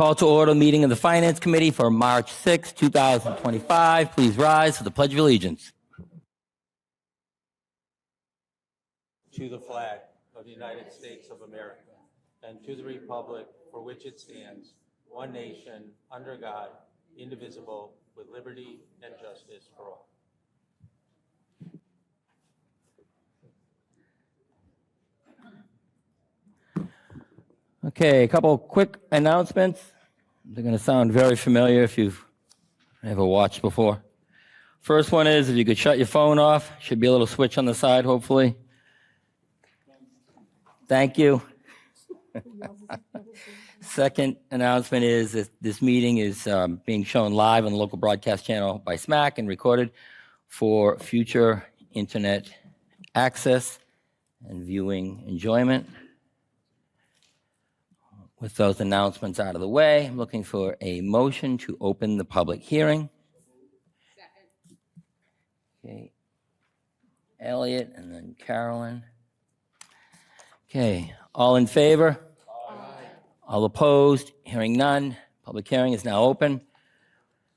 Call to order meeting of the Finance Committee for March 6, 2025. Please rise for the Pledge of Allegiance. To the flag of the United States of America and to the republic for which it stands, one nation, under God, indivisible, with liberty and justice for all. Okay, a couple quick announcements. They're going to sound very familiar if you've ever watched before. First one is if you could shut your phone off. Should be a little switch on the side, hopefully. Thank you. Second announcement is that this meeting is being shown live on the local broadcast channel by SMAC and recorded for future internet access and viewing enjoyment. With those announcements out of the way, I'm looking for a motion to open the public hearing. Second. Okay. Elliot and then Carolyn. Okay, all in favor? Aye. All opposed? Hearing none. Public hearing is now open.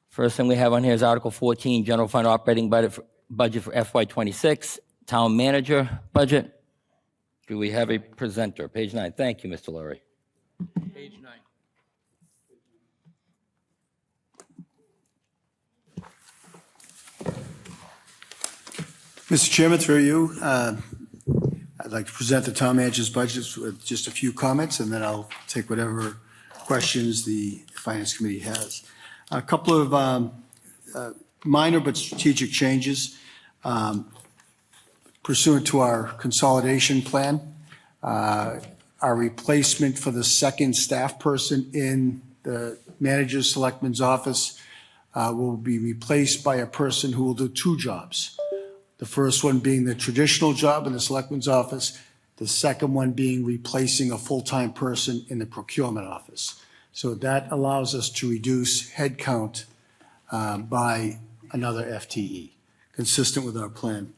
First thing we have on here is Article 14, General Fund Operating Budget for FY26, Town Manager Budget. Do we have a presenter? Page 9. Thank you, Mr. Lurie. Page 9. Mr. Chairman, through you, I'd like to present the town manager's budget with just a few comments, and then I'll take whatever questions the Finance Committee has. A couple of minor but strategic changes pursuant to our consolidation plan. Our replacement for the second staff person in the manager's selectman's office will be replaced by a person who will do two jobs. The first one being the traditional job in the selectman's office, the second one being replacing a full-time person in the procurement office. So that allows us to reduce headcount by another FTE, consistent with our plan.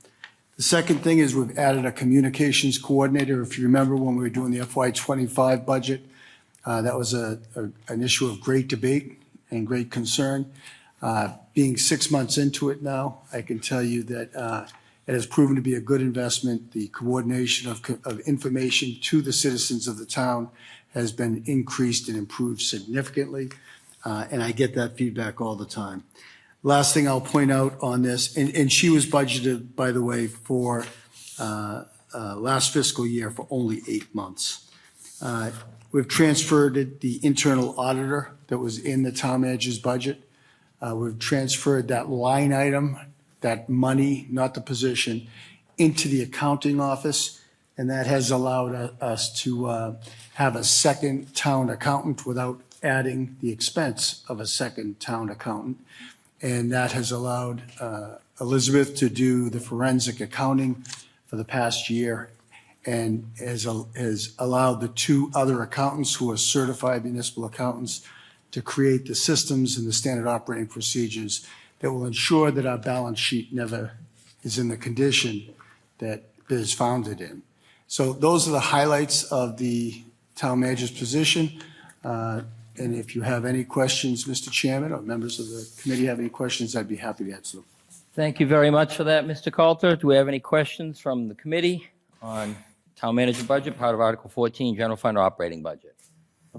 The second thing is we've added a communications coordinator. If you remember when we were doing the FY25 budget, that was an issue of great debate and great concern. Being 6 months into it now, I can tell you that it has proven to be a good investment. The coordination of information to the citizens of the town has been increased and improved significantly, and I get that feedback all the time. Last thing I'll point out on this, and she was budgeted, by the way, for last fiscal year for only 8 months. We've transferred the internal auditor that was in the town manager's budget. We've transferred that line item, that money, not the position, into the accounting office, and that has allowed us to have a second town accountant without adding the expense of a second town accountant. And that has allowed Elizabeth to do the forensic accounting for the past year, and has allowed the two other accountants who are certified municipal accountants to create the systems and the standard operating procedures that will ensure that our balance sheet never is in the condition that it is founded in. So those are the highlights of the town manager's position. And if you have any questions, Mr. Chairman, or members of the committee have any questions, I'd be happy to answer them. Thank you very much for that, Mr. Coulter. Do we have any questions from the committee on Town Manager Budget, part of Article 14, General Fund Operating Budget?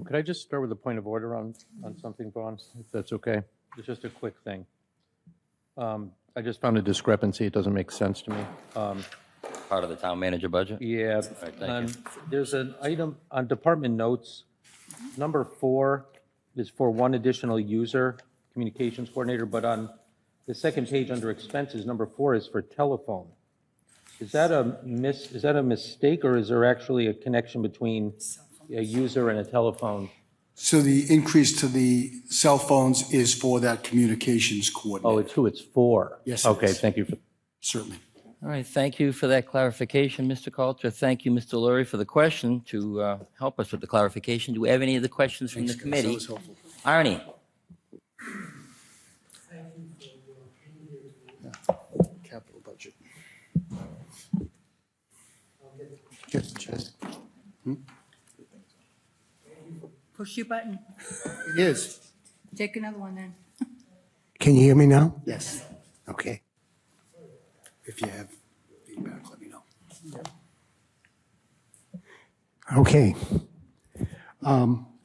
Could I just start with a point of order on something, Vaughn, if that's okay? It's just a quick thing. I just found a discrepancy. It doesn't make sense to me. Part of the Town Manager Budget? Yeah. right, thank you. There's an item on department notes. Number 4 is for one additional user, communications coordinator, but on the second page under expenses, number 4 is for telephone. Is that a mistake, or is there actually a connection between a user and a telephone? So the increase to the cell phones is for that communications coordinator. Oh, it's who it's for? Yes, it Okay, is. thank you. Certainly. All right, thank you for that clarification, Mr. Coulter. Thank you, Mr. Lurie, for the question to help us with the clarification. Do we have any other questions from the That committee? was helpful. Arnie? Capital budget. Push Push your button. It is. Take another one then. Can you hear me now? Yes. Okay. If you have feedback, let me know. Okay.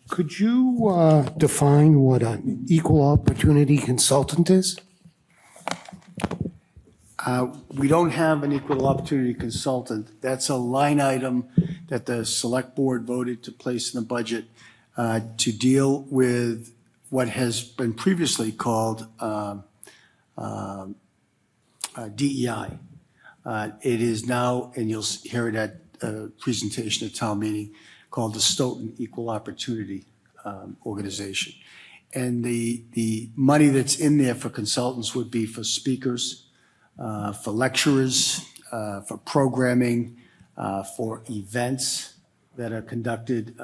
Could you define what an equal opportunity consultant is? We don't have an equal opportunity consultant. That's a line item that the select board voted to place in the budget to deal with what has been previously called DEI. It is now, and you'll hear it at a presentation at town meeting, called the Stoughton Equal Opportunity Organization. And the money that's in there for consultants would be for speakers, for lecturers, for programming, for events that are conducted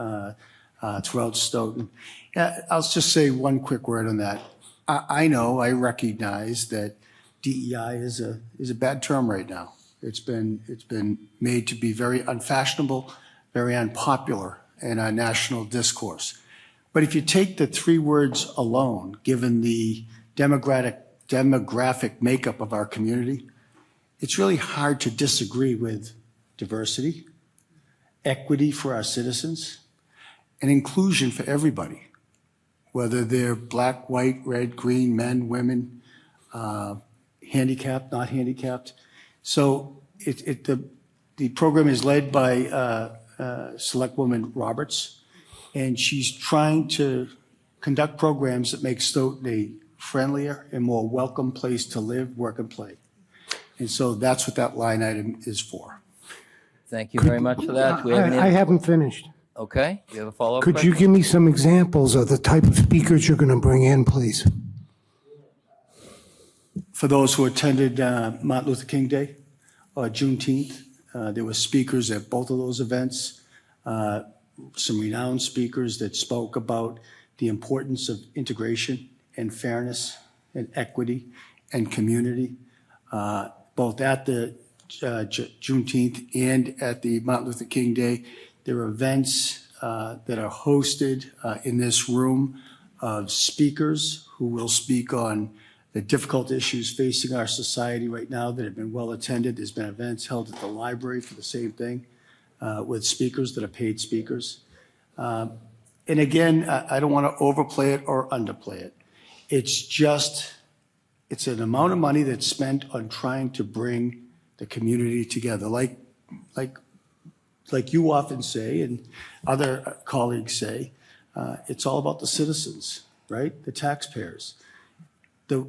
throughout Stoughton. I'll just say one quick word on that. I know, I recognize that DEI is a bad term right now. It's been made to be very unfashionable, very unpopular in our national discourse. But if you take the three words alone, given the demographic makeup of our community, it's really hard to disagree with diversity, equity for our citizens, and inclusion for everybody, whether they're black, white, red, green, men, women, handicapped, not handicapped. So the program is led by Selectwoman Roberts, and she's trying to conduct programs that make Stoughton a friendlier and more welcome place to live, work, and play. And so that's what that line item is for. Thank you very much for that. Do we have any? I haven't finished. Okay, you have a follow-up Could question? you give me some examples of the type of speakers you're going to bring in, please? For those who attended Martin Luther King Day or Juneteenth, there were speakers at both of those events, some renowned speakers that spoke about the importance of integration and fairness and equity and community, both at the Juneteenth and at the Martin Luther King Day. There are events that are hosted in this room of speakers who will speak on the difficult issues facing our society right now that have been well attended. There's been events held at the library for the same thing with speakers that are paid speakers. And again, I don't want to overplay it or underplay it. It's an amount of money that's spent on trying to bring the community together. Like you often say, and other colleagues say, it's all about the citizens, right? The taxpayers. The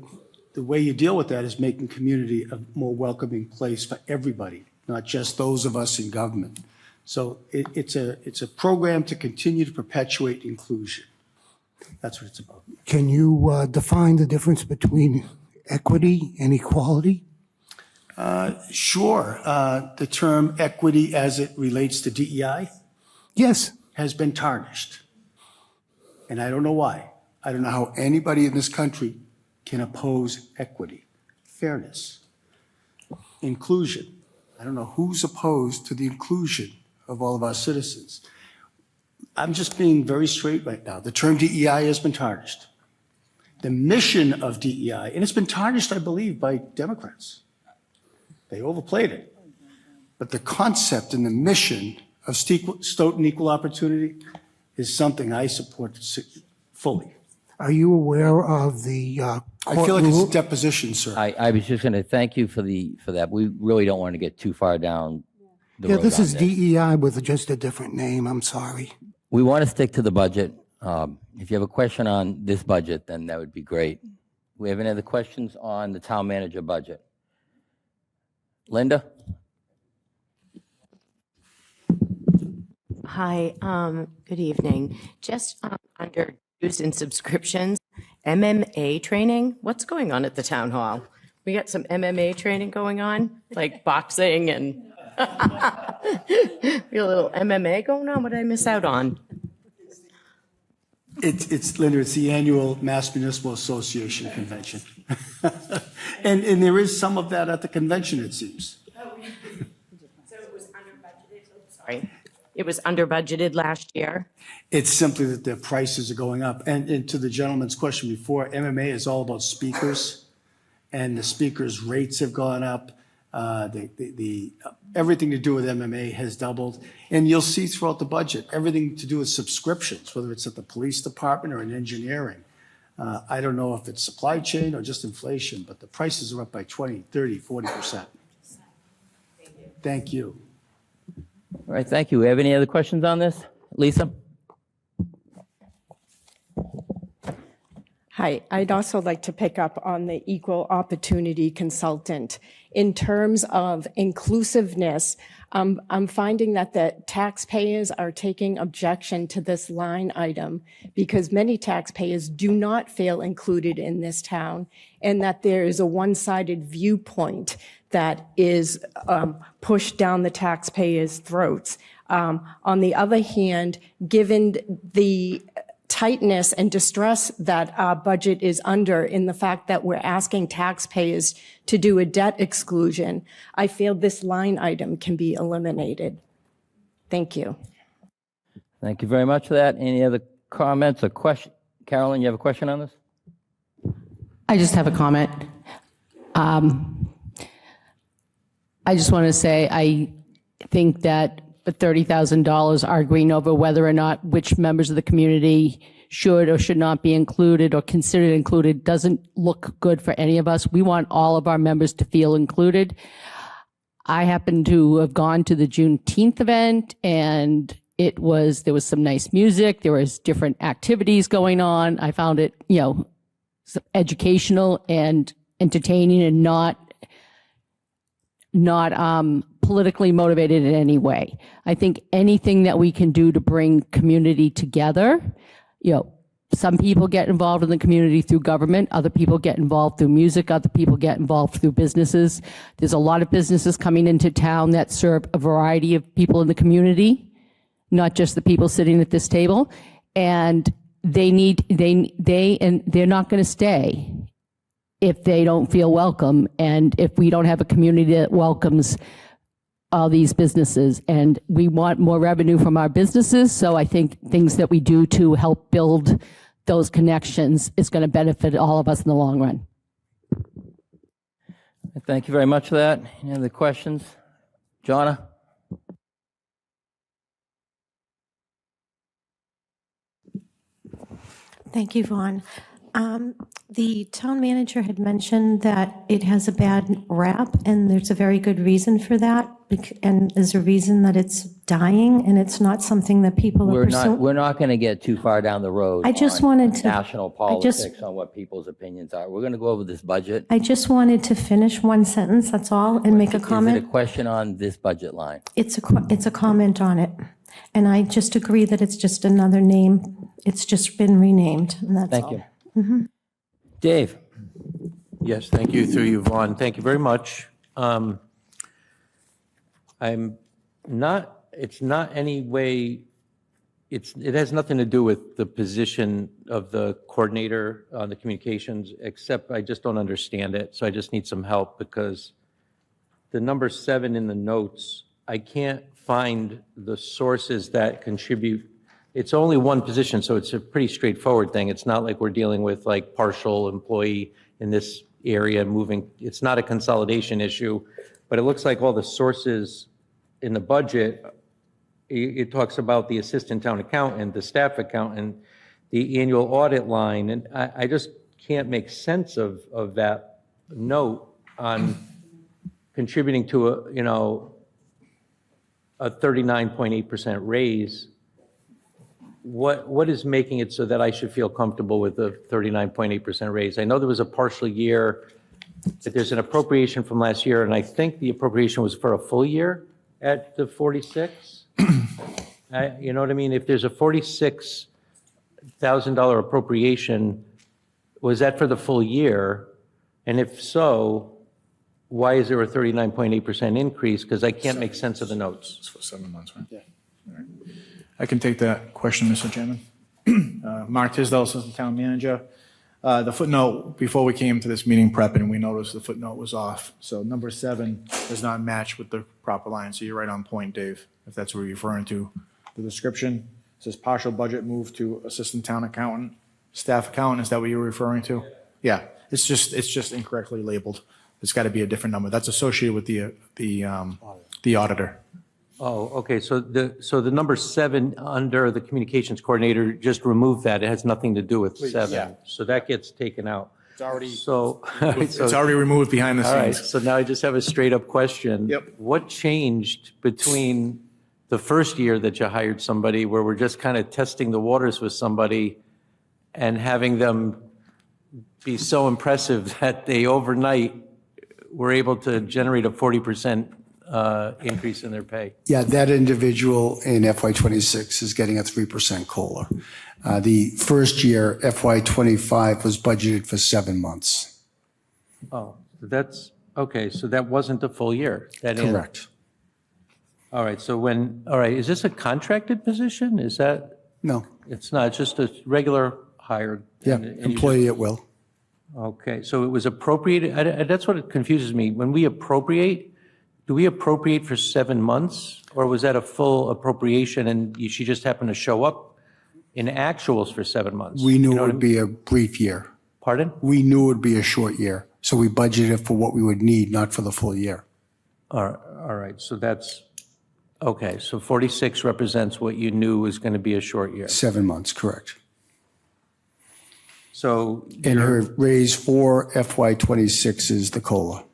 way you deal with that is making community a more welcoming place for everybody, not just those of us in government. So it's a program to continue to perpetuate inclusion. That's what it's about. Can you define the difference between equity and equality? Sure. The term equity as it relates to DEI Yes. has been tarnished. And I don't know why. I don't know how anybody in this country can oppose equity, fairness, inclusion. I don't know who's opposed to the inclusion of all of our citizens. I'm just being very straight right now. The term DEI has been tarnished. The mission of DEI, and it's been tarnished, I believe, by Democrats. They overplayed it. But the concept and the mission of Stoughton Equal Opportunity is something I support fully. Are you aware of the I court feel like it's rule? a deposition, sir. I was just going to thank you for that. We really don't want to get too far down the Yeah, road this on is DEI with just a different name. I'm sorry. We want to stick to the budget. If you have a question on this budget, then that would be great. We have any other questions on the town manager budget? Linda? Hi, good evening. Just under dues and subscriptions, MMA training, what's going on at the town hall? We got some MMA training going on, like boxing and we got a little MMA going on? What did I miss out on? It's Linda, it's the annual Mass Municipal Association convention. And there is some of that at the convention, it seems. So it was under budgeted, sorry. It was under budgeted last year. It's simply that the prices are going up. And to the gentleman's question before, MMA is all about speakers, and the speakers' rates have gone up. Everything to do with MMA has doubled. And you'll see throughout the budget, everything to do with subscriptions, whether it's at the police department or in engineering. I don't know if it's supply chain or just inflation, but the prices are up by 20, 30, 40%. Thank you. All right, thank you. We have any other questions on this? Lisa? Hi, I'd also like to pick up on the equal opportunity consultant. In terms of inclusiveness, I'm finding that the taxpayers are taking objection to this line item because many taxpayers do not feel included in this town, and that there is a one-sided viewpoint that is pushed down the taxpayers' throats. On the other hand, given the tightness and distress that our budget is under in the fact that we're asking taxpayers to do a debt exclusion, I feel this line item can be eliminated. Thank you. Thank you very much for that. Any other comments or questions? Carolyn, you have a question on this? I just have a comment. I just want to say I think that the $30,000 arguing over whether or not which members of the community should or should not be included or considered included doesn't look good for any of us. We want all of our members to feel included. I happen to have gone to the Juneteenth event, and there was some nice music. There was different activities going on. I found it, educational and entertaining and not politically motivated in any way. I think anything that we can do to bring community together, some people get involved in the community through government, other people get involved through music, other people get involved through businesses. There's a lot of businesses coming into town that serve a variety of people in the community, not just the people sitting at this table. And they're not going to stay if they don't feel welcome, and if we don't have a community that welcomes all these businesses. And we want more revenue from our businesses, so I think things that we do to help build those connections is going to benefit all of us in the long run. Thank you very much for that. Any other questions? Jonna? Thank you, Vaughn. The town manager had mentioned that it has a bad rap, and there's a very good reason for that. And there's a reason that it's dying, and it's not something that people are pursuing. We're not going to get too far down the road. I just on wanted to- national politics on what people's opinions are. We're going to go over this budget. I just wanted to finish one sentence, that's all, and make a Is it a comment. question on this budget line? It's a comment on it. And I just agree that it's just another name. It's just been renamed, and that's all. Thank you. Dave? Yes, thank you, through you, Vaughn. Thank you very much. It's not any way, it has nothing to do with the position of the coordinator on the communications, except I just don't understand it. So I just need some help, because the number 7 in the notes, I can't find the sources that contribute. It's only one position, so it's a pretty straightforward thing. It's not like we're dealing with like partial employee in this area moving. It's not a consolidation issue, but it looks like all the sources in the budget, it talks about the assistant town accountant, the staff accountant, the annual audit line, and I just can't make sense of that note on contributing to a 39.8% raise. What is making it so that I should feel comfortable with the 39.8% raise? I know there was a partial year, but there's an appropriation from last year, and I think the appropriation was for a full year at the 46. You know what I mean? If there's a $46,000 appropriation, was that for the full year? And if so, why is there a 39.8% increase? Because I can't make sense of the notes. It's for 7 months, right? Yeah. All right. I can take that question, Mr. Chairman. Mark Tisdale, Assistant Town Manager. The footnote, before we came to this meeting prepping, we noticed the footnote was off. So number 7 does not match with the proper line. So you're right on point, Dave, if that's what you're referring to. The description says partial budget move to assistant town accountant, staff accountant. Is that what you're referring to? Yeah, it's just incorrectly labeled. It's got to be a different number. That's associated with the auditor. Oh, okay, so the number 7 under the communications coordinator, just remove that. It has nothing to do with 7. yeah. So that gets taken out. It's already, So. it's already removed behind the All right, scenes. so now I just have a straight up question. Yep. What changed between the first year that you hired somebody where we're just kind of testing the waters with somebody and having them be so impressive that they overnight were able to generate a 40% increase in their pay? Yeah, that individual in FY '26 is getting a 3% COLA. The first year, FY '25, was budgeted for 7 months. Oh, that's, okay, so that wasn't the full year? Correct. All right, so all right, is this a contracted position? Is that, No, it's not, it's just a regular hired? yeah, and you employee at will. Okay, so it was appropriated, that's what confuses me. When we appropriate, do we appropriate for 7 months? Or was that a full appropriation and she just happened to show up in actuals for 7 months? We knew You it know what I would mean? be a brief year. Pardon? We knew it would be a short year, so we budgeted for what we would need, not for the full year. All right, so that's, okay, so 46 represents what you knew was going to be a short year. 7 months, correct. So, And her raise for FY '26 is the COLA.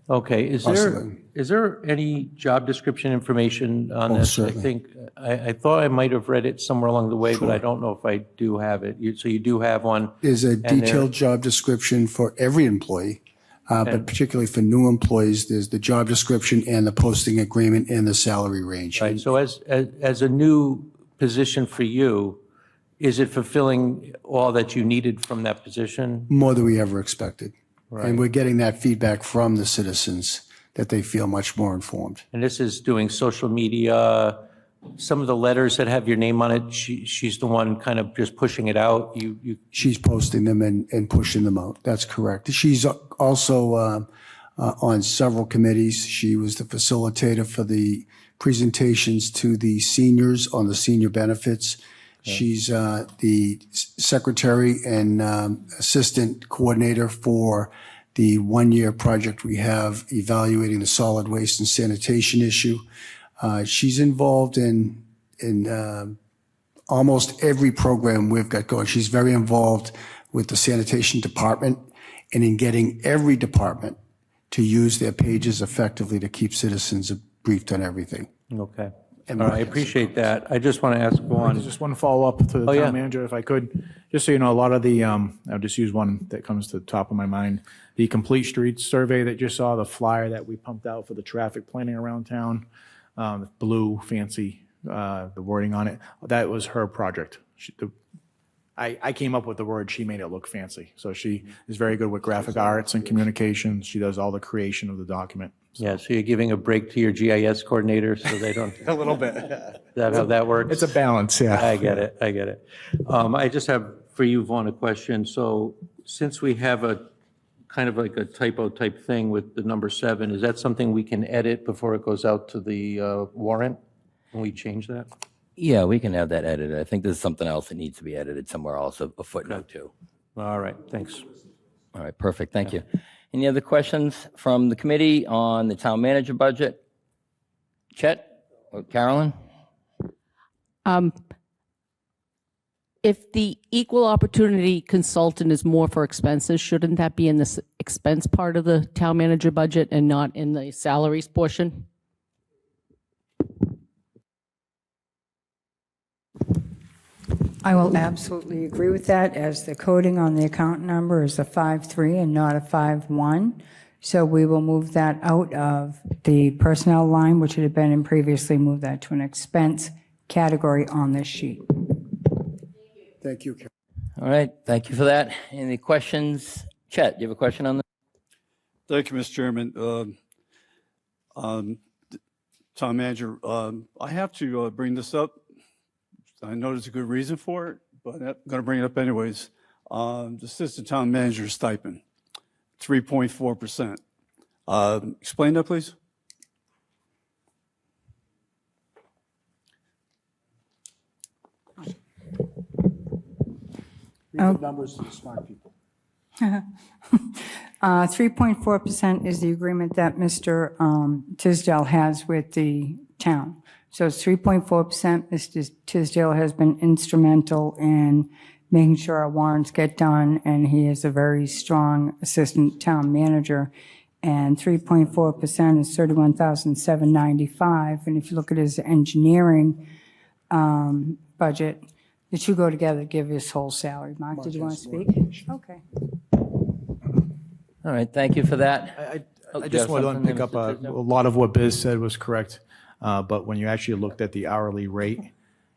okay, Awesome. is there any job description information on Oh, this? certainly. I think, I thought I might have read it somewhere along the way, but I don't know if I do have it. So you do have one? There's a there- detailed job description for every employee, but particularly for new employees, there's the job description and the posting agreement and the salary range. Right, so as a new position for you, is it fulfilling all that you needed from that position? More than we ever expected. And we're getting that feedback from the citizens that they feel much more informed. And this is doing social media, some of the letters that have your name on it, she's the one kind of just pushing it out? You She's posting them and pushing them out. That's correct. She's also on several committees. She was the facilitator for the presentations to the seniors on the senior benefits. She's the secretary and assistant coordinator for the one-year project we have evaluating the solid waste and sanitation issue. She's involved in almost every program we've got going. She's very involved with the sanitation department and in getting every department to use their pages effectively to keep citizens briefed on everything. Okay. And All right, I appreciate that. I just want to ask one. Just one follow-up to the yeah. town manager, if I could. Just so you know, a lot of the, I'll just use one that comes to the top of my mind. The Complete Streets survey that you saw, the flyer that we pumped out for the traffic planning around town, the blue, fancy, the wording on it, that was her project. I came up with the word, she made it look fancy. So she is very good with graphic arts and communications. She does all the creation of the document. Yeah, so you're giving a break to your GIS coordinator so they don't, is A little bit. that how that works? It's a balance, yeah. I get it, I get it. I just have for you, Vaughn, a question. So since we have a kind of like a typo type thing with the number 7, is that something we can edit before it goes out to the warrant? Can we change that? Yeah, we can have that edited. I think there's something else that needs to be edited somewhere else, a footnote too. All right, thanks. All right, perfect, thank you. Any other questions from the committee on the town manager budget? Chet or Carolyn? If the equal opportunity consultant is more for expenses, shouldn't that be in the expense part of the town manager budget and not in the salaries portion? I will absolutely agree with that, as the coding on the account number is a 5.3 and not a 5.1. So we will move that out of the personnel line, which it had been, and previously move that to an expense category on this sheet. Thank you, Carol. All right, thank you for that. Any questions? Chet, you have a question on this? Thank you, Mr. Chairman. Town Manager, I have to bring this up. I know there's a good reason for it, but I'm going to bring it up anyways. the assistant town manager stipend, 3.4%. Explain that, please. Read the numbers to the smart people. 3.4% is the agreement that Mr. Tisdale has with the town. So it's 3.4%. Mr. Tisdale has been instrumental in making sure our warrants get done, and he is a very strong assistant town manager. And 3.4% is $31,795. And if you look at his engineering budget, the two go together to give his whole salary. Mark, did you want to speak? Okay. All right, thank you for that. I just wanted to pick up a lot of what Biz said was correct. But when you actually looked at the hourly rate,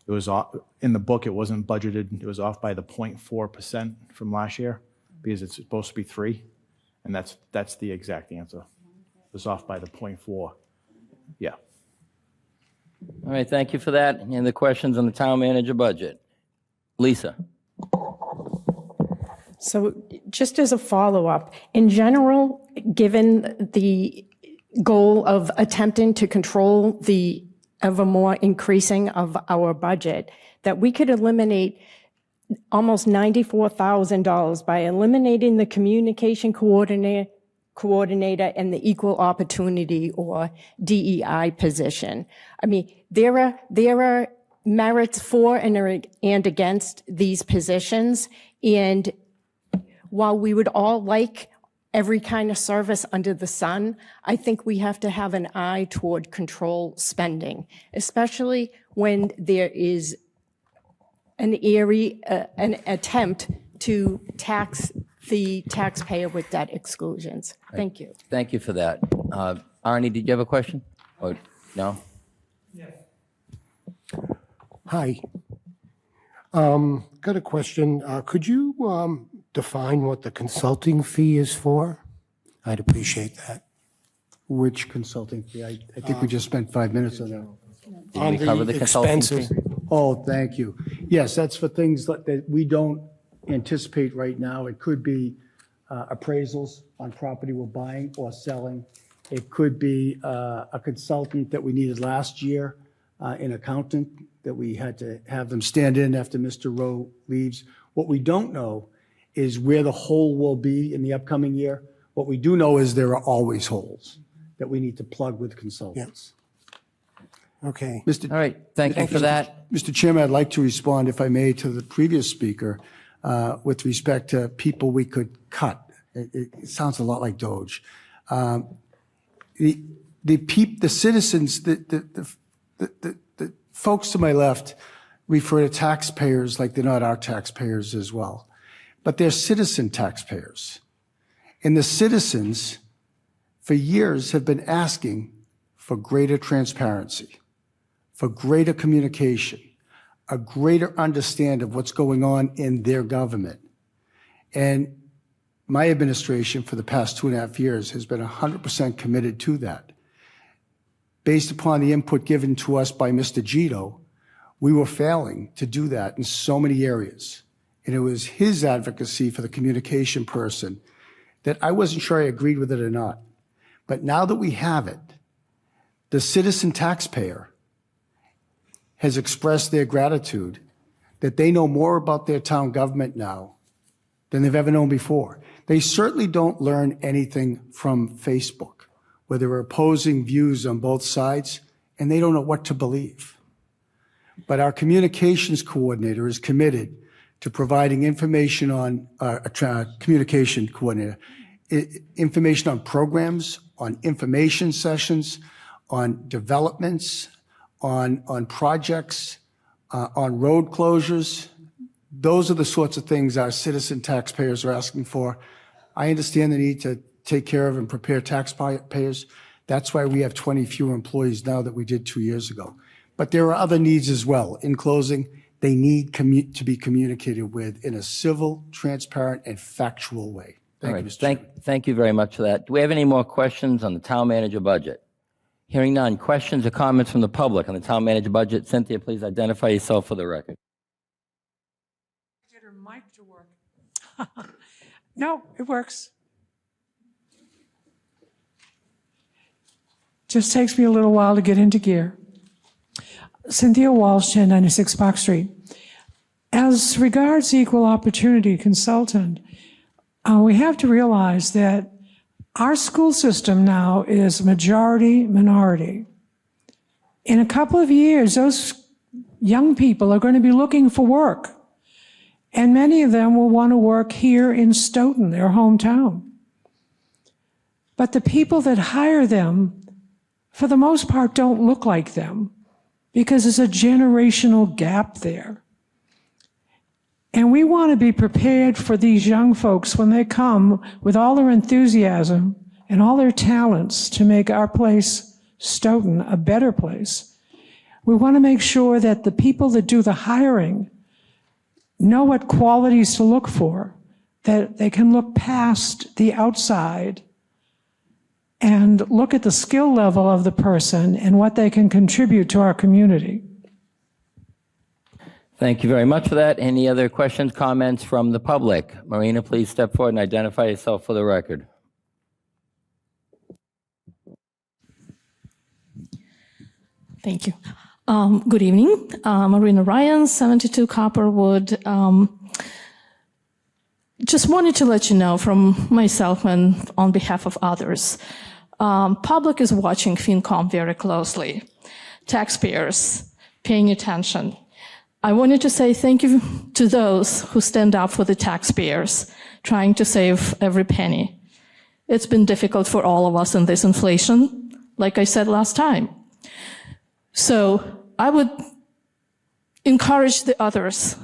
it was off, in the book, it wasn't budgeted. It was off by the 0.4% from last year because it's supposed to be 3%. And that's the exact answer. It was off by the 0.4. Yeah. All right, thank you for that. Any other questions on the town manager budget? Lisa? So just as a follow-up, in general, given the goal of attempting to control the ever more increasing of our budget, that we could eliminate almost $94,000 by eliminating the communication coordinator and the equal opportunity or DEI position. I mean, there are merits for and against these positions, and while we would all like every kind of service under the sun, I think we have to have an eye toward control spending, especially when there is an attempt to tax the taxpayer with debt exclusions. Thank you. Thank you for that. Arnie, did you have a question? Or no? Hi. Got a question. Could you define what the consulting fee is for? I'd appreciate that. Which consulting fee? I think we just spent 5 minutes on that. Did we cover the consulting expenses. fee? Oh, thank you. Yes, that's for things that we don't anticipate right now. It could be appraisals on property we're buying or selling. It could be a consultant that we needed last year, an accountant that we had to have them stand in after Mr. Rowe leaves. What we don't know is where the hole will be in the upcoming year. What we do know is there are always holes that we need to plug with consultants. Okay. All right, thank you for that. Mr. Chairman, I'd like to respond, if I may, to the previous speaker with respect to people we could cut. It sounds a lot like Doge. The citizens, the folks to my left refer to taxpayers like they're not our taxpayers as well. But they're citizen taxpayers. And the citizens, for years, have been asking for greater transparency, for greater communication, a greater understanding of what's going on in their government. And my administration for the past 2.5 years has been 100% committed to that. Based upon the input given to us by Mr. Gito, we were failing to do that in so many areas. And it was his advocacy for the communication person that I wasn't sure I agreed with it or not. But now that we have it, the citizen taxpayer has expressed their gratitude that they know more about their town government now than they've ever known before. They certainly don't learn anything from Facebook, where there are opposing views on both sides, and they don't know what to believe. But our communications coordinator is committed to providing information on, communication coordinator, information on programs, on information sessions, on developments, on projects, on road closures. Those are the sorts of things our citizen taxpayers are asking for. I understand the need to take care of and prepare taxpayers. That's why we have 20 fewer employees now than we did 2 years ago. But there are other needs as well. In closing, they need to be communicated with in a civil, transparent, and factual way. Thank you, Mr. Chairman. Thank you very much for that. Do we have any more questions on the town manager budget? Hearing none. Questions or comments from the public on the town manager budget? Cynthia, please identify yourself for the record. No, it works. Just takes me a little while to get into gear. Cynthia Walsh, 1096 Park Street. As regards equal opportunity consultant, we have to realize that our school system now is majority minority. In a couple of years, those young people are going to be looking for work. And many of them will want to work here in Stoughton, their hometown. But the people that hire them, for the most part, don't look like them because there's a generational gap there. And we want to be prepared for these young folks when they come with all their enthusiasm and all their talents to make our place, Stoughton, a better place. We want to make sure that the people that do the hiring know what qualities to look for, that they can look past the outside and look at the skill level of the person and what they can contribute to our community. Thank you very much for that. Any other questions, comments from the public? Marina, please step forward and identify yourself for the record. Thank you. Good evening. Marina Ryan, 72 Copperwood. Just wanted to let you know from myself and on behalf of others, public is watching FinCom very closely. Taxpayers paying attention. I wanted to say thank you to those who stand up for the taxpayers, trying to save every penny. It's been difficult for all of us in this inflation, like I said last time. So I would encourage the others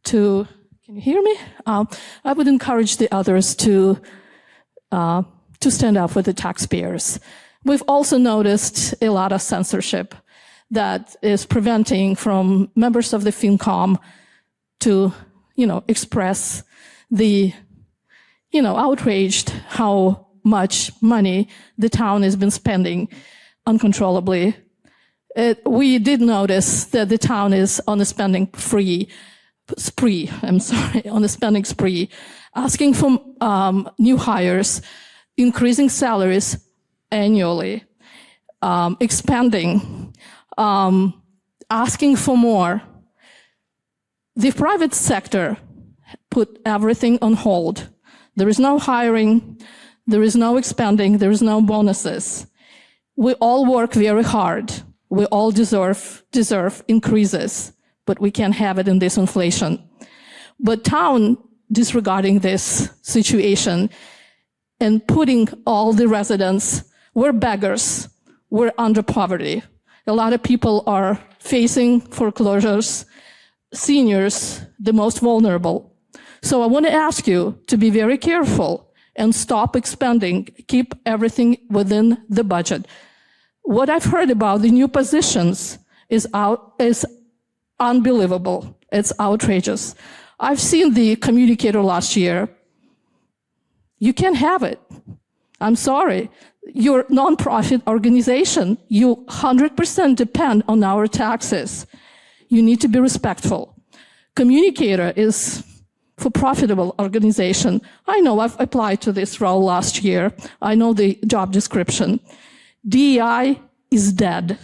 to, can you hear me? I would encourage the others to stand up for the taxpayers. We've also noticed a lot of censorship that is preventing from members of the FinCom to, express the, outraged how much money the town has been spending uncontrollably. We did notice that the town is on a spending spree, asking for new hires, increasing salaries annually, expanding, asking for more. The private sector put everything on hold. There is no hiring, there is no expanding, there is no bonuses. We all work very hard. We all deserve increases, but we can't have it in this inflation. But town disregarding this situation and putting all the residents, we're beggars, we're under poverty. A lot of people are facing foreclosures, seniors, the most vulnerable. So I want to ask you to be very careful and stop expanding, keep everything within the budget. What I've heard about the new positions is unbelievable. It's outrageous. I've seen the communicator last year. You can't have it. I'm sorry. You're a nonprofit organization. You 100% depend on our taxes. You need to be respectful. Communicator is for profitable organization. I know I've applied to this role last year. I know the job description. DEI is dead.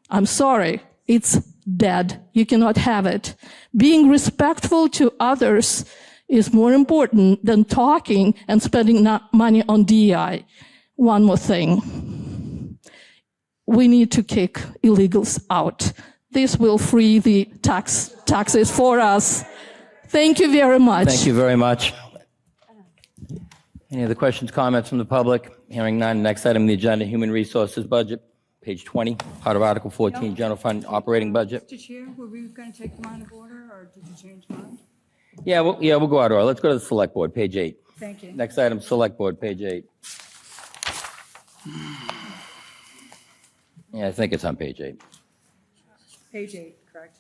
I'm sorry, it's dead. You cannot have it. Being respectful to others is more important than talking and spending money on DEI. One more thing. We need to kick illegals out. This will free the taxes for us. Thank you very much. Thank you very much. Any other questions, comments from the public? Hearing none. Next item on the agenda, Human Resources Budget, page 20, part of Article 14, General Fund Operating Budget. Mr. Chair, were we going to take them out of order, or did you change mind? Yeah, we'll go out of order. Let's go to the Select Board, page 8. Thank you. Next item, Select Board, page 8. Yeah, I think it's on page 8. Page 8, correct.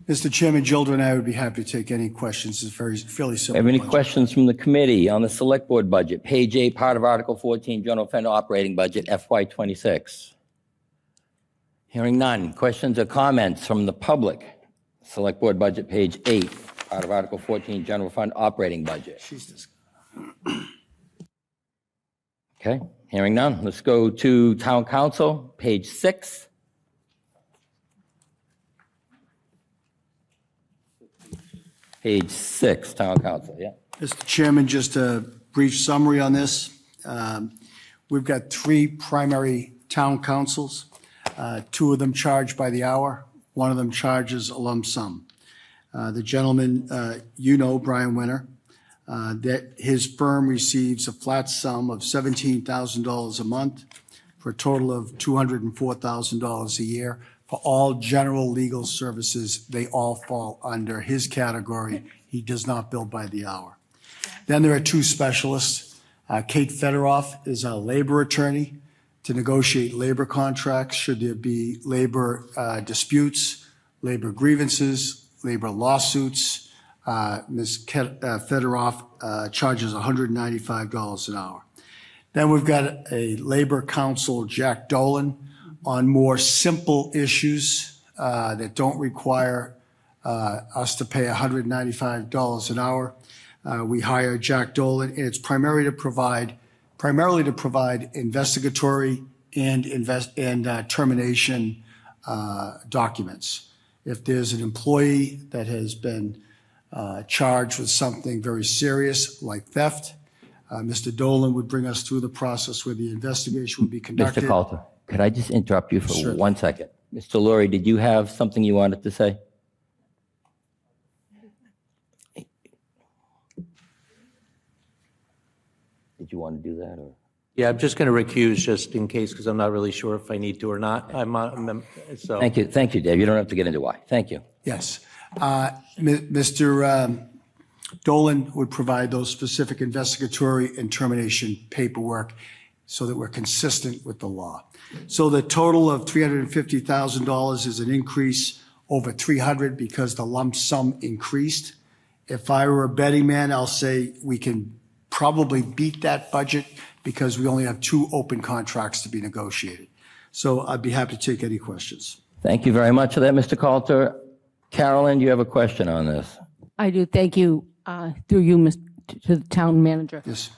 Mr. Chairman, Gilda and I would be happy to take any questions. It's fairly simple. Have any budget. questions from the committee on the Select Board budget? Page 8, part of Article 14, General Fund Operating Budget, FY26. Hearing none. Questions or comments from the public? Select Board budget, page 8, part of Article 14, General Fund Operating Budget. Okay, hearing none. Let's go to Town Council, page 6. Page 6, Town Council, yeah. Mr. Chairman, just a brief summary on this. We've got 3 primary town councils. 2 of them charge by the hour. 1 of them charges a lump sum. The gentleman, Brian Winter, that his firm receives a flat sum of $17,000 a month for a total of $204,000 a year. For all general legal services, they all fall under his category. He does not bill by the hour. Then there are 2 specialists. Kate Federoff is a labor attorney to negotiate labor contracts should there be labor disputes, labor grievances, labor lawsuits. Ms. Federoff charges $195 an hour. Then we've got a labor counsel, Jack Dolan, on more simple issues that don't require us to pay $195 an hour. We hire Jack Dolan, and it's primarily to provide investigatory and termination documents. If there's an employee that has been charged with something very serious like theft, Mr. Dolan would bring us through the process where the investigation would be conducted. Mr. Coulter, could I just interrupt you for Sure. 1 second? Mr. Laurie, did you have something you wanted to say? Did you want to do that, or? Yeah, I'm just going to recuse just in case, because I'm not really sure if I need to or not. So. Thank you, Dave. You don't have to get into why. Thank you. Yes. Mr. Dolan would provide those specific investigatory and termination paperwork so that we're consistent with the law. So the total of $350,000 is an increase over 300 because the lump sum increased. If I were a betting man, I'll say we can probably beat that budget because we only have 2 open contracts to be negotiated. So I'd be happy to take any questions. Thank you very much for that, Mr. Coulter. Carolyn, do you have a question on this? I do. Thank you. Through you, to the town manager. Yes.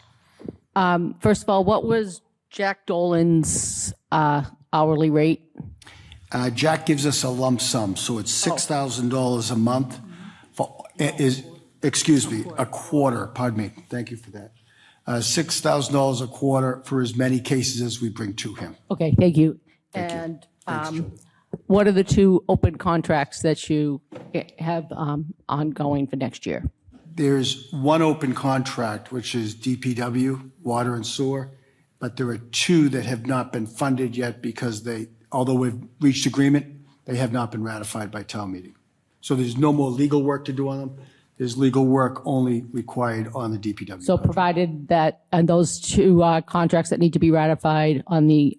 First of all, what was Jack Dolan's hourly rate? Jack gives us a lump sum, so it's $6,000 a month. A quarter, pardon me. Thank you for that. $6,000 a quarter for as many cases as we bring to him. Okay, thank you. Thank you. And Thanks, Joe. what are the 2 open contracts that you have ongoing for next year? There's 1 open contract, which is DPW, water and sewer, but there are 2 that have not been funded yet because although we've reached agreement, they have not been ratified by town meeting. So there's no more legal work to do on them. There's legal work only required on the DPW. So provided that, and those 2 contracts that need to be ratified on the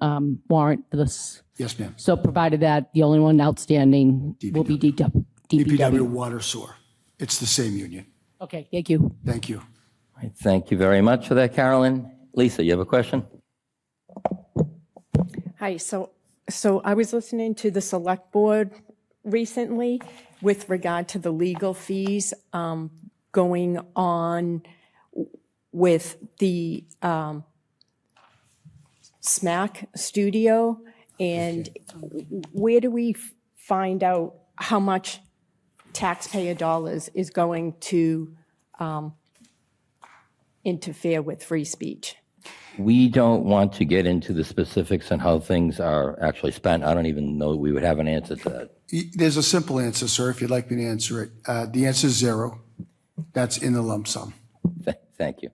warrant for this. Yes, ma'am. So provided that the only one outstanding will be DPW. DPW, water, sewer. It's the same union. Okay, thank you. Thank you. All right, thank you very much for that, Carolyn. Lisa, you have a question? Hi, so I was listening to the Select Board recently with regard to the legal fees going on with the SMAC studio, and where do we find out how much taxpayer dollars is going to interfere with free speech? We don't want to get into the specifics on how things are actually spent. I don't even know we would have an answer to that. There's a simple answer, sir, if you'd like me to answer it. The answer is 0. That's in the lump sum. Thank you.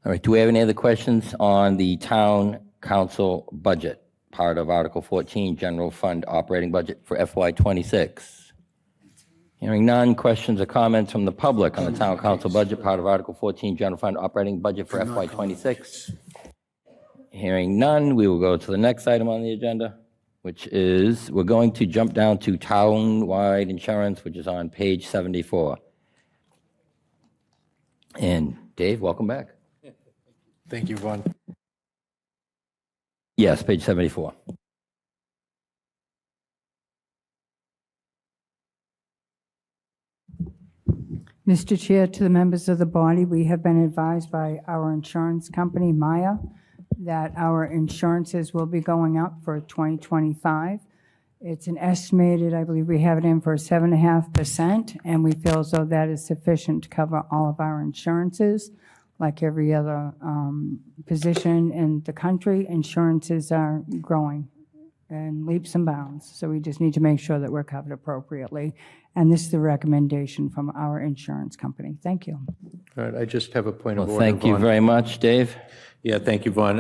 All right, do we have any other questions on the town council budget, part of Article 14, General Fund Operating Budget for FY26? Hearing none, questions or comments from the public on the town council budget, part of Article 14, General Fund Operating Budget for FY26? Hearing none, we will go to the next item on the agenda, which is, we're going to jump down to town-wide insurance, which is on page 74. And Dave, welcome back. Thank you, Vaughn. Yes, page 74. Mr. Chair, to the members of the body, we have been advised by our insurance company, Maya, that our insurances will be going up for 2025. It's an estimated, I believe we have it in for 7.5%, and we feel as though that is sufficient to cover all of our insurances. Like every other position in the country, insurances are growing in leaps and bounds. So we just need to make sure that we're covered appropriately. And this is the recommendation from our insurance company. Thank you. All right, I just have a point of Well, order. thank you Vaughn. very much, Dave. Yeah, thank you, Vaughn.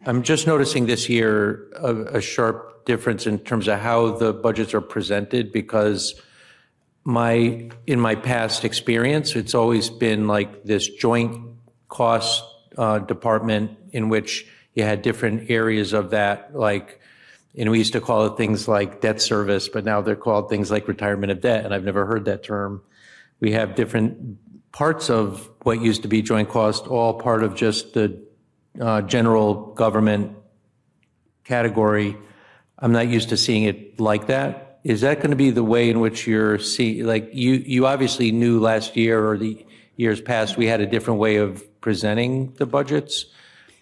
I'm just noticing this year a sharp difference in terms of how the budgets are presented, because in my past experience, it's always been like this joint cost department in which you had different areas of that, like, and we used to call it things like debt service, but now they're called things like retirement of debt, and I've never heard that term. We have different parts of what used to be joint cost, all part of just the general government category. I'm not used to seeing it like that. Is that going to be the way in which you're seeing, like, you obviously knew last year or the years past, we had a different way of presenting the budgets.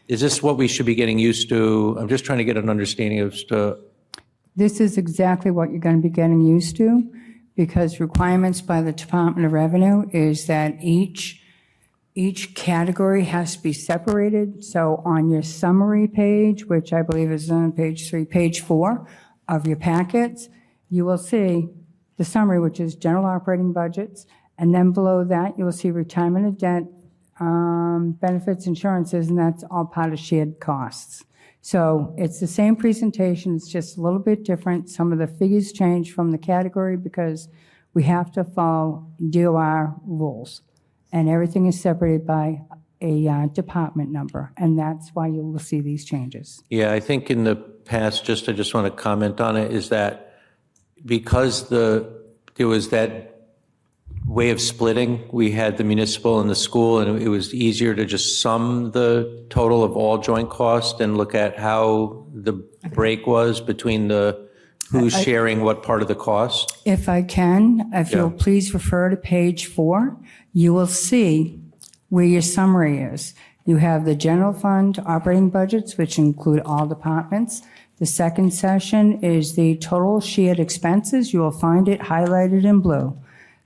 Is this what we should be getting used to? I'm just trying to get an understanding as to. This is exactly what you're going to be getting used to, because requirements by the Department of Revenue is that each category has to be separated. So on your summary page, which I believe is on page 4 of your packets, you will see the summary, which is general operating budgets, and then below that, you will see retirement of debt, benefits, insurances, and that's all part of shared costs. So it's the same presentation, it's just a little bit different. Some of the figures change from the category because we have to follow DOR rules, and everything is separated by a department number, and that's why you will see these changes. Yeah, I think in the past, I just want to comment on it, is that because there was that way of splitting, we had the municipal and the school, and it was easier to just sum the total of all joint costs and look at how the break was between who's sharing what part of the cost. If I can, if you'll please refer to page 4, you will see where your summary is. You have the general fund operating budgets, which include all departments. The second section is the total shared expenses. You will find it highlighted in blue.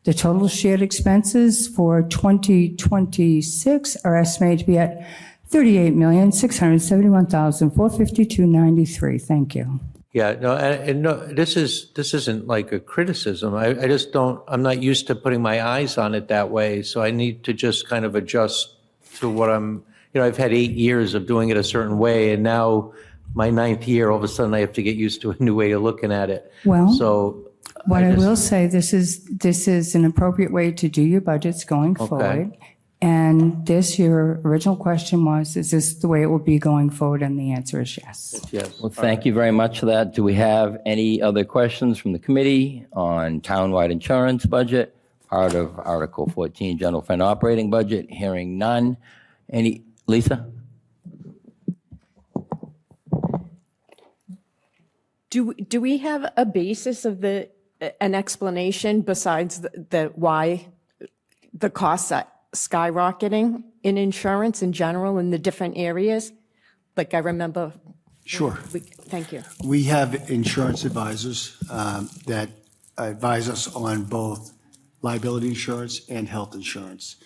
The total shared expenses for 2026 are estimated to be at $38,671,452.93. Thank you. Yeah, no, this isn't like a criticism. I just don't, I'm not used to putting my eyes on it that way, so I need to just kind of adjust to what I've had 8 years of doing it a certain way, and now my 9th year, all of a sudden I have to get used to a new way of looking at it. Well, so what I will say, this is an appropriate way to do your budgets going forward. And your original question was, is this the way it will be going forward? And the answer is yes. Yes. Well, thank you very much for that. Do we have any other questions from the committee on townwide insurance budget, part of Article 14, general fund operating budget? Hearing none. Lisa? Do we have a basis of an explanation besides the why the costs are skyrocketing in insurance in general in the different areas? Like I remember. Sure. Thank you. We have insurance advisors that advise us on both liability insurance and health insurance.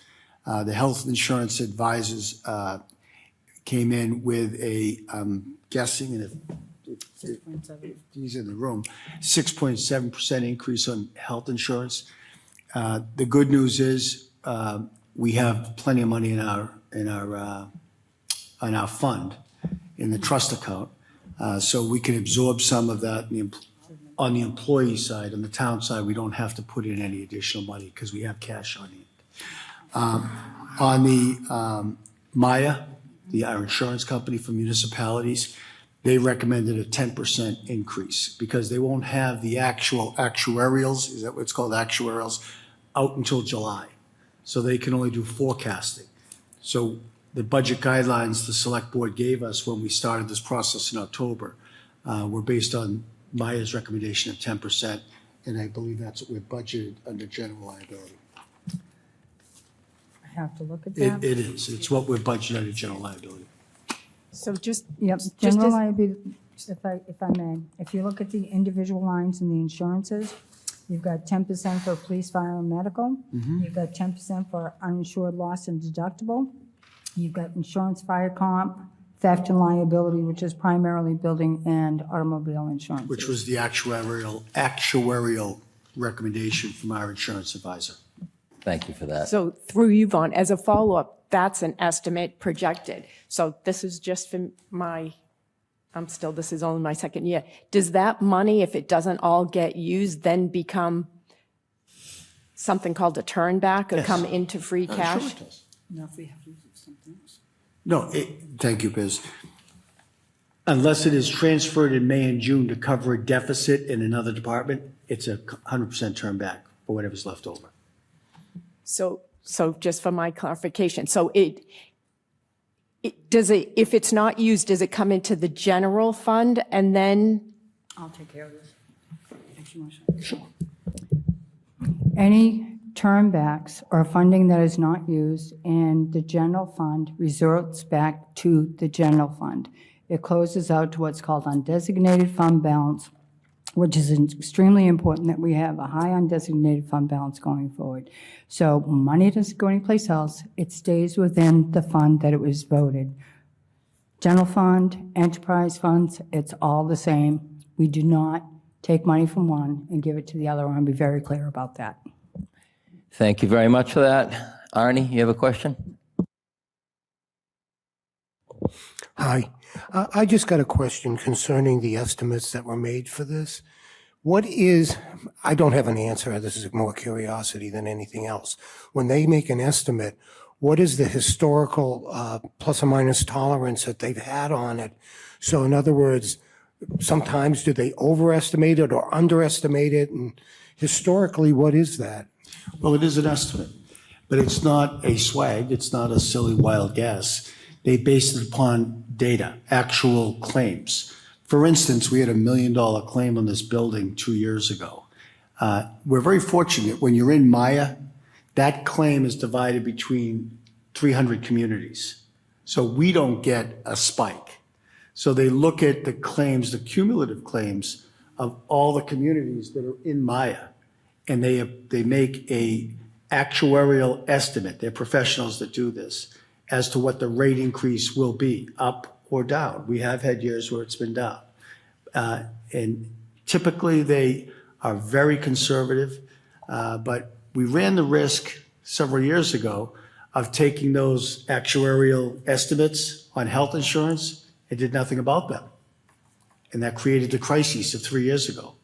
The health insurance advisors came in with I'm guessing, and he's in the room, 6.7% increase on health insurance. The good news is we have plenty of money in our fund, in the trust account, so we can absorb some of that. On the employee side, on the town side, we don't have to put in any additional money because we have cash on it. On the Maya, our insurance company for municipalities, they recommended a 10% increase because they won't have the actual actuarials, is that what it's called, actuarials, out until July. So they can only do forecasting. So the budget guidelines the select board gave us when we started this process in October were based on Maya's recommendation of 10%, and I believe that's what we're budgeted under general liability. I have to look at that. It is. It's what we're budgeted under general liability. So just. Yep, just general as- liability, if I may, if you look at the individual lines in the insurances, you've got 10% for police, fire, and medical. You've got 10% for uninsured loss and deductible. You've got insurance, fire comp, theft and liability, which is primarily building and automobile insurance. Which was the actuarial recommendation from our insurance advisor. Thank you for that. So through you, Vaughn, as a follow-up, that's an estimate projected. So this is just for this is only my second year. Does that money, if it doesn't all get used, then become something called a turn back or Yes. come into free cash? Sure it does. No, if we have to use it for something else. No, thank you, Biz. Unless it is transferred in May and June to cover a deficit in another department, it's a 100% turn back for whatever's left over. So just for my clarification, so if it's not used, does it come into the general fund and then? I'll take care of this. If you want to. Sure. Any turnbacks or funding that is not used in the general fund resorts back to the general fund. It closes out to what's called undesignated fund balance, which is extremely important that we have a high undesignated fund balance going forward. So money doesn't go anyplace else. It stays within the fund that it was voted. General fund, enterprise funds, it's all the same. We do not take money from one and give it to the other. I want to be very clear about that. Thank you very much for that. Arnie, you have a question? Hi. I just got a question concerning the estimates that were made for this. What is, I don't have an answer, this is more curiosity than anything else. When they make an estimate, what is the historical plus or minus tolerance that they've had on it? So in other words, sometimes do they overestimate it or underestimate it? And historically, what is that? Well, it is an estimate, but it's not a swag. It's not a silly wild guess. They base it upon data, actual claims. For instance, we had $1 million claim on this building 2 years ago. We're very fortunate when you're in Maya, that claim is divided between 300 communities. So we don't get a spike. So they look at the claims, the cumulative claims of all the communities that are in Maya, and they make a actuarial estimate. They're professionals that do this as to what the rate increase will be, up or down. We have had years where it's been down. And typically they are very conservative, but we ran the risk several years ago of taking those actuarial estimates on health insurance and did nothing about them. And that created the crisis of 3 years ago.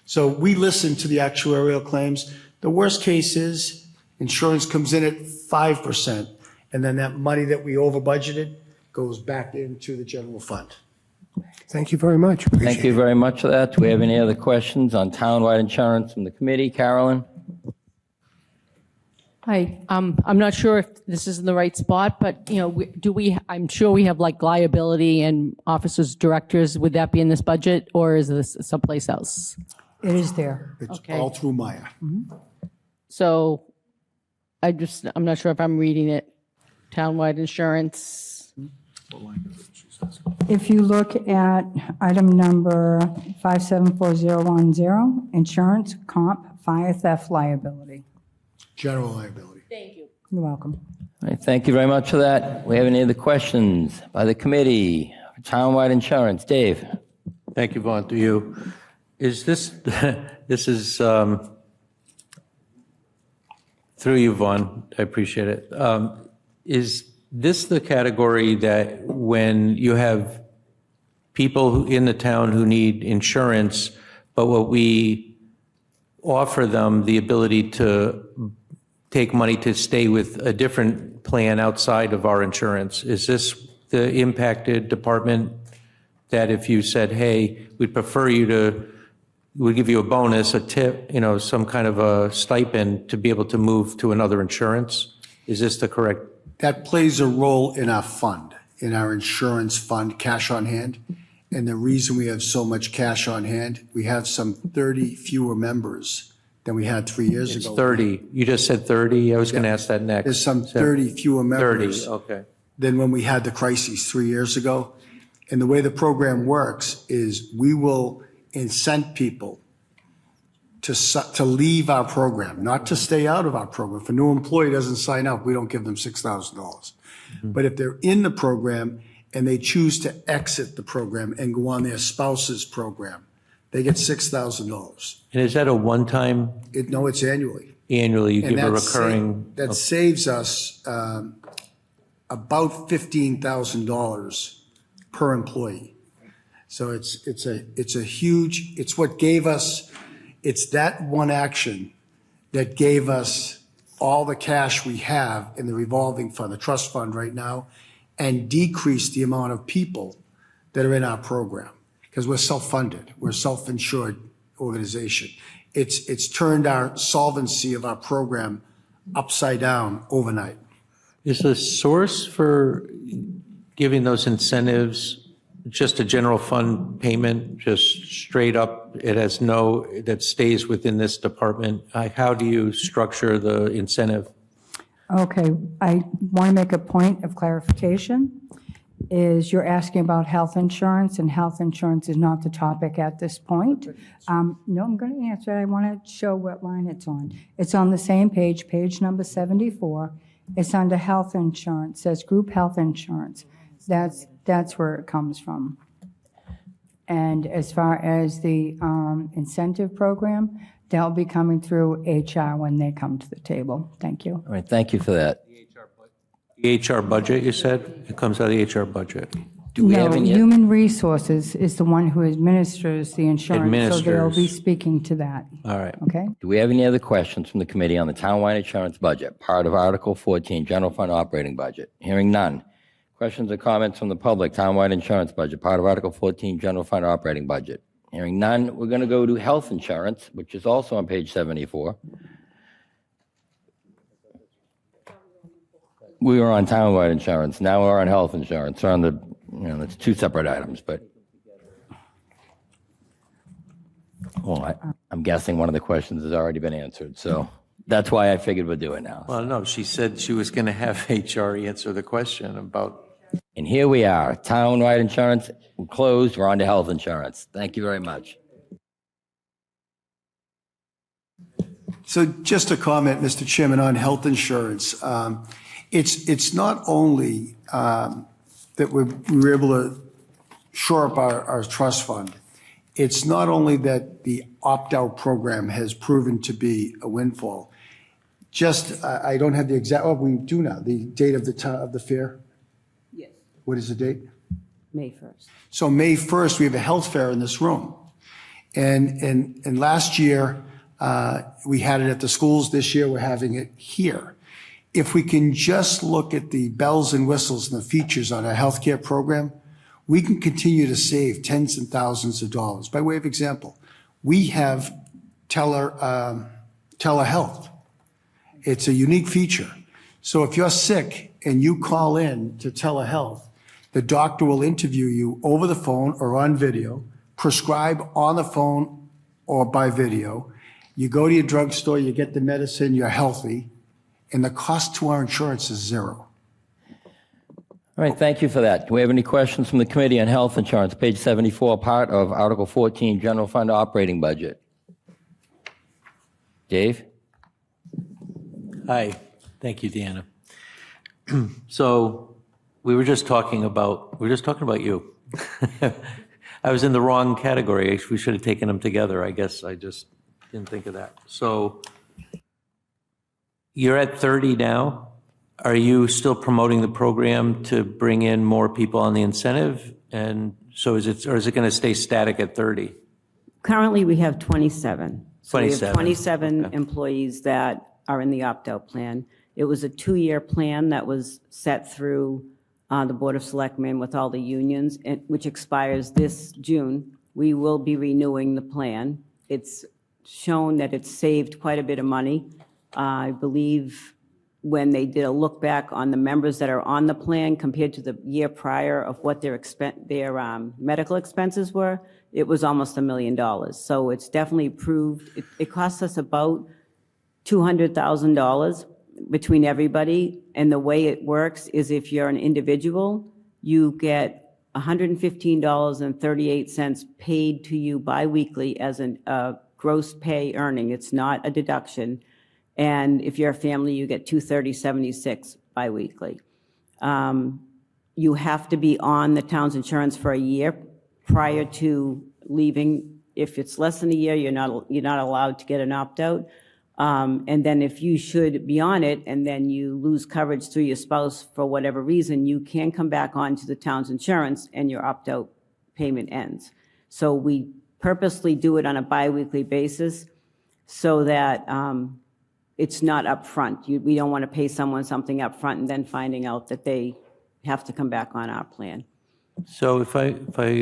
So we listen to the actuarial claims. The worst case is insurance comes in at 5%, and then that money that we over budgeted goes back into the general fund. Thank you very much. Thank you very much for that. Do we have any other questions on townwide insurance from the committee? Carolyn? Hi, I'm not sure if this is in the right spot, but, you know, I'm sure we have like liability and officers, directors, would that be in this budget, or is this someplace else? It is there. It's Okay. all through Maya. So I'm not sure if I'm reading it. Townwide insurance. If you look at item number 574010, insurance, comp, fire theft liability. General liability. Thank you. You're welcome. All right, thank you very much for that. We have any other questions by the committee? Townwide insurance, Dave? Thank you, Vaughn, to you. Is this, this is, through you, Vaughn, I appreciate it. Is this the category that when you have people in the town who need insurance, but what we offer them the ability to take money to stay with a different plan outside of our insurance? Is this the impacted department that if you said, hey, we'd prefer you to, we'd give you a bonus, a tip, some kind of a stipend to be able to move to another insurance? Is this the correct? That plays a role in our fund, in our insurance fund, cash on hand. And the reason we have so much cash on hand, we have some 30 fewer members than we had 3 years It's ago. 30. You just said 30? I was going to ask that next. There's some 30 fewer members 30, okay. than when we had the crises 3 years ago. And the way the program works is we will incent people to leave our program, not to stay out of our program. If a new employee doesn't sign up, we don't give them $6,000. But if they're in the program and they choose to exit the program and go on their spouse's program, they get $6,000. And is that a one-time? No, it's annually. Annually, you And give a that recurring? That saves us about $15,000 per employee. So it's a huge, it's what gave us, it's that one action that gave us all the cash we have in the revolving fund, the trust fund right now, and decreased the amount of people that are in our program. Because we're self-funded, we're a self-insured organization. It's turned our solvency of our program upside down overnight. Is the source for giving those incentives just a general fund payment, just straight up, it has no, that stays within this department? How do you structure the incentive? Okay, I want to make a point of clarification, is you're asking about health insurance, and health insurance is not the topic at this point. No, I'm going to answer it. I want to show what line it's on. It's on the same page, page number 74. It's under health insurance, it says group health insurance. That's where it comes from. And as far as the incentive program, they'll be coming through HR when they come to the table. Thank you. All right, thank you for that. The HR budget, you said? It comes out of the HR budget. Do we have No, any? Human Resources is the one who administers the insurance, so they'll be Administers. speaking to that, All right. okay? Do we have any other questions from the committee on the townwide insurance budget, part of Article 14, general fund operating budget? Hearing none. Questions or comments from the public, townwide insurance budget, part of Article 14, general fund operating budget? Hearing none, we're going to go to health insurance, which is also on page 74. We were on townwide insurance, now we're on health insurance. We're on the, it's two separate items, but. Well, I'm guessing one of the questions has already been answered, so that's why I figured we'd do it now. Well, no, she said she was going to have HR answer the question about. And here we are, townwide insurance, we're closed, we're on to health insurance. Thank you very much. So just a comment, Mr. Chairman, on health insurance. It's not only that we were able to shore up our trust fund. It's not only that the opt-out program has proven to be a windfall. Just, I don't have the exact, oh, we do now, the date of the fair? Yes, What is the date? May 1st. So May 1st, we have a health fair in this room. And last year, we had it at the schools. This year, we're having it here. If we can just look at the bells and whistles and the features on our healthcare program, we can continue to save tens and thousands of dollars. By way of example, we have telehealth. It's a unique feature. So if you're sick and you call in to telehealth, the doctor will interview you over the phone or on video, prescribe on the phone or by video. You go to your drugstore, you get the medicine, you're healthy, and the cost to our insurance is zero. All right, thank you for that. Do we have any questions from the committee on health insurance, page 74, part of Article 14, general fund operating budget? Dave? Hi, thank you, Deanna. So we were just talking about you. I was in the wrong category. We should have taken them together. I guess I just didn't think of that. So you're at 30 now. Are you still promoting the program to bring in more people on the incentive? And so is it going to stay static at 30? Currently, we have 27. So we 27. have 27 employees that are in the opt-out plan. It was a 2-year plan that was set through the Board of Selectmen with all the unions, which expires this June. We will be renewing the plan. It's shown that it's saved quite a bit of money. I believe when they did a look back on the members that are on the plan compared to the year prior of what their medical expenses were, it was almost $1 million. So it's definitely proved. It costs us about $200,000 between everybody. And the way it works is if you're an individual, you get $115.38 paid to you biweekly as a gross pay earning. It's not a deduction. And if you're a family, you get $230.76 biweekly. You have to be on the town's insurance for a year prior to leaving. If it's less than a year, you're not allowed to get an opt-out. And then if you should be on it and then you lose coverage through your spouse for whatever reason, you can come back onto the town's insurance and your opt-out payment ends. So we purposely do it on a biweekly basis so that it's not upfront. We don't want to pay someone something upfront and then finding out that they have to come back on our plan. So if I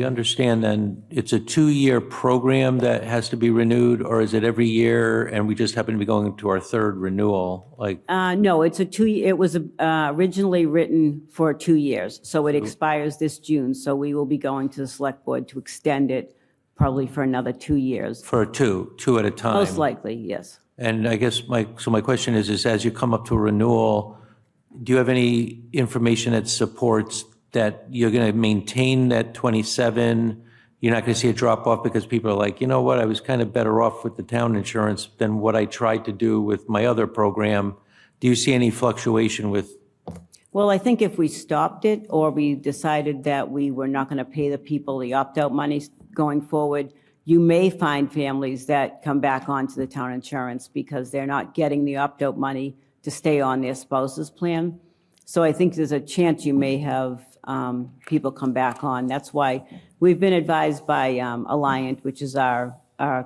understand, then it's a 2-year program that has to be renewed, or is it every year and we just happen to be going to our third renewal? No, it's it was originally written for 2 years, so it expires this June. So we will be going to the select board to extend it probably for another 2 years. For two at a time? Most likely, yes. And I guess my question is as you come up to a renewal, do you have any information that supports that you're going to maintain that 27? You're not going to see a drop off because people are like, you know what, I was kind of better off with the town insurance than what I tried to do with my other program. Do you see any fluctuation with? Well, I think if we stopped it or we decided that we were not going to pay the people the opt-out money going forward, you may find families that come back onto the town insurance because they're not getting the opt-out money to stay on their spouse's plan. So I think there's a chance you may have people come back on. That's why we've been advised by Alliant, which is our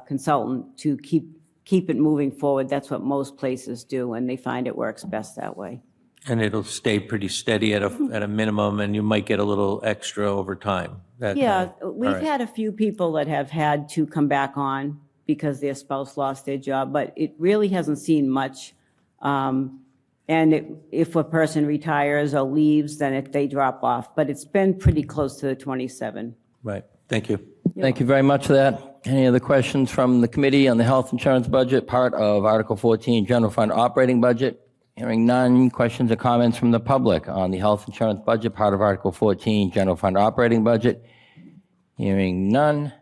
consultant, to keep it moving forward. That's what most places do, and they find it works best that way. And it'll stay pretty steady at a minimum, and you might get a little extra over time. Yeah, we've had a few people that have had to come back on because their spouse lost their job, but it really hasn't seen much. And if a person retires or leaves, then they drop off. But it's been pretty close to the 27. Right. Thank you. Thank you very much for that. Any other questions from the committee on the health insurance budget, part of Article 14, General Fund Operating Budget? Hearing none. Questions or comments from the public on the health insurance budget, part of Article 14, General Fund Operating Budget? Hearing none.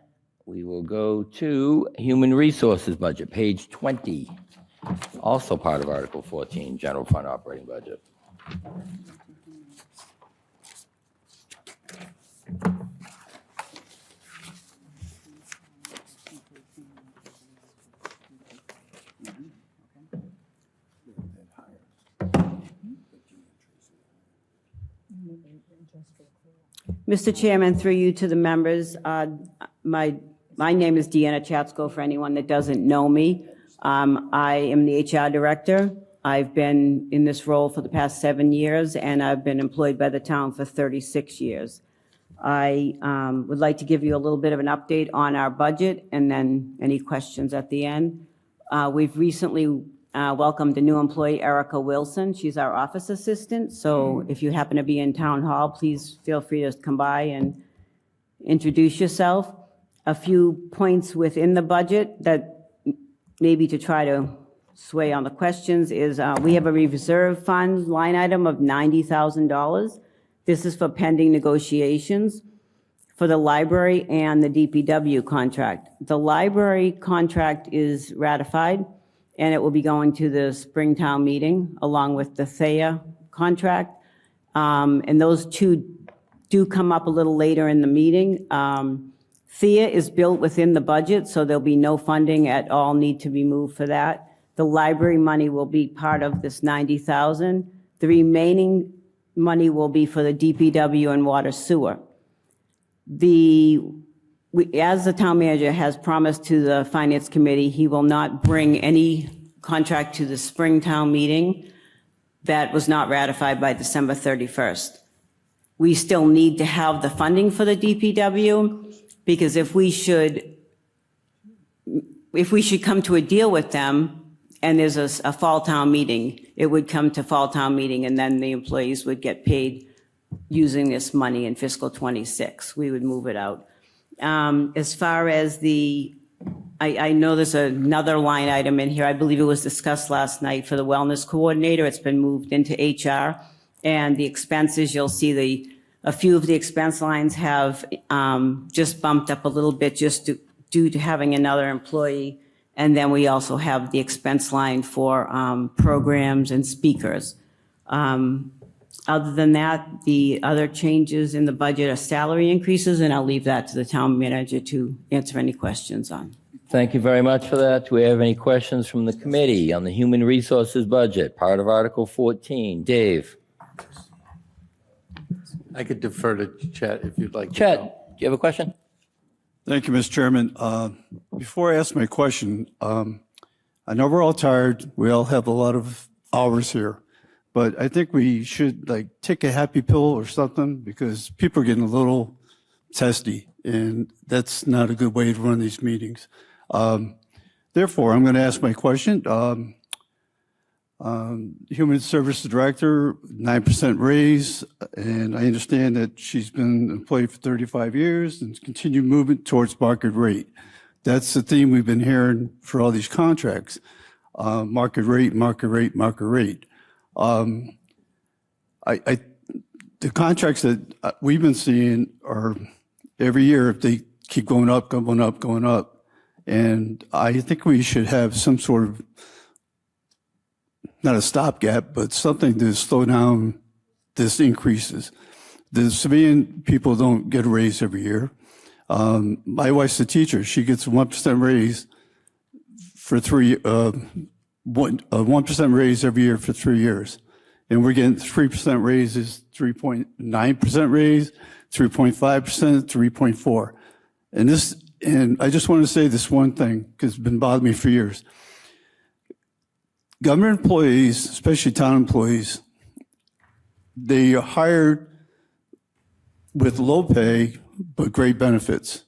We will go to Human Resources Budget, page 20. Also part of Article 14, General Fund Operating Budget. Mr. Chairman, through you to the members, my name is Deanna Chatsko, for anyone that doesn't know me. I am the HR director. I've been in this role for the past 7 years, and I've been employed by the town for 36 years. I would like to give you a little bit of an update on our budget and then any questions at the end. We've recently welcomed a new employee, Erica Wilson. She's our office assistant. So if you happen to be in town hall, please feel free to come by and introduce yourself. A few points within the budget that maybe to try to sway on the questions is we have a reserve fund line item of $90,000. This is for pending negotiations for the library and the DPW contract. The library contract is ratified, and it will be going to the Springtown meeting along with the Thea contract. And those two do come up a little later in the meeting. Thea is built within the budget, so there'll be no funding at all need to be moved for that. The library money will be part of this $90,000. The remaining money will be for the DPW and water sewer. As the town manager has promised to the finance committee, he will not bring any contract to the Springtown meeting that was not ratified by December 31st. we still need to have the funding for the DPW, because if we should come to a deal with them and there's a fall town meeting, it would come to fall town meeting and then the employees would get paid using this money in fiscal '26. We would move it out. As far as I know there's another line item in here, I believe it was discussed last night for the wellness coordinator. It's been moved into HR. And the expenses, you'll see a few of the expense lines have just bumped up a little bit just due to having another employee. And then we also have the expense line for programs and speakers. Other than that, the other changes in the budget are salary increases, and I'll leave that to the town manager to answer any questions on. Thank you very much for that. Do we have any questions from the committee on the human resources budget, part of Article 14? Dave? I could defer to Chet if you'd like. Chet, do you have a question? Thank you, Mr. Chairman. Before I ask my question, I know we're all tired. We all have a lot of hours here. But I think we should take a happy pill or something, because people are getting a little testy, and that's not a good way to run these meetings. Therefore, I'm going to ask my question. Human Services Director, 9% raise, and I understand that she's been employed for 35 years and continued movement towards market rate. That's the theme we've been hearing for all these contracts. Market rate, market rate, market rate. The contracts that we've been seeing are every year, they keep going up, going up, going up. And I think we should have some sort of, not a stopgap, but something to slow down this increases. The civilian people don't get a raise every year. My wife's a teacher. She gets a 1% raise for 1% raise every year for 3 years. And we're getting 3% raises, 3.9% raise, 3.5%, 3.4%. And I just want to say this one thing, because it's been bothering me for years. Government employees, especially town employees, they are hired with low pay, but great benefits.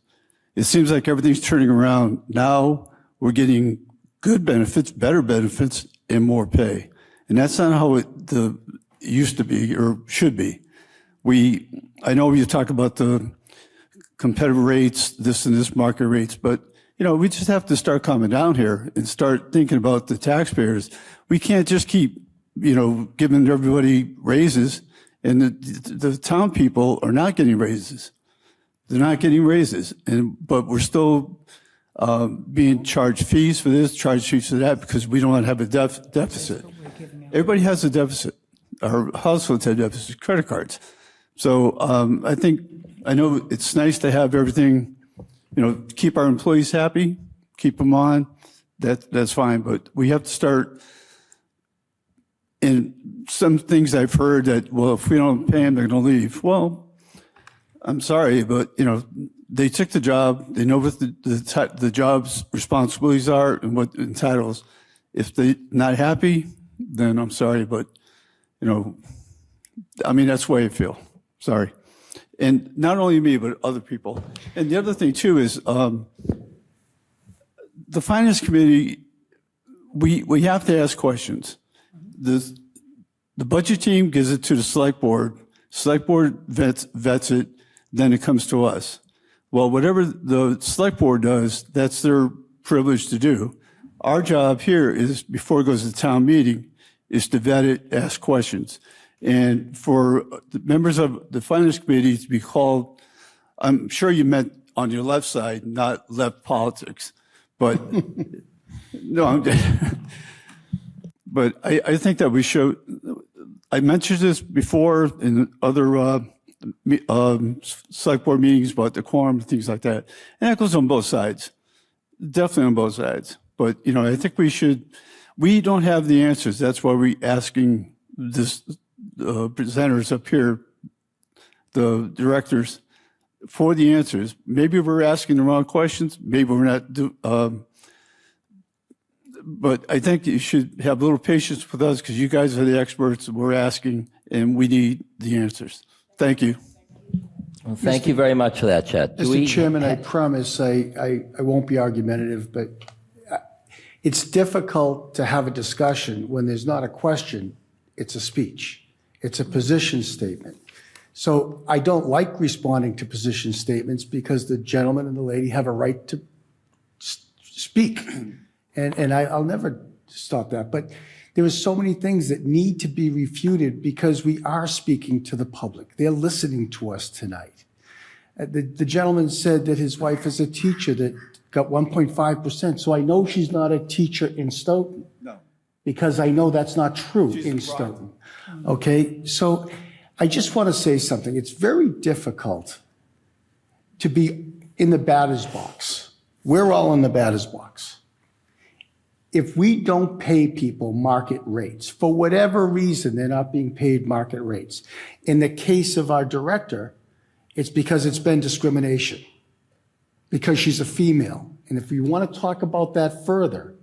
It seems like everything's turning around. Now we're getting good benefits, better benefits, and more pay. And that's not how it used to be or should be. I know you talk about the competitive rates, this and this market rates, but we just have to start coming down here and start thinking about the taxpayers. We can't just keep, giving everybody raises, and the town people are not getting raises. They're not getting raises, but we're still being charged fees for this, charged fees for that, because we don't have a deficit. Everybody has a deficit. Our households have deficits, credit cards. So I know it's nice to have everything, keep our employees happy, keep them on. That's fine, but we have to start. And some things I've heard that, well, if we don't pay them, they're going to leave. Well, I'm sorry, but they took the job. They know what the job's responsibilities are and what entitles. If they're not happy, then I'm sorry, but that's the way I feel. Sorry. And not only me, but other people. And the other thing too is the Finance Committee, we have to ask questions. The budget team gives it to the Select Board. Select Board vets it, then it comes to us. Well, whatever the Select Board does, that's their privilege to do. Our job here is, before it goes to the town meeting, is to vet it, ask questions. And for the members of the Finance Committee to be called, I'm sure you meant on your left side, not left politics, but no, but I think that we show, I mentioned this before in other Select Board meetings about the quorum and things like that. And that goes on both sides, definitely on both sides. But, I think we don't have the answers. That's why we're asking this presenters up here, the directors, for the answers. Maybe we're asking the wrong questions. Maybe we're not. But I think you should have a little patience with us, because you guys are the experts. We're asking, and we need the answers. Thank you. Well, thank you very much for that, Chet. Do Mr. we- Chairman, I promise I won't be argumentative, but it's difficult to have a discussion when there's not a question, it's a speech. It's a position statement. So I don't like responding to position statements because the gentleman and the lady have a right to speak. And I'll never stop that. But there are so many things that need to be refuted because we are speaking to the public. They're listening to us tonight. The gentleman said that his wife is a teacher that got 1.5%. So I know she's not a teacher in Stoughton. No. Because I know that's not true in Stoughton. Okay, so I just want to say something. It's very difficult to be in the batter's box. We're all in the batter's box. If we don't pay people market rates, for whatever reason, they're not being paid market rates. In the case of our director, it's because it's been discrimination, because she's a female. And if we want to talk about that further,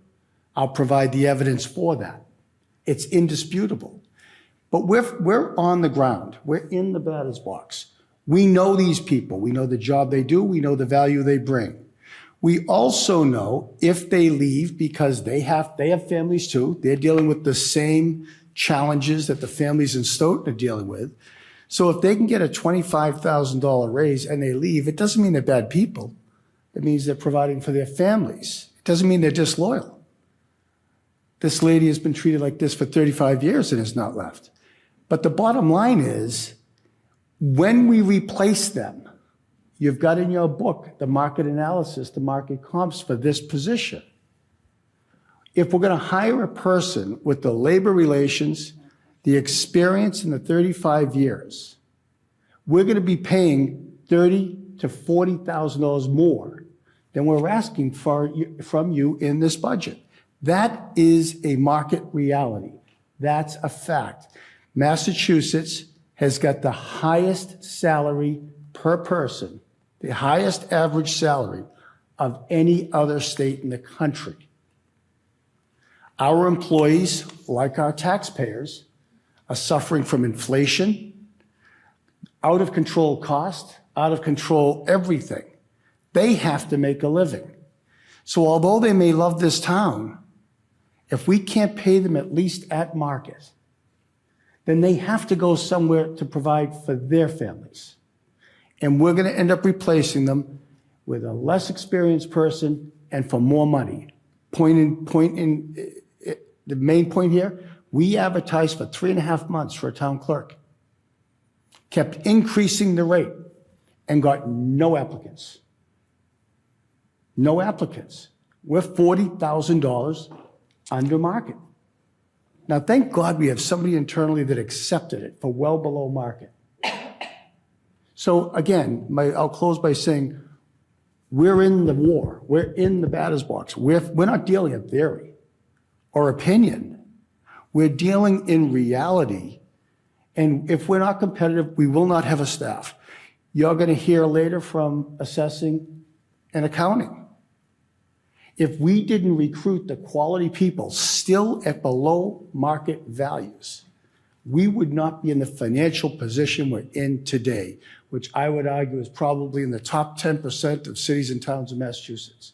I'll provide the evidence for that. It's indisputable. But we're on the ground. We're in the batter's box. We know these people. We know the job they do. We know the value they bring. We also know if they leave because they have families too. They're dealing with the same challenges that the families in Stoughton are dealing with. So if they can get a $25,000 raise and they leave, it doesn't mean they're bad people. It means they're providing for their families. It doesn't mean they're disloyal. This lady has been treated like this for 35 years and has not left. But the bottom line is, when we replace them, you've got in your book the market analysis, the market comps for this position. If we're going to hire a person with the labor relations, the experience in the 35 years, we're going to be paying $30,000 to $40,000 more than we're asking from you in this budget. That is a market reality. That's a fact. Massachusetts has got the highest salary per person, the highest average salary of any other state in the country. Our employees, like our taxpayers, are suffering from inflation, out of control cost, out of control everything. They have to make a living. So although they may love this town, if we can't pay them at least at market, then they have to go somewhere to provide for their families. And we're going to end up replacing them with a less experienced person and for more money. The main point here, we advertised for 3.5 months for a town clerk, kept increasing the rate and got no applicants. No applicants. We're $40,000 under market. Now, thank God we have somebody internally that accepted it for well below market. So again, I'll close by saying we're in the war. We're in the batter's box. We're not dealing in theory or opinion. We're dealing in reality. And if we're not competitive, we will not have a staff. You're going to hear later from assessing and accounting. If we didn't recruit the quality people still at below market values, we would not be in the financial position we're in today, which I would argue is probably in the top 10% of cities and towns in Massachusetts.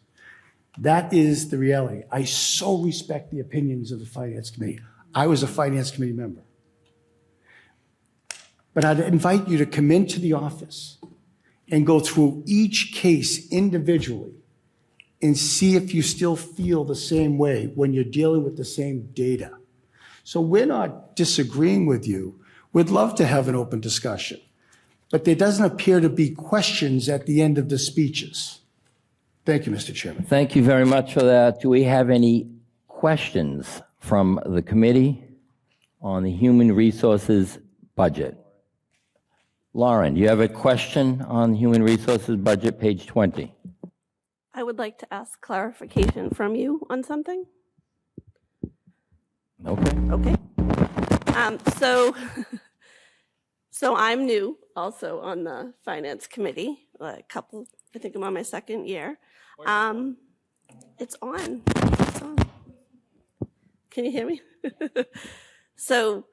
That is the reality. I so respect the opinions of the Finance Committee. I was a Finance Committee member. But I'd invite you to come into the office and go through each case individually and see if you still feel the same way when you're dealing with the same data. So we're not disagreeing with you. We'd love to have an open discussion, but there doesn't appear to be questions at the end of the speeches. Thank you, Mr. Chairman. Thank you very much for that. Do we have any questions from the committee on the Human Resources budget? Lauren, do you have a question on Human Resources budget, page 20? I would like to ask clarification from you on something. Okay. Okay. So I'm new also on the Finance Committee, I think I'm on my second year. It's on. It's on. Can you hear me? So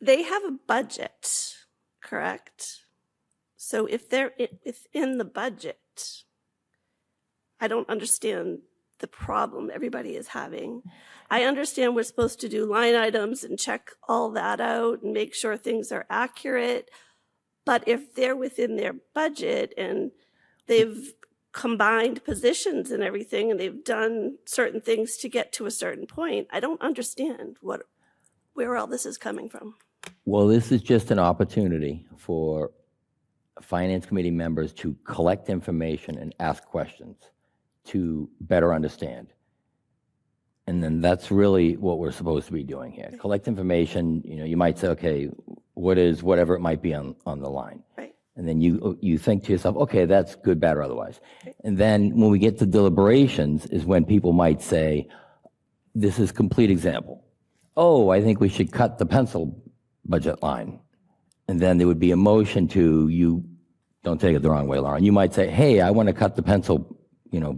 they have a budget, correct? So if they're within the budget, I don't understand the problem everybody is having. I understand we're supposed to do line items and check all that out and make sure things are accurate. But if they're within their budget and they've combined positions and everything, and they've done certain things to get to a certain point, I don't understand where all this is coming from. Well, this is just an opportunity for Finance Committee members to collect information and ask questions to better understand. And then that's really what we're supposed to be doing here. Collect information, you might say, okay, what is whatever it might be on the line. Right. And then you think to yourself, okay, that's good, bad, or otherwise. And then when we get to deliberations is when people might say, this is complete example. Oh, I think we should cut the pencil budget line. And then there would be a motion to, you don't take it the wrong way, Lauren. You might say, hey, I want to cut the pencil,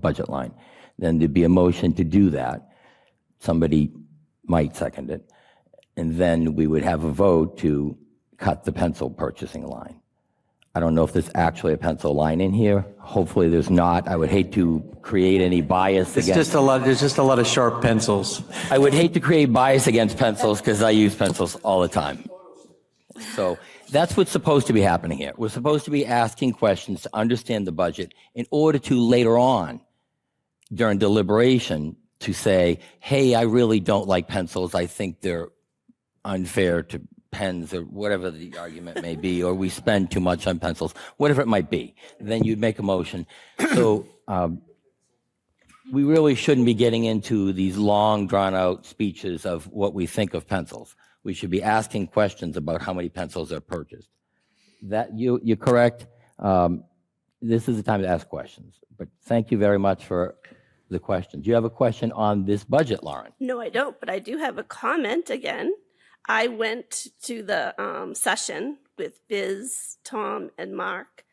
budget line. Then there'd be a motion to do that. Somebody might second it. And then we would have a vote to cut the pencil purchasing line. I don't know if there's actually a pencil line in here. Hopefully there's not. I would hate to create any bias There's against. just a lot of sharp pencils. I would hate to create bias against pencils because I use pencils all the time. So that's what's supposed to be happening here. We're supposed to be asking questions to understand the budget in order to later on, during deliberation, to say, hey, I really don't like pencils. I think they're unfair to pens or whatever the argument may be, or we spend too much on pencils, whatever it might be. Then you'd make a motion. So we really shouldn't be getting into these long, drawn-out speeches of what we think of pencils. We should be asking questions about how many pencils are purchased. That you're correct. This is the time to ask questions. But thank you very much for the question. Do you have a question on this budget, Lauren? No, I don't, but I do have a comment again. I went to the session with Biz, Tom, and Mark,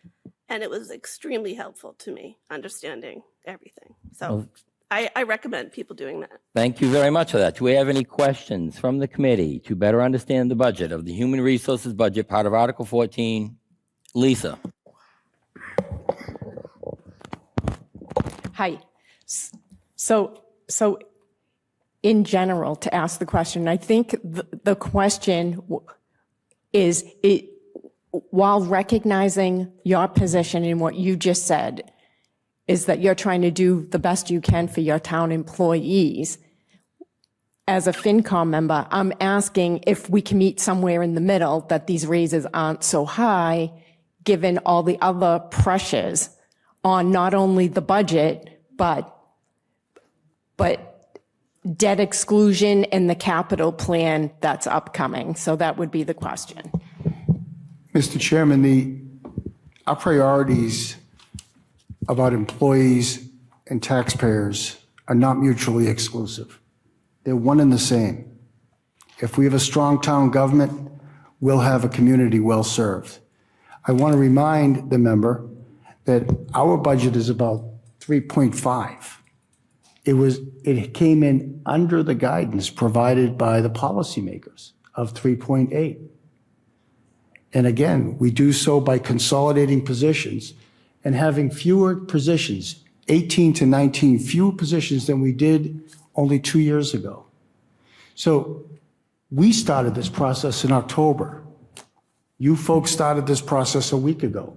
and it was extremely helpful to me understanding everything. So I recommend people doing that. Thank you very much for that. Do we have any questions from the committee to better understand the budget of the Human Resources budget, part of Article 14? Lisa. Hi. So in general, to ask the question, I think the question is, while recognizing your position in what you just said, is that you're trying to do the best you can for your town employees. As a FinCom member, I'm asking if we can meet somewhere in the middle, that these raises aren't so high, given all the other pressures on not only the budget, but debt exclusion and the capital plan that's upcoming. So that would be the question. Mr. Chairman, our priorities about employees and taxpayers are not mutually exclusive. They're one and the same. If we have a strong town government, we'll have a community well served. I want to remind the member that our budget is about 3.5. It came in under the guidance provided by the policymakers of 3.8. And again, we do so by consolidating positions and having fewer positions, 18 to 19 fewer positions than we did only 2 years ago. So we started this process in October. You folks started this process a week ago.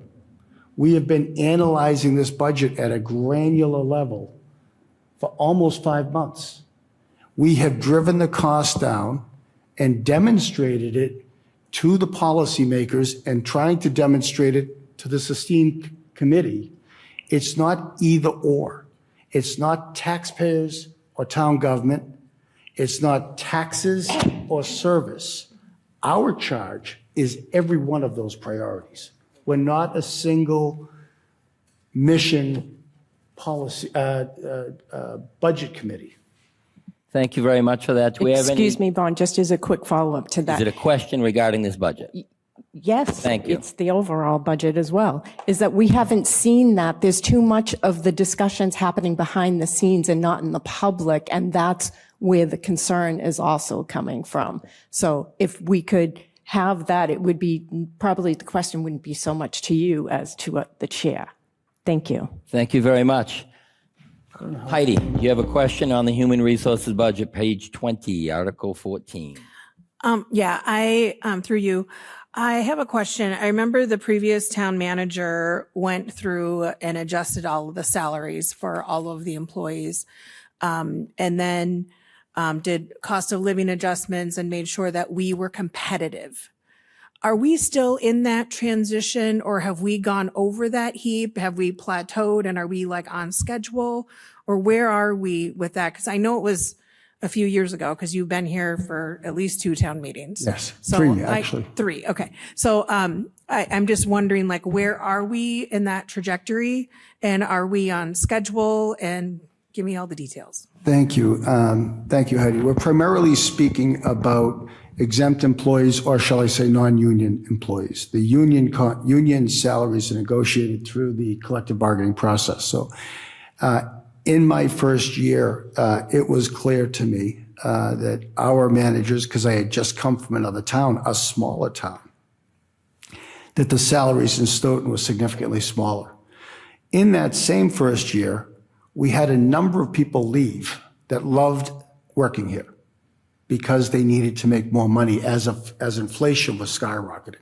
We have been analyzing this budget at a granular level for almost 5 months. We have driven the cost down and demonstrated it to the policymakers and trying to demonstrate it to this esteemed committee. It's not either or. It's not taxpayers or town government. It's not taxes or service. Our charge is every one of those priorities. We're not a single mission policy, budget committee. Thank you very much for that. Do we have any? Excuse me, Vaughn, just as a quick follow-up to that. Is it a question regarding this budget? Yes. Thank you. It's the overall budget as well, is that we haven't seen that. There's too much of the discussions happening behind the scenes and not in the public, and that's where the concern is also coming from. So if we could have that, it would be, probably the question wouldn't be so much to you as to the chair. Thank you. Thank you very much. Heidi, you have a question on the Human Resources budget, page 20, Article 14. Yeah, through you, I have a question. I remember the previous town manager went through and adjusted all of the salaries for all of the employees, and then did cost of living adjustments and made sure that we were competitive. Are we still in that transition, or have we gone over that heap? Have we plateaued, and are we like on schedule, or where are we with that? Because I know it was a few years ago, because you've been here for at least 2 town meetings. Yes, So 3, actually. 3, okay. So I'm just wondering, like, where are we in that trajectory, and are we on schedule? And give me all the details. Thank you. Thank you, Heidi. We're primarily speaking about exempt employees, or shall I say non-union employees. The union salaries are negotiated through the collective bargaining process. So in my first year, it was clear to me that our managers, because I had just come from another town, a smaller town, that the salaries in Stoughton were significantly smaller. In that same first year, we had a number of people leave that loved working here because they needed to make more money as inflation was skyrocketing.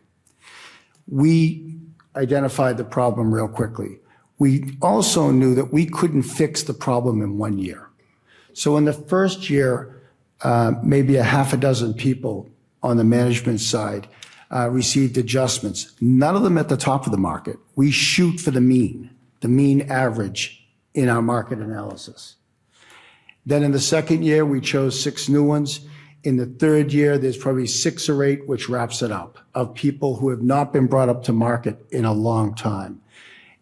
We identified the problem real quickly. We also knew that we couldn't fix the problem in 1 year. So in the first year, maybe a half a dozen people on the management side received adjustments, none of them at the top of the market. We shoot for the mean average in our market analysis. Then in the second year, we chose 6 new ones. In the third year, there's probably 6 or 8, which wraps it up, of people who have not been brought up to market in a long time.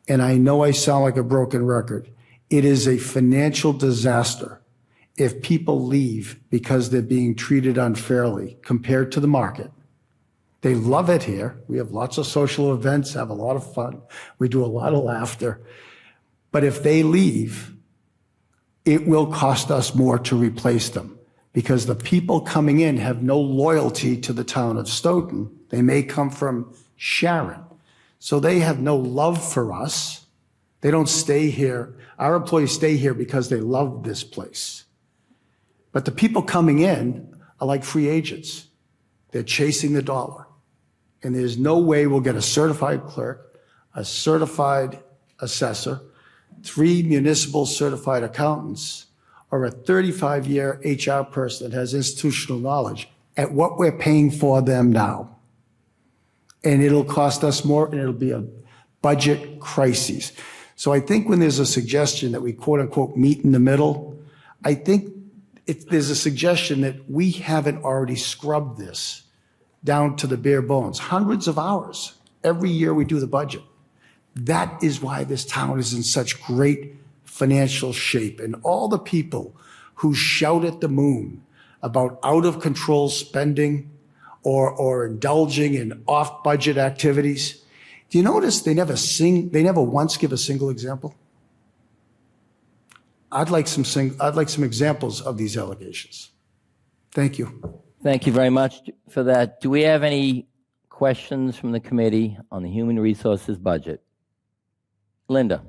And I know I sound like a broken record. It is a financial disaster if people leave because they're being treated unfairly compared to the market. They love it here. We have lots of social events, have a lot of fun. We do a lot of laughter. But if they leave, it will cost us more to replace them because the people coming in have no loyalty to the town of Stoughton. They may come from Sharon. So they have no love for us. They don't stay here. Our employees stay here because they love this place. But the people coming in are like free agents. They're chasing the dollar. And there's no way we'll get a certified clerk, a certified assessor, 3 municipal certified accountants, or a 35-year HR person that has institutional knowledge at what we're paying for them now. And it'll cost us more, and it'll be a budget crisis. So I think when there's a suggestion that we quote unquote meet in the middle, I think there's a suggestion that we haven't already scrubbed this down to the bare bones. Hundreds of hours every year we do the budget. That is why this town is in such great financial shape. And all the people who shout at the moon about out of control spending or indulging in off-budget activities. Do you notice they never once give a single example? I'd like some examples of these allegations. Thank you. Thank you very much for that. Do we have any questions from the committee on the Human Resources budget? Linda.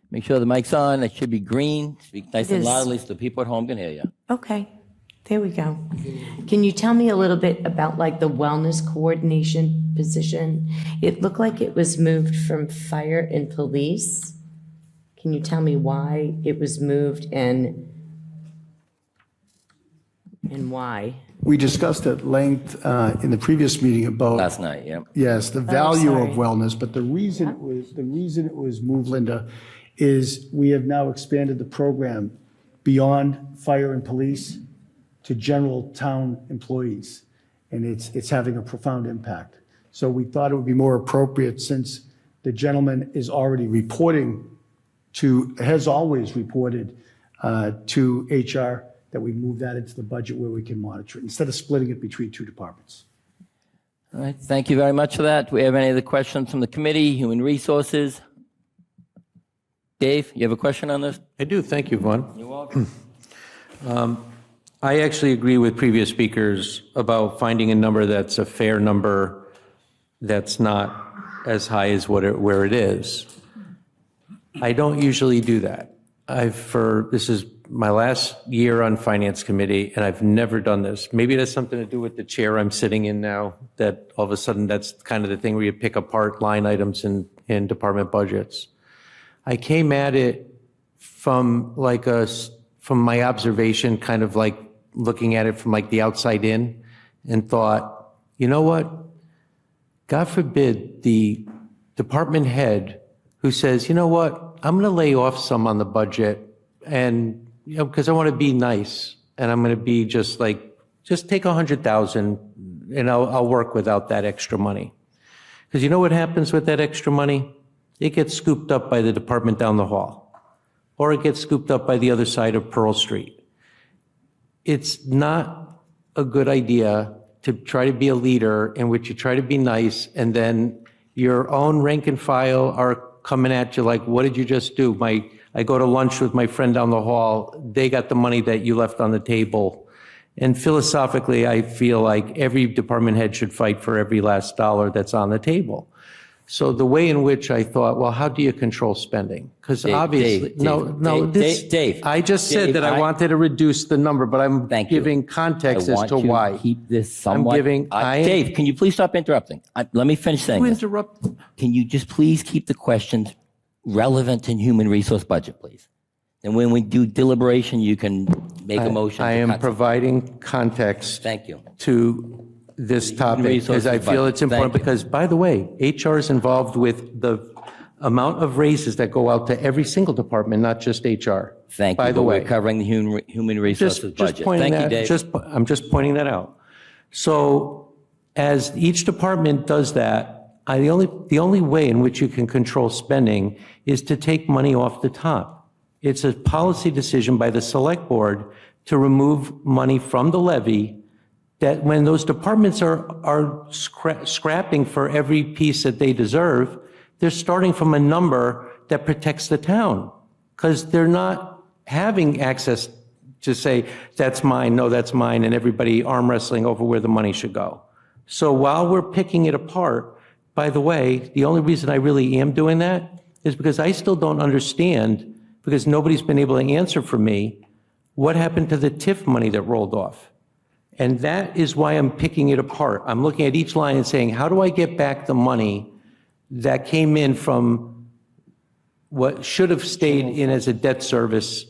Make sure the mic's on. It should be green. Speak nice It and is. loudly so the people at home can hear you. Okay, there we go. Can you tell me a little bit about like the wellness coordination position? It looked like it was moved from fire and police. Can you tell me why it was moved and why? We discussed at length in the previous meeting about Last night, yeah. yes, the value of sorry. wellness, but the reason it was moved, Linda, is we have now expanded the program beyond fire and police to general town employees, and it's having a profound impact. So we thought it would be more appropriate, since the gentleman is already has always reported to HR, that we move that into the budget where we can monitor it, instead of splitting it between 2 departments. All right. Thank you very much for that. Do we have any other questions from the committee? Human Resources? Dave, you have a question on this? I do, thank you, Vaughn. You're welcome. I actually agree with previous speakers about finding a number that's a fair number that's not as high as where it is. I don't usually do that. This is my last year on Finance Committee, and I've never done this. Maybe it has something to do with the chair I'm sitting in now, that all of a sudden that's kind of the thing where you pick apart line items in department budgets. I came at it from my observation, kind of like looking at it from like the outside in, and thought, you know what? God forbid the department head who says, you know what, I'm going to lay off some on the budget, and because I want to be nice, and I'm going to be just take 100,000 and I'll work without that extra money. Because you know what happens with that extra money? It gets scooped up by the department down the hall, or it gets scooped up by the other side of Pearl Street. It's not a good idea to try to be a leader in which you try to be nice, and then your own rank and file are coming at you like, what did you just do? I go to lunch with my friend down the hall. They got the money that you left on the table. And philosophically, I feel like every department head should fight for every last dollar that's on the table. So the way in which I thought, well, how do you control spending? Because obviously, Dave, I just said that I wanted to reduce the number, but I'm giving context as to why. Keep this somewhat. I'm Dave, can you please stop interrupting? Let me finish saying this. interrupt. Can you just please keep the questions relevant in human resource budget, please? And when we do deliberation, you can make a motion. I am providing context. Thank you. To this topic, because I feel it's important, because, by the way, HR is involved with the amount of raises that go out to every single department, not just HR. Thank you. By the way, we're covering the human resources budget. Pointing Thank you, that, Dave. I'm just pointing that out. So as each department does that, the only way in which you can control spending is to take money off the top. It's a policy decision by the select board to remove money from the levy, that when those departments are scrapping for every piece that they deserve, they're starting from a number that protects the town, because they're not having access to say, that's mine, no, that's mine, and everybody arm wrestling over where the money should go. So while we're picking it apart, by the way, the only reason I really am doing that is because I still don't understand, because nobody's been able to answer for me, what happened to the TIF money that rolled off. And that is why I'm picking it apart. I'm looking at each line and saying, how do I get back the money that came in from what should have stayed in as a debt service?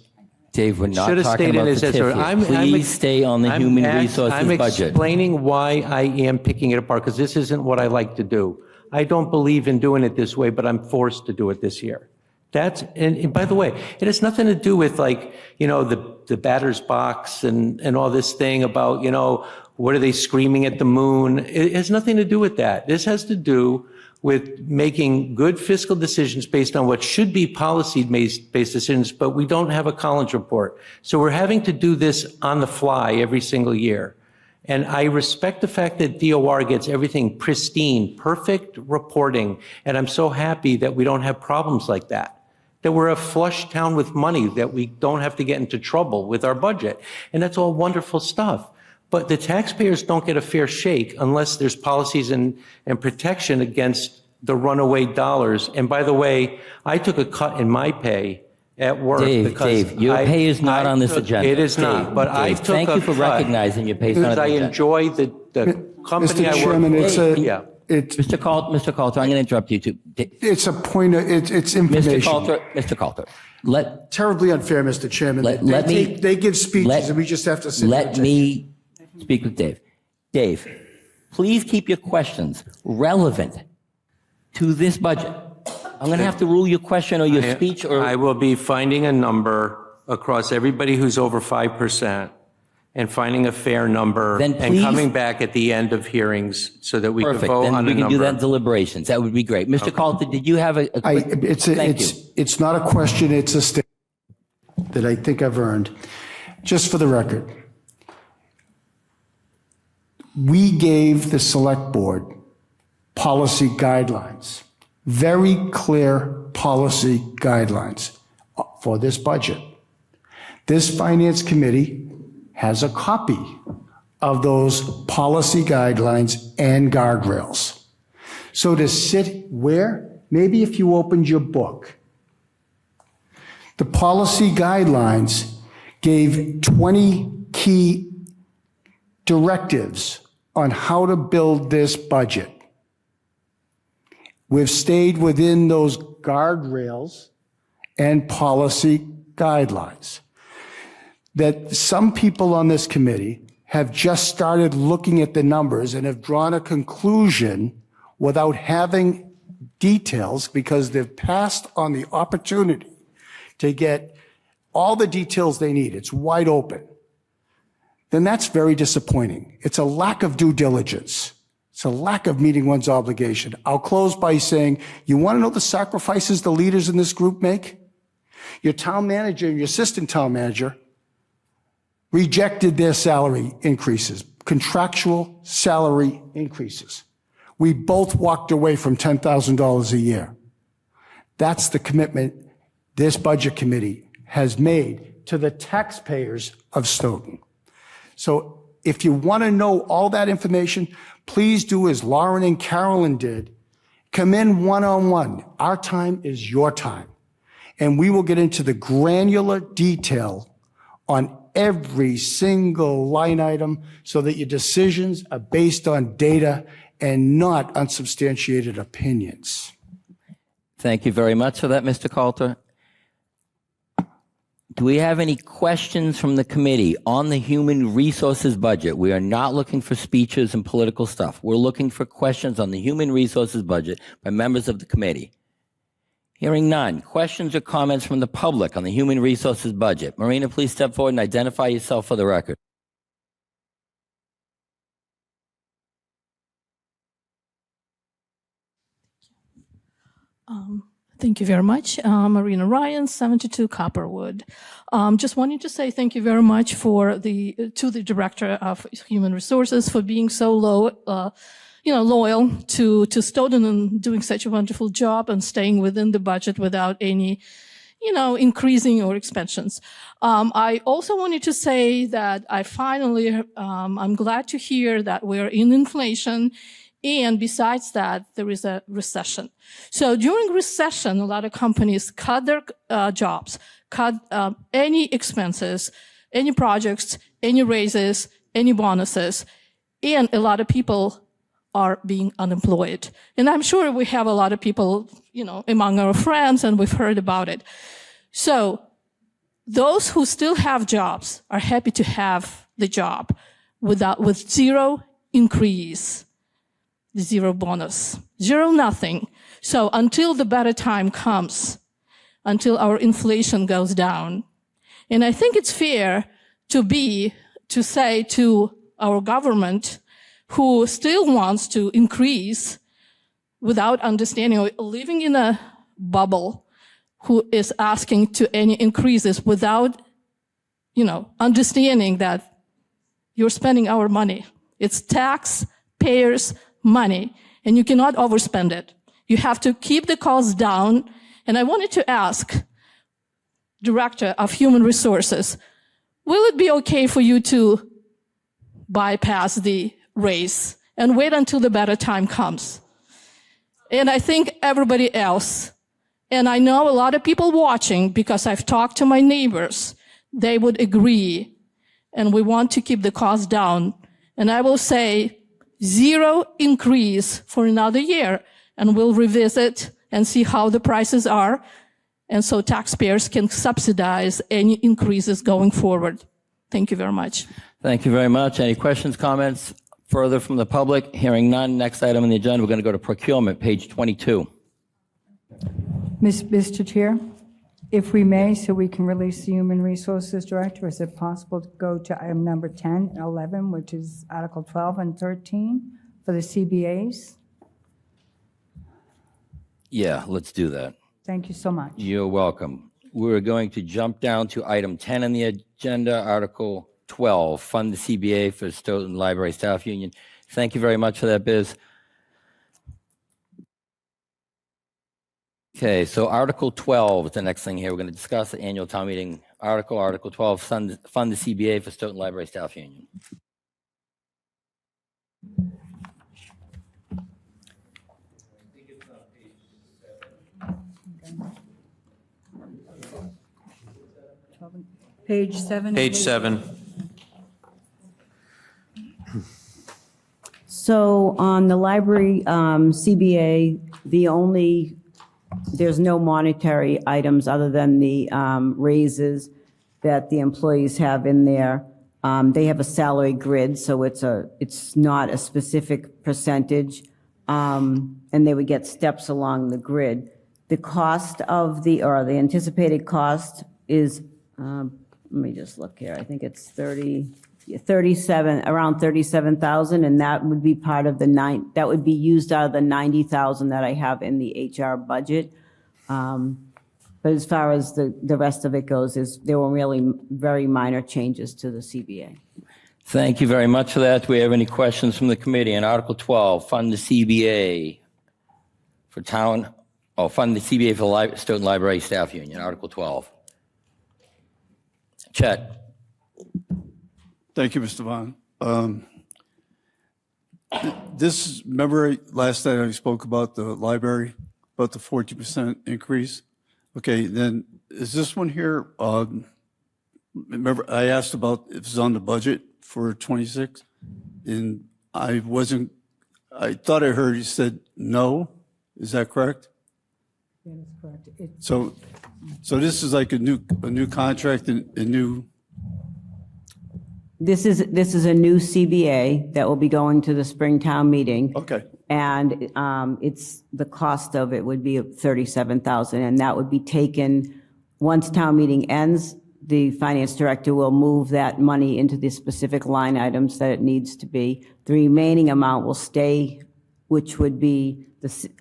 Dave, we're not talking about the TIF here. Please stay on the human resources budget. I'm explaining why I am picking it apart, because this isn't what I like to do. I don't believe in doing it this way, but I'm forced to do it this year. And by the way, it has nothing to do with the batter's box and all this thing about, what are they screaming at the moon? It has nothing to do with that. This has to do with making good fiscal decisions based on what should be policy-based decisions, but we don't have a Collins report. So we're having to do this on the fly every single year. And I respect the fact that DOR gets everything pristine, perfect reporting, and I'm so happy that we don't have problems like that. That we're a flush town with money, that we don't have to get into trouble with our budget. And that's all wonderful stuff. But the taxpayers don't get a fair shake unless there's policies and protection against the runaway dollars. And by the way, I took a cut in my pay at work. Dave, your pay is not on this agenda. It is not, but I took a cut. Thank you for recognizing your pay is not on the agenda. Because I enjoy the company I work for. Mr. Coulter, I'm going to interrupt you too. It's a point of, it's information. Mr. Coulter, terribly unfair, Mr. Chairman. They give speeches and we just have to sit there. Let me speak with Dave. Dave, please keep your questions relevant to this budget. I'm going to have to rule your question or your speech or... I will be finding a number across everybody who's over 5%. And finding a fair number and coming back at the end of hearings so that we can vote on a number. Then we can do that in deliberations. That would be great. Mr. Coulter, did you have a quick... It's not a question, it's a statement that I think I've earned. Just for the record, we gave the select board policy guidelines, very clear policy guidelines. for this budget. This Finance Committee has a copy of those policy guidelines and guardrails. So to sit where? Maybe if you opened your book. The policy guidelines gave 20 key directives on how to build this budget. We've stayed within those guardrails and policy guidelines. That some people on this committee have just started looking at the numbers and have drawn a conclusion without having details because they've passed on the opportunity to get all the details they need. It's wide open. Then that's very disappointing. It's a lack of due diligence. It's a lack of meeting one's obligation. I'll close by saying, you want to know the sacrifices the leaders in this group make? Your town manager and your assistant town manager rejected their salary increases, contractual salary increases. We both walked away from $10,000 a year. That's the commitment this budget committee has made to the taxpayers of Stoughton. So if you want to know all that information, please do as Lauren and Carolyn did. Come in one-on-one. Our time is your time. And we will get into the granular detail on every single line item so that your decisions are based on data and not unsubstantiated opinions. Thank you very much for that, Mr. Coulter. Do we have any questions from the committee on the human resources budget? We are not looking for speeches and political stuff. We're looking for questions on the human resources budget by members of the committee. Hearing none. Questions or comments from the public on the human resources budget? Marina, please step forward and identify yourself for the record. Thank you very much. Marina Ryan, 72 Copperwood. Just wanted to say thank you very much to the Director of Human Resources for being so loyal to Stoughton and doing such a wonderful job and staying within the budget without any, increasing or expansions. I also wanted to say that I'm glad to hear that we're in inflation. And besides that, there is a recession. So during recession, a lot of companies cut their jobs, cut any expenses, any projects, any raises, any bonuses, and a lot of people are being unemployed. And I'm sure we have a lot of people, among our friends, and we've heard about it. So those who still have jobs are happy to have the job with zero increase. Zero bonus, zero nothing. So until the better time comes, until our inflation goes down. And I think it's fair to say to our government, who still wants to increase without understanding or living in a bubble, who is asking to any increases without, understanding that you're spending our money. It's taxpayers' money, and you cannot overspend it. You have to keep the costs down. And I wanted to ask Director of Human Resources, will it be okay for you to bypass the raise and wait until the better time comes? And I think everybody else, and I know a lot of people watching because I've talked to my neighbors, they would agree, and we want to keep the costs down. And I will say, zero increase for another year, and we'll revisit and see how the prices are, and so taxpayers can subsidize any increases going forward. Thank you very much. Thank you very much. Any questions, comments further from the public? Hearing none. Next item on the agenda, we're going to go to procurement, page 22. Mr. Chair, if we may, so we can release the Human Resources Director, is it possible to go to item number 10 and 11, which is Article 12 and 13 for the CBAs? Yeah, let's do that. Thank you so much. You're welcome. We're going to jump down to item 10 on the agenda, Article 12, fund the CBA for Stoughton Library Staff Union. Thank you very much for that, Biz. Okay, so Article 12 is the next thing here. We're going to discuss the annual town meeting article. Article 12, fund the CBA for Stoughton Library Staff Union. Page 7. Page 7. So on the library CBA, there's no monetary items other than the raises that the employees have in there. They have a salary grid, so it's not a specific percentage, and they would get steps along the grid. The cost of the anticipated cost is, let me just look here, I think it's around 37,000, and that would be part of that would be used out of the 90,000 that I have in the HR budget. But as far as the rest of it goes, there were really very minor changes to the CBA. Thank you very much for that. Do we have any questions from the committee on Article 12, fund the CBA for fund the CBA for the Stoughton Library Staff Union, Article 12. Chet. Thank you, Mr. Vaughn. Remember last night I spoke about the library, about the 40% increase? Okay, then is this one here, remember I asked about if it's on the budget for 26, and I thought I heard you said no. Is that correct? That is correct. So this is like a new contract and a new. This is a new CBA that will be going to the Springtown meeting. Okay. And the cost of it would be $37,000, and that would be taken, once town meeting ends, the finance director will move that money into the specific line items that it needs to be. The remaining amount will stay, which would be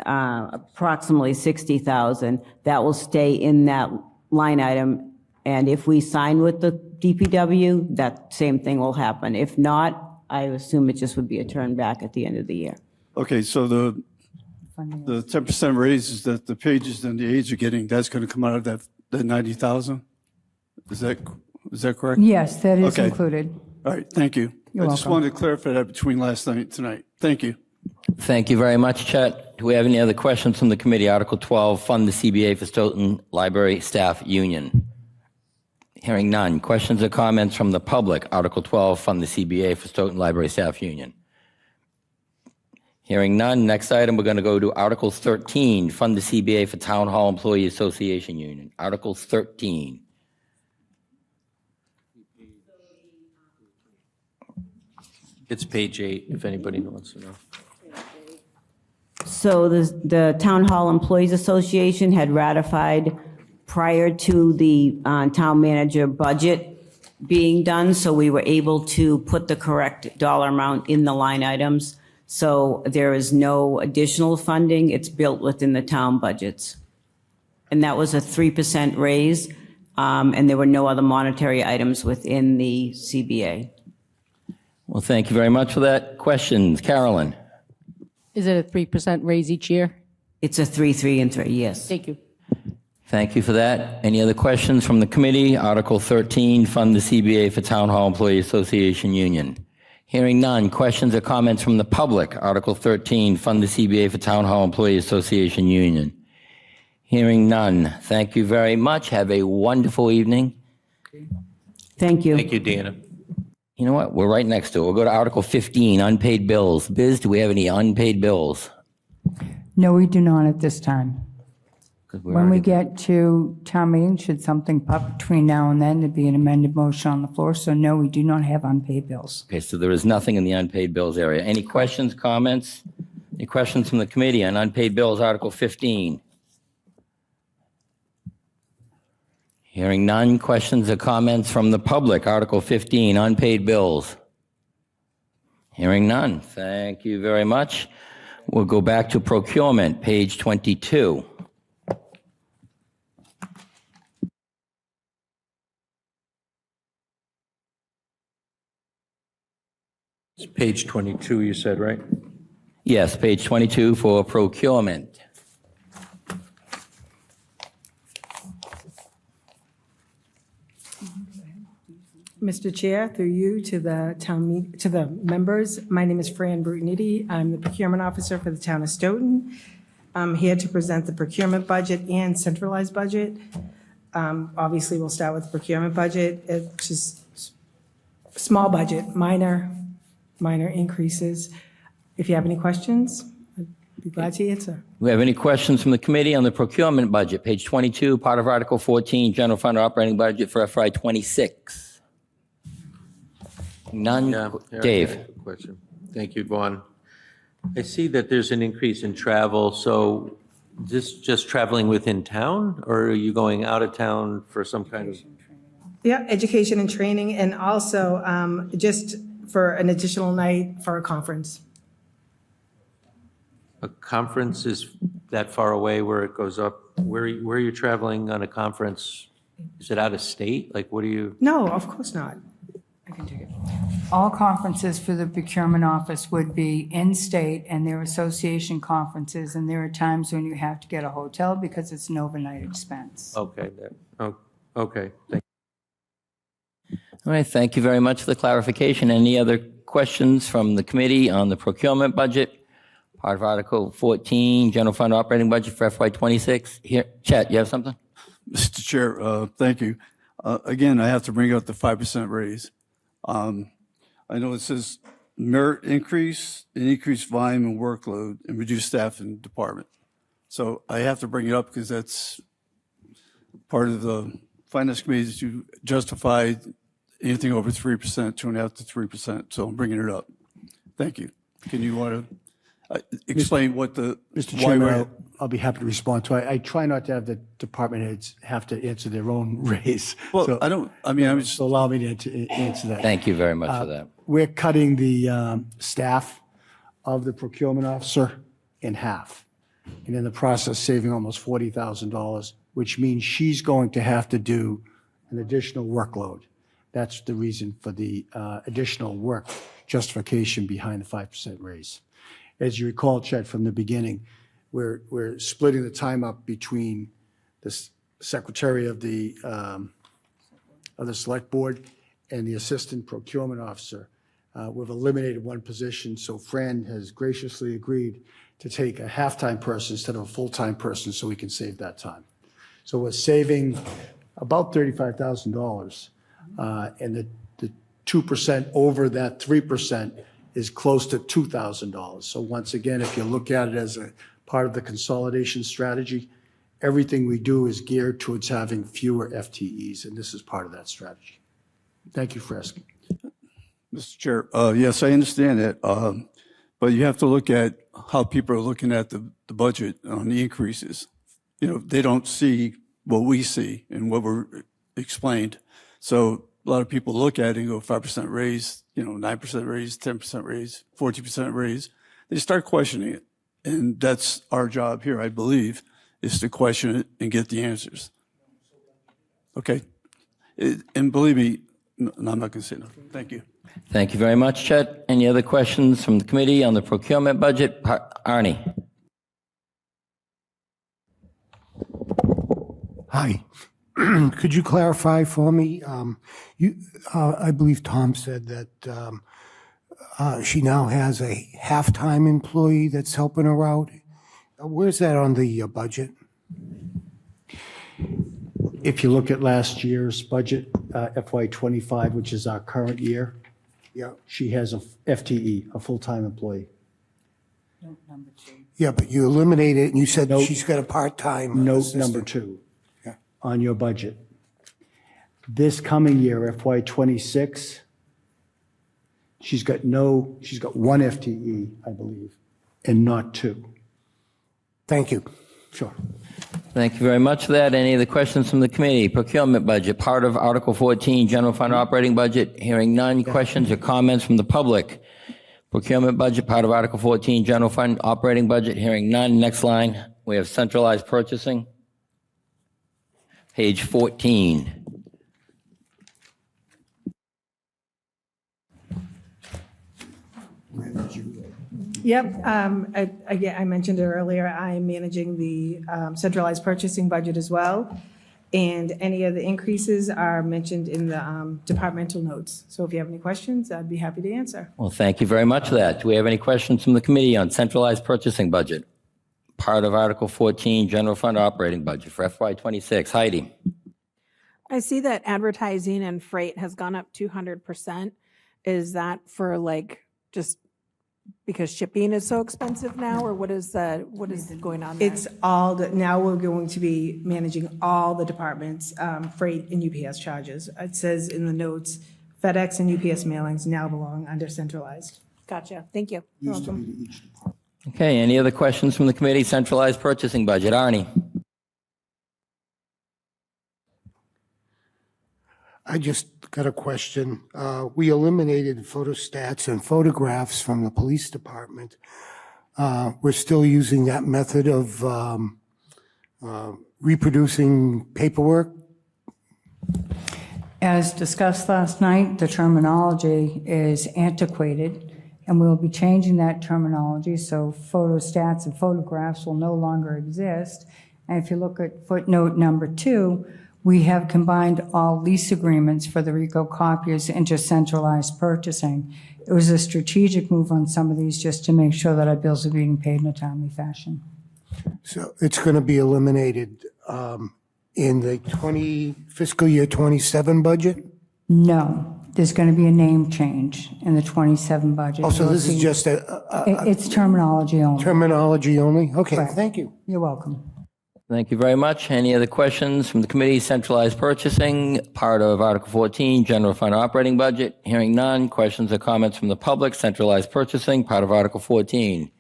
approximately $60,000. That will stay in that line item, and if we sign with the DPW, that same thing will happen. If not, I assume it just would be a turn back at the end of the year. Okay, so the 10% raises that the pages and the aides are getting, that's going to come out of that 90,000? Is that correct? Yes, that is Okay. included. All right, thank you. You're I just welcome. wanted to clarify that between last night and tonight. Thank you. Thank you very much, Chet. Do we have any other questions from the committee? Article 12, fund the CBA for Stoughton Library Staff Union. Hearing none. Questions or comments from the public? Article 12, fund the CBA for Stoughton Library Staff Union. Hearing none. Next item, we're going to go to Article 13, fund the CBA for Town Hall Employee Association Union. Article 13. It's page 8, if anybody wants to know. So the Town Hall Employees Association had ratified prior to the town manager budget being done, so we were able to put the correct dollar amount in the line items. So there is no additional funding. It's built within the town budgets. And that was a 3% raise, and there were no other monetary items within the CBA. Well, thank you very much for that. Questions? Carolyn? Is it a 3% raise each year? It's a 3, 3, and 3, yes. Thank you. Thank you for that. Any other questions from the committee? Article 13, fund the CBA for Town Hall Employee Association Union. Hearing none. Questions or comments from the public? Article 13, fund the CBA for Town Hall Employee Association Union. Hearing none. Thank you very much. Have a wonderful evening. Thank you. Thank you, Deanna. You know what? We're right next to it. We'll go to Article 15, unpaid bills. Biz, do we have any unpaid bills? No, we do not at this time. 'Cause we're When we already- get to town meeting, should something pop between now and then, there'd be an amended motion on the floor. So no, we do not have unpaid bills. Okay, so there is nothing in the unpaid bills area. Any questions, comments? Any questions from the committee on unpaid bills, Article 15? Hearing none. Questions or comments from the public, Article 15, unpaid bills. Hearing none. Thank you very much. We'll go back to procurement, page 22. It's page 22, you said, right? Yes, page 22 for procurement. Mr. Chair, through you to the to the members, my name is Fran Brutiniti. I'm the procurement officer for the town of Stoughton. I'm here to present the procurement budget and centralized budget. Obviously, we'll start with the procurement budget. It's just small budget, minor increases. If you have any questions, I'd be glad to answer. Do we have any questions from the committee on the procurement budget? Page 22, part of Article 14, general fund operating budget for FY '26. None. Yeah, Dave. I have a question. Thank you, Vaughn. I see that there's an increase in travel, so this just traveling within town, or are you going out of town for some kind of? Yeah, education and training, and also just for an additional night for a conference. A conference is that far away where it goes up? Where are you traveling on a conference? Is it out of state? Like, what do you? No, of course not. I can take it. All conferences for the procurement office would be in-state, and they're association conferences, and there are times when you have to get a hotel because it's an overnight expense. Okay, okay, thank you. All right, thank you very much for the clarification. Any other questions from the committee on the procurement budget? Part of Article 14, general fund operating budget for FY '26. Here, Chet, you have something? Mr. Chair, thank you. Again, I have to bring up the 5% raise. I know it says merit increase, an increased volume and workload, and reduced staff in department. So I have to bring it up because that's part of the finance committee that you justified anything over 3%, 2.5% to 3%. So I'm bringing it up. Thank you. Can you want to explain what the? Mr. why we're- Chairman, I'll be happy to respond to it. I try not to have the department heads have to answer their own raise. Well, So- I'm just. So allow me to answer that. Thank you very much for that. We're cutting the staff of the procurement officer in half, and in the process, saving almost $40,000, which means she's going to have to do an additional workload. That's the reason for the additional work justification behind the 5% raise. As you recall, Chet, from the beginning, we're splitting the time up between the secretary of the select board and the assistant procurement officer. We've eliminated one position, so Fran has graciously agreed to take a half-time person instead of a full-time person so we can save that time. So we're saving about $35,000, and the 2% over that 3% is close to $2,000. So once again, if you look at it as a part of the consolidation strategy, everything we do is geared towards having fewer FTEs, and this is part of that strategy. Thank you for asking. Mr. Chair, yes, I understand that, but you have to look at how people are looking at the budget on the increases. You know, they don't see what we see and what we're explained. So a lot of people look at it and go 5% raise, 9% raise, 10% raise, 14% raise. They start questioning it. And that's our job here, I believe, is to question it and get the answers. Okay. And believe me, no, I'm not going to say no. Thank you. Thank you very much, Chet. Any other questions from the committee on the procurement budget? Arnie. Hi. Could you clarify for me? I believe Tom said that she now has a half-time employee that's helping her out. Where's that on the budget? If you look at last year's budget, FY '25, which is our current year, she has a FTE, a full-time employee. Yeah, but you eliminated it and you said she's got a part-time Note assistant. number 2 on your budget. This coming year, FY '26, she's got one FTE, I believe, and not 2. Thank you. Sure. Thank you very much for that. Any other questions from the committee? Procurement budget, part of Article 14, general fund operating budget. Hearing none. Questions or comments from the public? Procurement budget, part of Article 14, general fund operating budget. Hearing none. Next line, we have centralized purchasing. Page 14. Yep, I mentioned it earlier, I'm managing the centralized purchasing budget as well. And any of the increases are mentioned in the departmental notes. So if you have any questions, I'd be happy to answer. Well, thank you very much for that. Do we have any questions from the committee on centralized purchasing budget? Part of Article 14, general fund operating budget for FY26. Heidi? I see that advertising and freight has gone up 200%. Is that for like just because shipping is so expensive now, or what is going on there? It's all, now we're going to be managing all the departments, freight and UPS charges. It says in the notes, FedEx and UPS mailings now belong under centralized. Gotcha. Thank you. You're welcome. Okay, any other questions from the committee? Centralized purchasing budget. Arnie? I just got a question. We eliminated photostats and photographs from the police department. We're still using that method of reproducing paperwork. As discussed last night, the terminology is antiquated, and we'll be changing that terminology, so photostats and photographs will no longer exist. And if you look at footnote number 2, we have combined all lease agreements for the RICO copiers into centralized purchasing. It was a strategic move on some of these just to make sure that our bills are being paid in a timely fashion. So it's going to be eliminated in the fiscal year 27 budget? No, there's going to be a name change in the 27 budget. Oh, so You'll this is see- just It's terminology only. terminology only? Okay, Correct. thank you. You're welcome. Thank you very much. Any other questions from the committee? Centralized purchasing, part of Article 14, general fund operating budget. Hearing none. Questions or comments from the public? Centralized purchasing, part of Article 14.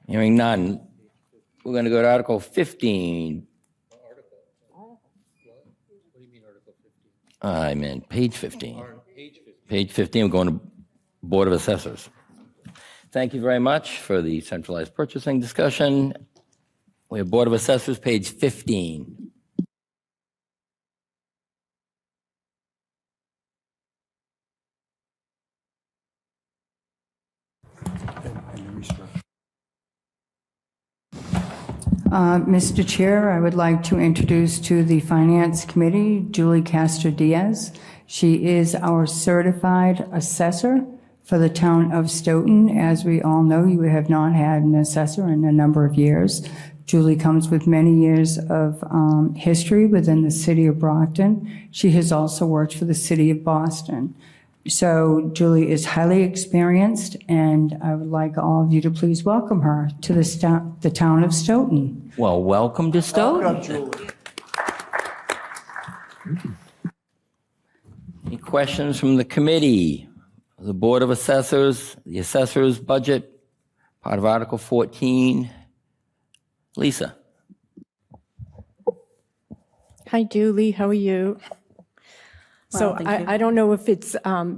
Hearing none. We're going to go to Article 15. I'm in page 15. Page 15, we're going to Board of Assessors. Thank you very much for the centralized purchasing discussion. We have Board of Assessors, page 15. Mr. Chair, I would like to introduce to the Finance Committee Julie Castro Diaz. She is our certified assessor for the town of Stoughton. As we all know, you have not had an assessor in a number of years. Julie comes with many years of history within the city of Brockton. She has also worked for the city of Boston. So Julie is highly experienced, and I would like all of you to please welcome her to the town of Stoughton. Well, welcome to Stoughton. Any questions from the committee? The Board of Assessors, the assessor's budget, part of Article 14. Lisa. Hi, Julie. How are you? So Well, thank you. I don't know if it's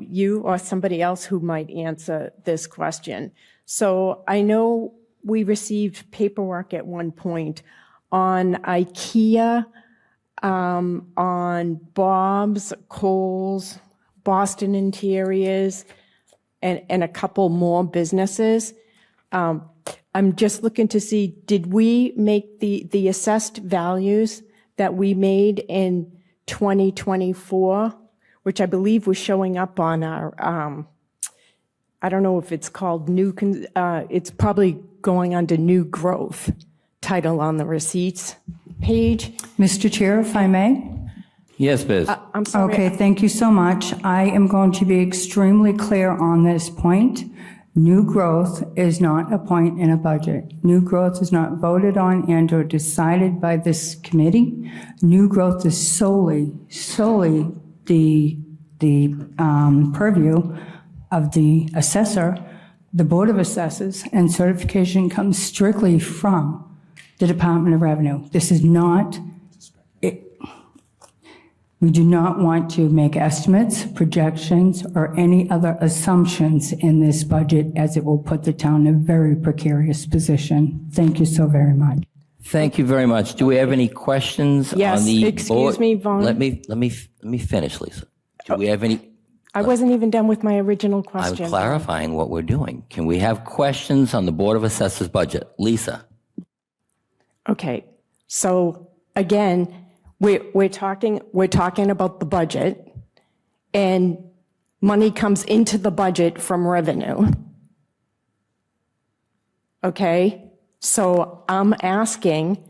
you or somebody else who might answer this question. So I know we received paperwork at one point on IKEA, on Bob's, Kohl's, Boston Interiors, and a couple more businesses. I'm just looking to see, did we make the assessed values that we made in 2024, which I believe was showing up on our, I don't know if it's called it's probably going under new growth title on the receipts page. Mr. Chair, if I may? Yes, Biz. I'm sorry. Okay, thank you so much. I am going to be extremely clear on this point. New growth is not a point in a budget. New growth is not voted on and or decided by this committee. New growth is solely the purview of the assessor, the Board of Assessors, and certification comes strictly from the Department of Revenue. This is not, we do not want to make estimates, projections, or any other assumptions in this budget, as it will put the town in a very precarious position. Thank you so very much. Thank you very much. Do we have any questions Yes, on the excuse board? me, Vaughn. Let me finish, Lisa. Do we have any? I wasn't even done with my original I'm question. clarifying what we're doing. Can we have questions on the Board of Assessors budget? Lisa. Okay, so again, we're talking about the budget, and money comes into the budget from revenue. Okay? So I'm asking,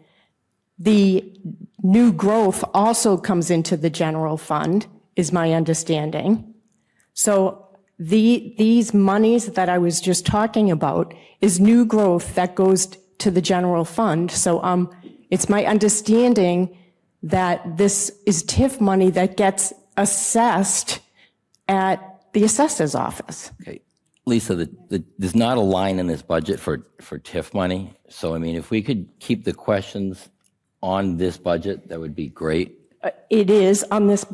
the new growth also comes into the general fund, is my understanding. So these monies that I was just talking about is new growth that goes to the general fund. So it's my understanding that this is TIF money that gets assessed at the assessor's office. Okay. Lisa, there's not a line in this budget for TIF money. So, I mean, if we could keep the questions on this budget, that would be great. It is on this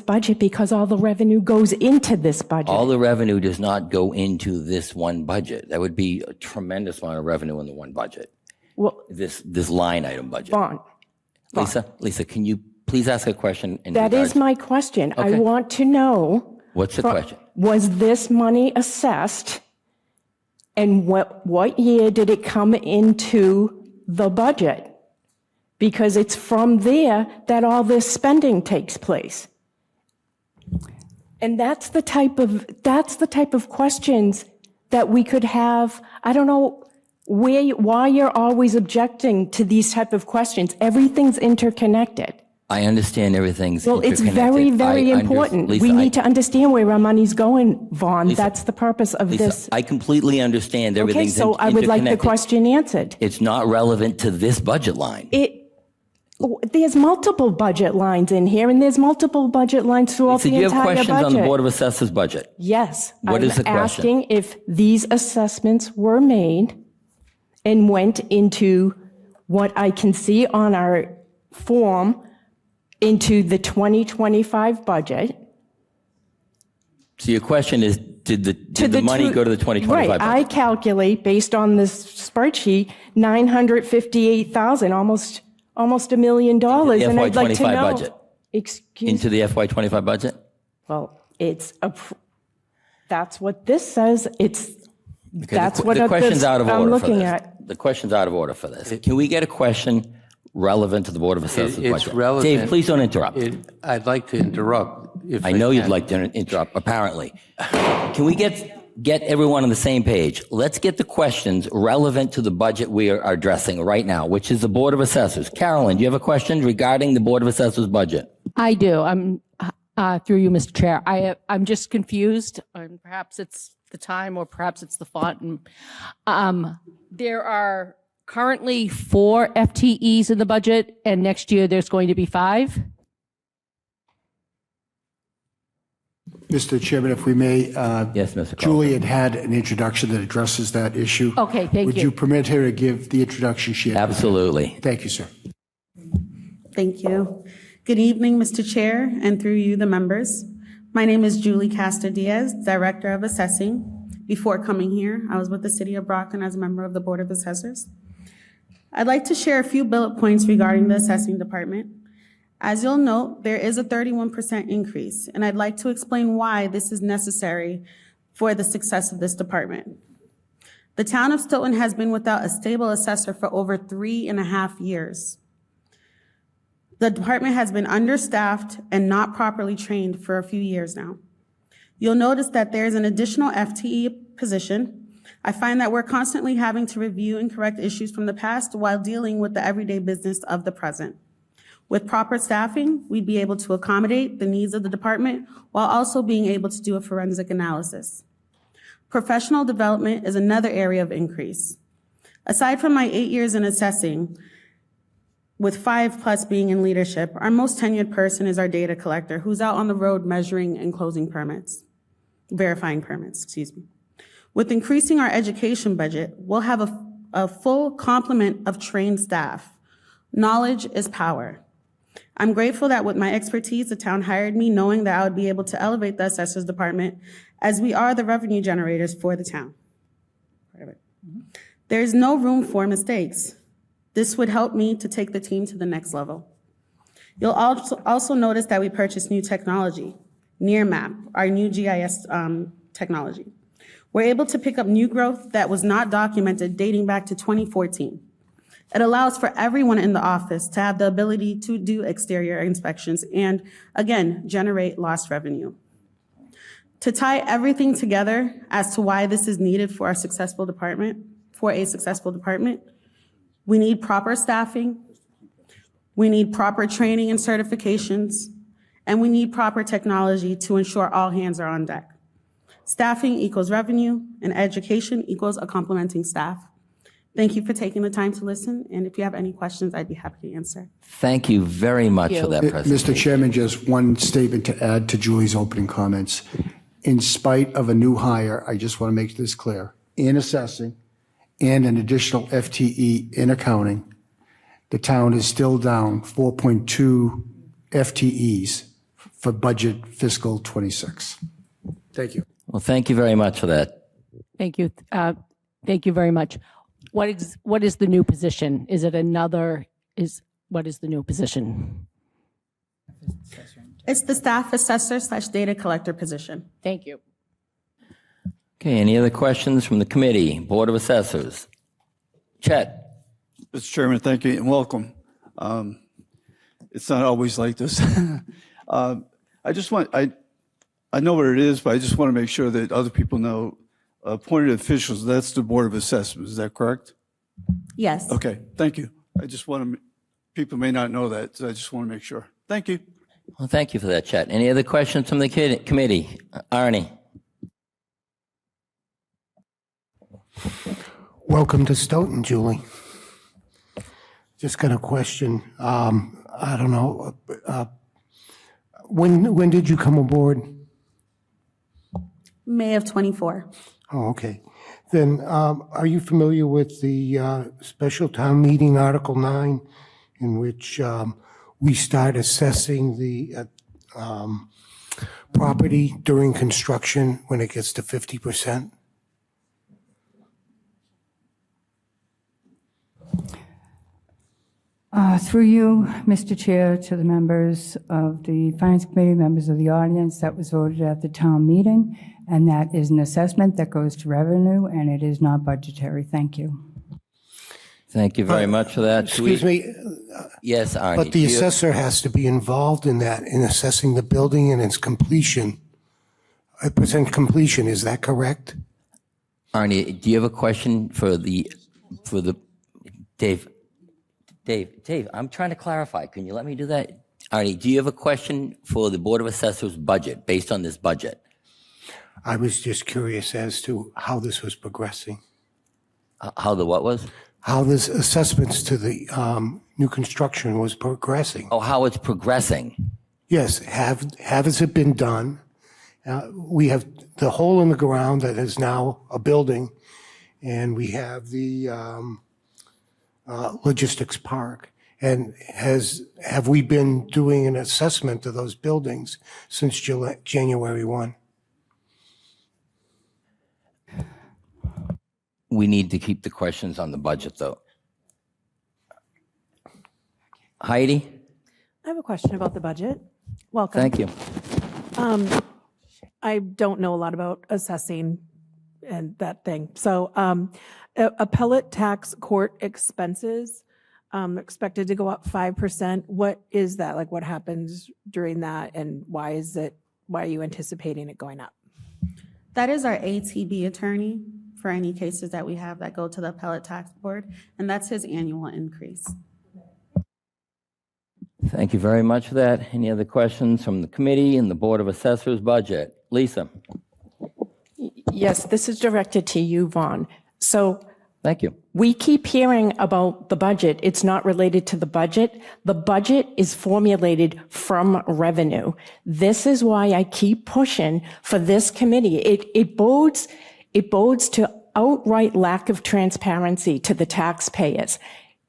budget because all the revenue goes into this budget. All the revenue does not go into this one budget. That would be a tremendous amount of revenue in the one budget. Well, this line item budget. Vaughn. Lisa, can you please ask a question? That is my question. Okay. I want to know. What's the question? Was this money assessed, and what year did it come into the budget? Because it's from there that all this spending takes place. And that's the type of questions that we could have. I don't know why you're always objecting to these type of questions. Everything's interconnected. I understand everything's It's interconnected. very, very important. Lisa, We need to understand where our money's going, Vaughn. That's the purpose of Lisa, this. I completely understand Okay, everything's so I would like the interconnected. question answered. It's not relevant to this budget line. There's multiple budget lines in here, and there's multiple budget lines throughout Lisa, the do you have entire budget. questions on the Board of Assessors budget? Yes. What is the question? I'm asking if these assessments were made and went into what I can see on our form into the 2025 budget. So your question is, did the money go to the 2025 Right. budget? I calculate, based on this spreadsheet, $958,000, almost $1 million. The And I'd like to FY25 know. budget? Excuse Into the FY25 budget? Well, that's what this says. Okay, That's what the question's out of I'm order for looking this. at. The question's out of order for this. Can we get a question relevant to the Board of Assessors It's budget? relevant. Dave, please don't interrupt. I'd like to interrupt. If I know you'd can. like to interrupt, apparently. Can we get everyone on the same page? Let's get the questions relevant to the budget we are addressing right now, which is the Board of Assessors. Carolyn, do you have a question regarding the Board of Assessors budget? I do. I'm through you, Mr. Chair. I'm just confused, and perhaps it's the time, or perhaps it's the font. There are currently 4 FTEs in the budget, and next year there's going to be 5. Mr. Chairman, if we may. Yes, Mr. Julie had an introduction that addresses that issue. Okay, thank Would you. you permit her to give the introduction she had? Absolutely. Thank you, sir. Thank you. Good evening, Mr. Chair, and through you, the members. My name is Julie Castor Diaz, Director of Assessing. Before coming here, I was with the City of Brockton as a member of the Board of Assessors. I'd like to share a few bullet points regarding the assessing department. As you'll note, there is a 31% increase, and I'd like to explain why this is necessary for the success of this department. The town of Stoughton has been without a stable assessor for over 3.5 years. The department has been understaffed and not properly trained for a few years now. You'll notice that there's an additional FTE position. I find that we're constantly having to review and correct issues from the past while dealing with the everyday business of the present. With proper staffing, we'd be able to accommodate the needs of the department while also being able to do a forensic analysis. Professional development is another area of increase. Aside from my 8 years in assessing, with 5+ being in leadership, our most tenured person is our data collector, who's out on the road measuring and verifying permits, excuse me. With increasing our education budget, we'll have a full complement of trained staff. Knowledge is power. I'm grateful that with my expertise, the town hired me knowing that I would be able to elevate the assessors department as we are the revenue generators for the town. There's no room for mistakes. This would help me to take the team to the next level. You'll also notice that we purchased new technology, Nearmap, our new GIS technology. We're able to pick up new growth that was not documented dating back to 2014. It allows for everyone in the office to have the ability to do exterior inspections and, again, generate lost revenue. To tie everything together as to why this is needed for a successful department, we need proper staffing, we need proper training and certifications, and we need proper technology to ensure all hands are on deck. Staffing equals revenue, and education equals a complementing staff. Thank you for taking the time to listen, and if you have any questions, I'd be happy to answer. Thank you very much for that presentation. Mr. Chairman, just one statement to add to Julie's opening comments. In spite of a new hire, I just want to make this clear, in assessing and an additional FTE in accounting, the town is still down 4.2 FTEs for budget fiscal 26. Thank you. Well, thank you very much for that. Thank you. Thank you very much. What is the new position? Is it what is the new position? It's the staff assessor/data collector position. Thank you. Okay, any other questions from the committee, Board of Assessors? Chet? Mr. Chairman, thank you and welcome. It's not always like this. I know what it is, but I just want to make sure that other people know appointed officials, that's the Board of Assessments, is that correct? Yes. Okay, thank you. I just want to, people may not know that, so I just want to make sure. Thank you. Well, thank you for that, Chet. Any other questions from the committee? Arnie? Welcome to Stoughton, Julie. Just got a question. I don't know. When did you come aboard? May of 24. Oh, okay. Then are you familiar with the special town meeting Article 9 in which we start assessing the property during construction when it gets to 50%? Through you, Mr. Chair, to the members of the Finance Committee, members of the audience, that was voted at the town meeting, and that is an assessment that goes to revenue, and it is not budgetary. Thank you. Thank you very much for that. Excuse me, Yes, Arnie. but the assessor has to be involved in that, in assessing the building and its completion. Percent completion, is that correct? Arnie, do you have a question for the Dave? Dave, I'm trying to clarify. Can you let me do that? Arnie, do you have a question for the Board of Assessors budget, based on this budget? I was just curious as to how this was progressing. How the what was? How this assessments to the new construction was progressing. Oh, how it's progressing? Yes, has it been done? We have the hole in the ground that is now a building, and we have the logistics park. And have we been doing an assessment of those buildings since January 1? We need to keep the questions on the budget, though. Heidi? I have a question about the budget. Welcome. Thank you. I don't know a lot about assessing and that thing. So appellate tax court expenses expected to go up 5%. What is that? Like, what happens during that, and why are you anticipating it going up? That is our ATB attorney for any cases that we have that go to the appellate tax board, and that's his annual increase. Thank you very much for that. Any other questions from the committee and the Board of Assessors budget? Lisa? Yes, this is directed to you, Vaughn. So Thank you. we keep hearing about the budget. It's not related to the budget. The budget is formulated from revenue. This is why I keep pushing for this committee. It bodes to outright lack of transparency to the taxpayers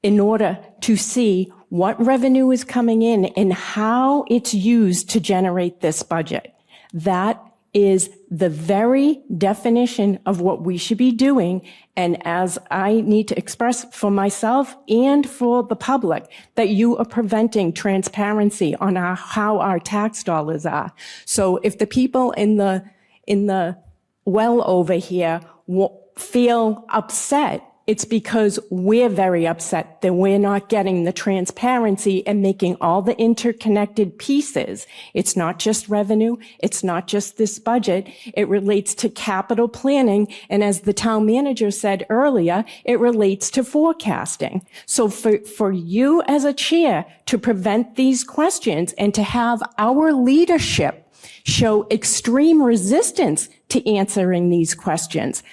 in order to see what revenue is coming in and how it's used to generate this budget. That is the very definition of what we should be doing. And as I need to express for myself and for the public, that you are preventing transparency on how our tax dollars are. So if the people in the well over here feel upset It's because we're very upset that we're not getting the transparency and making all the interconnected pieces. It's not just revenue. It's not just this budget. It relates to capital planning. And as the town manager said earlier, it relates to forecasting. So for you as a chair to prevent these questions and to have our leadership show extreme resistance to answering these questions,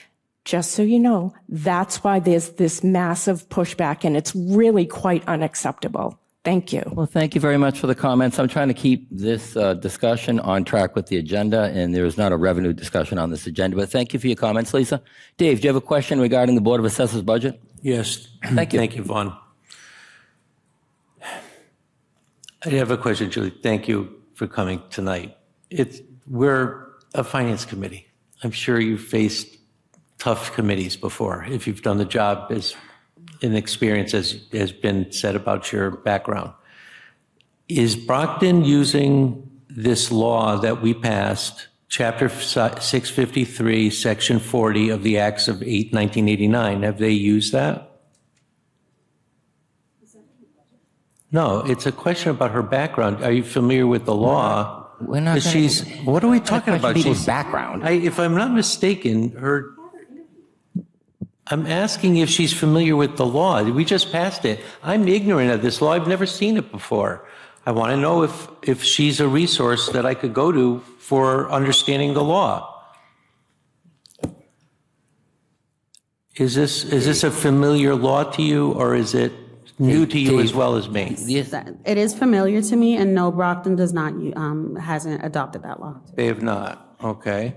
just so you know, that's why there's this massive pushback, and it's really quite unacceptable. Thank you. Well, thank you very much for the comments. I'm trying to keep this discussion on track with the agenda, and there is not a revenue discussion on this agenda, but thank you for your comments, Lisa. Dave, do you have a question regarding the Board of Assessors budget? Yes. Thank you. Thank you, Vaughn. I have a question, Julie. Thank you for coming tonight. We're a finance committee. I'm sure you've faced tough committees before, if you've done the job as an experience as has been said about your background. Is Brockton using this law that we passed, Chapter 653, Section 40 of the Acts of 1989? Have they used that? No, it's a question about her background. Are you familiar with the law? We're not. What are we talking about? She's background. If I'm not mistaken, I'm asking if she's familiar with the law. We just passed it. I'm ignorant of this law. I've never seen it before. I want to know if she's a resource that I could go to for understanding the law. Is this a familiar law to you, or is it new to you as well as me? It is familiar to me, and no, Brockton does not, hasn't adopted that law. They have not. Okay.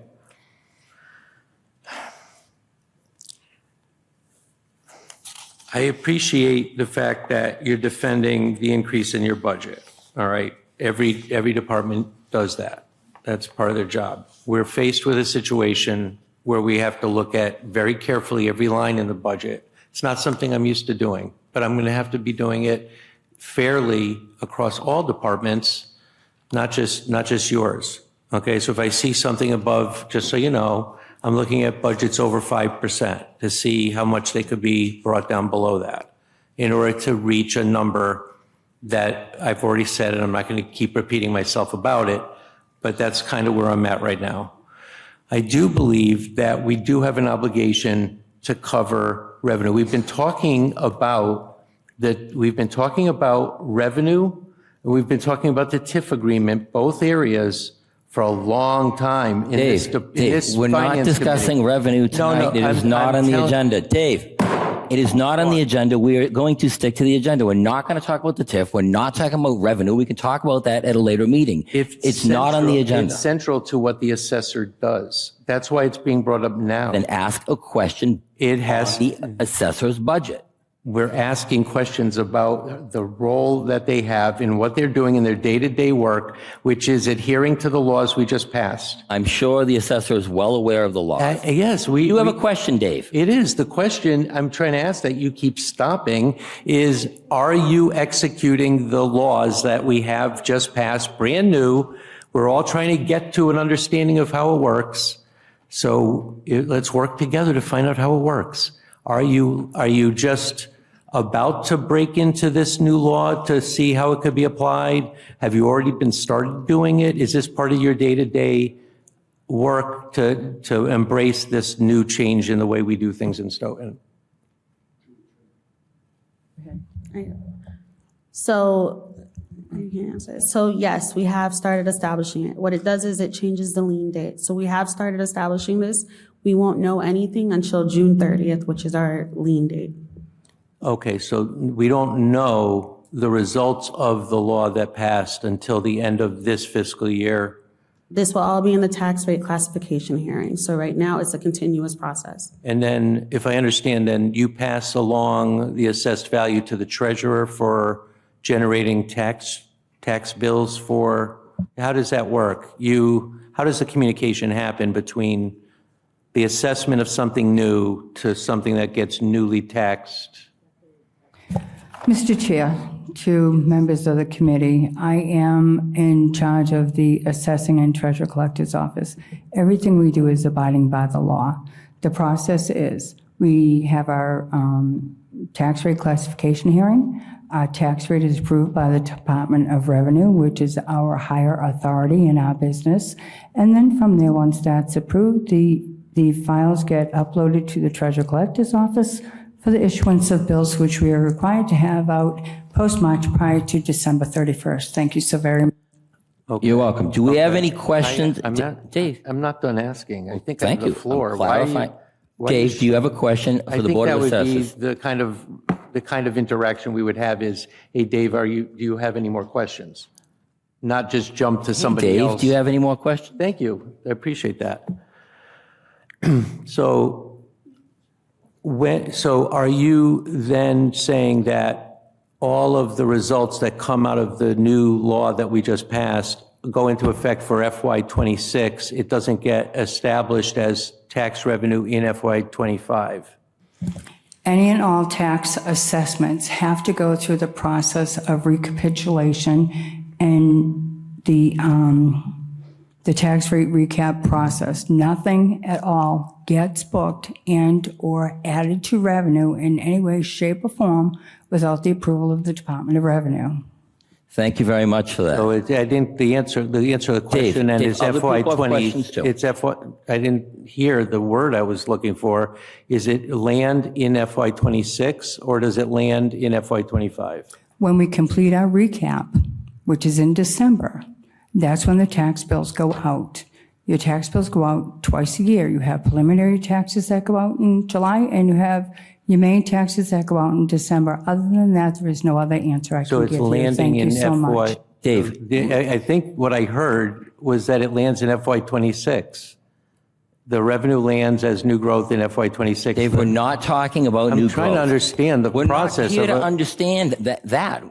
I appreciate the fact that you're defending the increase in your budget. All right. Every department does that. That's part of their job. We're faced with a situation where we have to look at very carefully every line in the budget. It's not something I'm used to doing, but I'm going to have to be doing it fairly across all departments, not just yours. Okay. So if I see something above, just so you know, I'm looking at budgets over 5% to see how much they could be brought down below that in order to reach a number that I've already said, and I'm not going to keep repeating myself about it, but that's kind of where I'm at right now. I do believe that we do have an obligation to cover revenue. We've been talking about revenue, and we've been talking about the TIF agreement, both areas, for a long time. Dave, we're not discussing revenue tonight. It is not on the agenda. Dave, it is not on the agenda. We are going to stick to the agenda. We're not going to talk about the TIF. We're not talking about revenue. We can talk about that at a later meeting. It's not on the agenda. It's central to what the assessor does. That's why it's being brought up now. Then ask a question on the assessor's budget. We're asking questions about the role that they have in what they're doing in their day-to-day work, which is adhering to the laws we just passed. I'm sure the assessor is well aware of the law. Yes. You have a question, Dave. It is. The question I'm trying to ask that you keep stopping is, are you executing the laws that we have just passed, brand new? We're all trying to get to an understanding of how it works. So let's work together to find out how it works. Are you just about to break into this new law to see how it could be applied? Have you already been started doing it? Is this part of your day-to-day work to embrace this new change in the way we do things in Stoughton? So, you can answer it. So yes, we have started establishing it. What it does is it changes the lien date. So we have started establishing this. We won't know anything until June 30th, which is our lien date. Okay, so we don't know the results of the law that passed until the end of this fiscal year. This will all be in the tax rate classification hearing. So right now it's a continuous process. And then, if I understand, then you pass along the assessed value to the treasurer for generating tax bills for, how does that work? How does the communication happen between the assessment of something new to something that gets newly taxed? Mr. Chair, to members of the committee, I am in charge of the assessing and treasurer collector's office. Everything we do is abiding by the law. The process is We have our tax rate classification hearing. Our tax rate is approved by the Department of Revenue, which is our higher authority in our business. And then from there, once that's approved, the files get uploaded to the Treasurer Collector's Office for the issuance of bills, which we are required to have out post-March prior to December 31st. Thank you so very much. You're welcome. Do we have any questions? Dave? I'm not done asking. I think I Thank have you. the floor. I'm Why are you- clarifying. why Dave, do you have a question for the Board of I think that would Assessors? be the kind of interaction we would have is, hey, Dave, do you have any more questions? Not just jump to somebody Dave, else. do you have any more questions? Thank you. I appreciate that. So are you then saying that all of the results that come out of the new law that we just passed go into effect for FY26? It doesn't get established as tax revenue in FY25? Any and all tax assessments have to go through the process of recapitulation and the tax rate recap process. Nothing at all gets booked and/or added to revenue in any way, shape, or form without the approval of the Department of Revenue. Thank you very much for that. So I didn't, the answer to the question then Dave, is other people have FY20, questions too. it's I didn't hear the word I was looking for. Is it land in FY26 or does it land in FY25? When we complete our recap, which is in December, that's when the tax bills go out. Your tax bills go out twice a year. You have preliminary taxes that go out in July, and you have your main taxes that go out in December. Other than that, there is no other answer I So can it's give you. landing Thank you in so much. Dave. I think what I heard was that it lands in FY26. The revenue lands as new growth in FY26. Dave, we're not talking about new growth. I'm trying to understand the We're process not here of to it. understand that.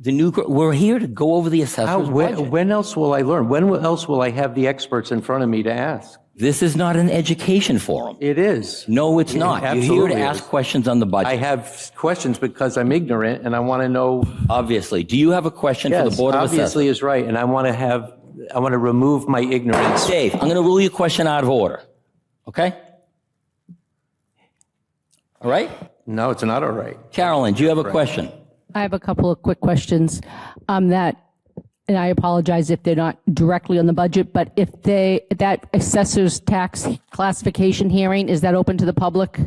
The new, we're here to go over the assessor's budget. When else will I learn? When else will I have the experts in front of me to ask? This is not an education forum. It is. No, it's not. You're here Absolutely to it ask is. questions on the budget. I have questions because I'm ignorant and I want to know. Obviously. Do you have a question for the Board of Assessors? Obviously is right, and I want to remove my ignorance. Dave, I'm going to rule your question out of order. Okay? All right? No, it's not all right. Carolyn, do you have a question? I have a couple of quick questions and I apologize if they're not directly on the budget, but if that assessor's tax classification hearing, is that open to the public?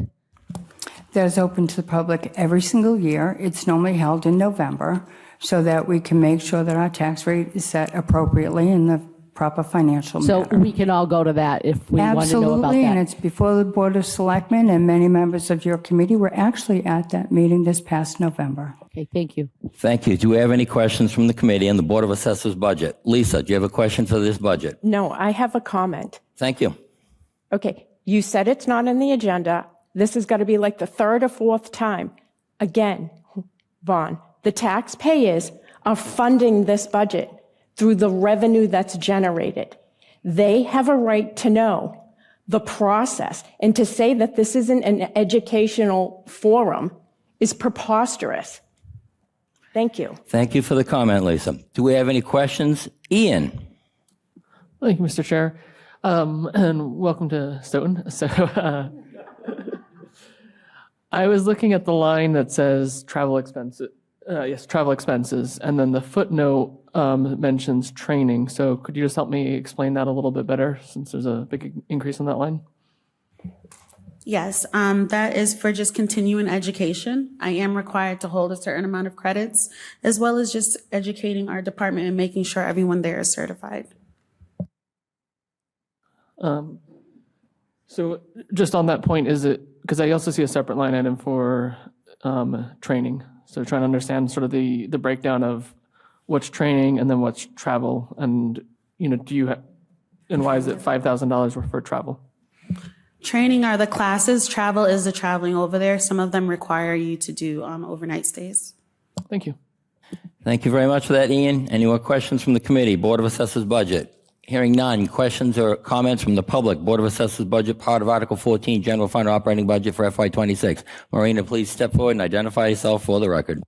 That is open to the public every single year. It's normally held in November so that we can make sure that our tax rate is set appropriately in the proper financial So manner. we can all go to that if we want to know about Absolutely, and that. it's before the Board of Selectmen, and many members of your committee were actually at that meeting this past November. Okay, thank you. Thank you. Do we have any questions from the committee on the Board of Assessors budget? Lisa, do you have a question for this budget? No, I have a comment. Thank you. Okay, you said it's not on the agenda. This is going to be like the third or fourth time. Again, Vaughn, the taxpayers are funding this budget through the revenue that's generated. They have a right to know the process, and to say that this isn't an educational forum is preposterous. Thank you. Thank you for the comment, Lisa. Do we have any questions? Ian? Thank you, Mr. Chair. And welcome to Stoughton. So I was looking at the line that says travel expenses. Yes, travel expenses. And then the footnote mentions training. So could you just help me explain that a little bit better since there's a big increase in that line? Yes, that is for just continuing education. I am required to hold a certain amount of credits, as well as just educating our department and making sure everyone there is certified. So just on that point, is it, because I also see a separate line item for training. So trying to understand sort of the breakdown of what's training and then what's travel. And, you know, do you have, and why is it $5,000 for travel? Training are the classes. Travel is the traveling over there. Some of them require you to do overnight stays. Thank you. Thank you very much for that, Ian. Any more questions from the committee? Board of Assessors budget. Hearing none. Questions or comments from the public? Board of Assessors budget, part of Article 14, General Fund Operating Budget for FY26. Marina, please step forward and identify yourself for the record.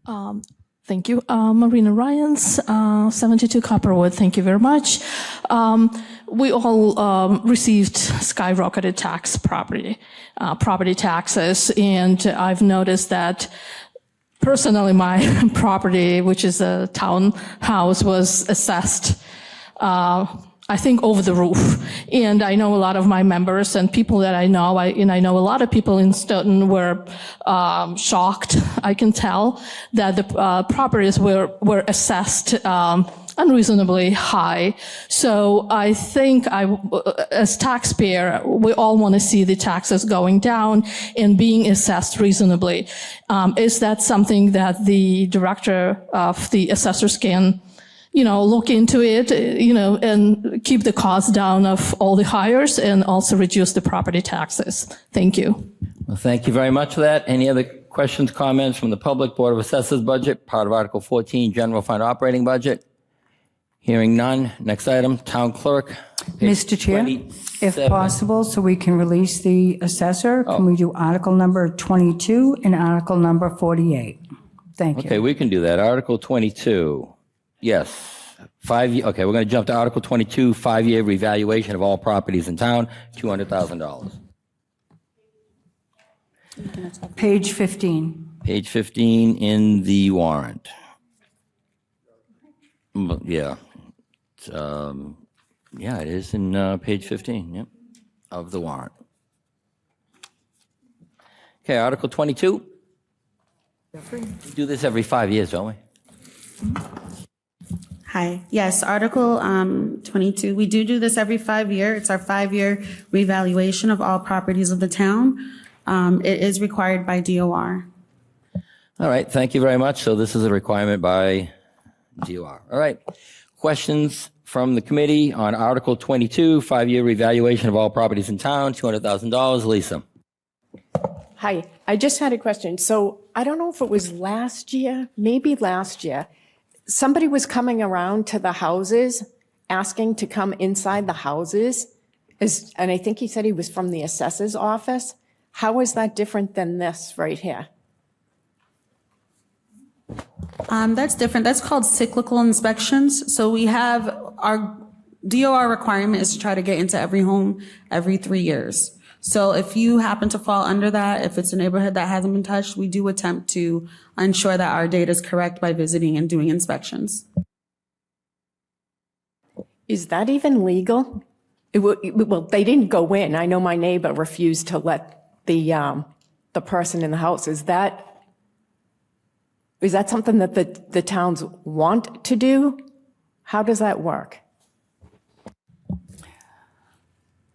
Thank you. Marina Ryans, 72 Copperwood. Thank you very much. We all received skyrocketed property taxes, and I've noticed that personally my property, which is a townhouse, was assessed I think over the roof. And I know a lot of my members and people that I know, and I know a lot of people in Stoughton were shocked. I can tell that the properties were assessed unreasonably high. So I think as taxpayer, we all want to see the taxes going down and being assessed reasonably. Is that something that the director of the assessors can look into it, and keep the cost down of all the hires and also reduce the property taxes? Thank you. Well, thank you very much for that. Any other questions, comments from the public? Board of Assessors budget, part of Article 14, general fund operating budget. Hearing none. Next item, town clerk. Mr. Chair, if possible, so we can release the assessor, can we do Article number 22 and Article number 48? Thank you. Okay, we can do that. Article 22. Yes. Okay, we're going to jump to Article 22, 5-year revaluation of all properties in town, $200,000. Page 15. Page 15 in the warrant. Yeah. Yeah, it is in page 15, yep, of the warrant. Okay, Article 22. We do this every 5 years, don't we? Hi. Yes, Article 22. We do this every 5 years. It's our 5-year revaluation of all properties of the town. It is required by DOR. All right, thank you very much. So this is a requirement by DOR. All right. Questions from the committee on Article 22, 5-year revaluation of all properties in town, $200,000. Lisa. Hi, I just had a question. So I don't know if it was last year, maybe last year, somebody was coming around to the houses, asking to come inside the houses, and I think he said he was from the assessor's office. How is that different than this right here? That's different. That's called cyclical inspections. So we have our DOR requirement is to try to get into every home every 3 years. So if you happen to fall under that, if it's a neighborhood that hasn't been touched, we do attempt to ensure that our data is correct by visiting and doing inspections. Is that even legal? Well, they didn't go in. I know my neighbor refused to let the person in the house. Is that something that the towns want to do? How does that work?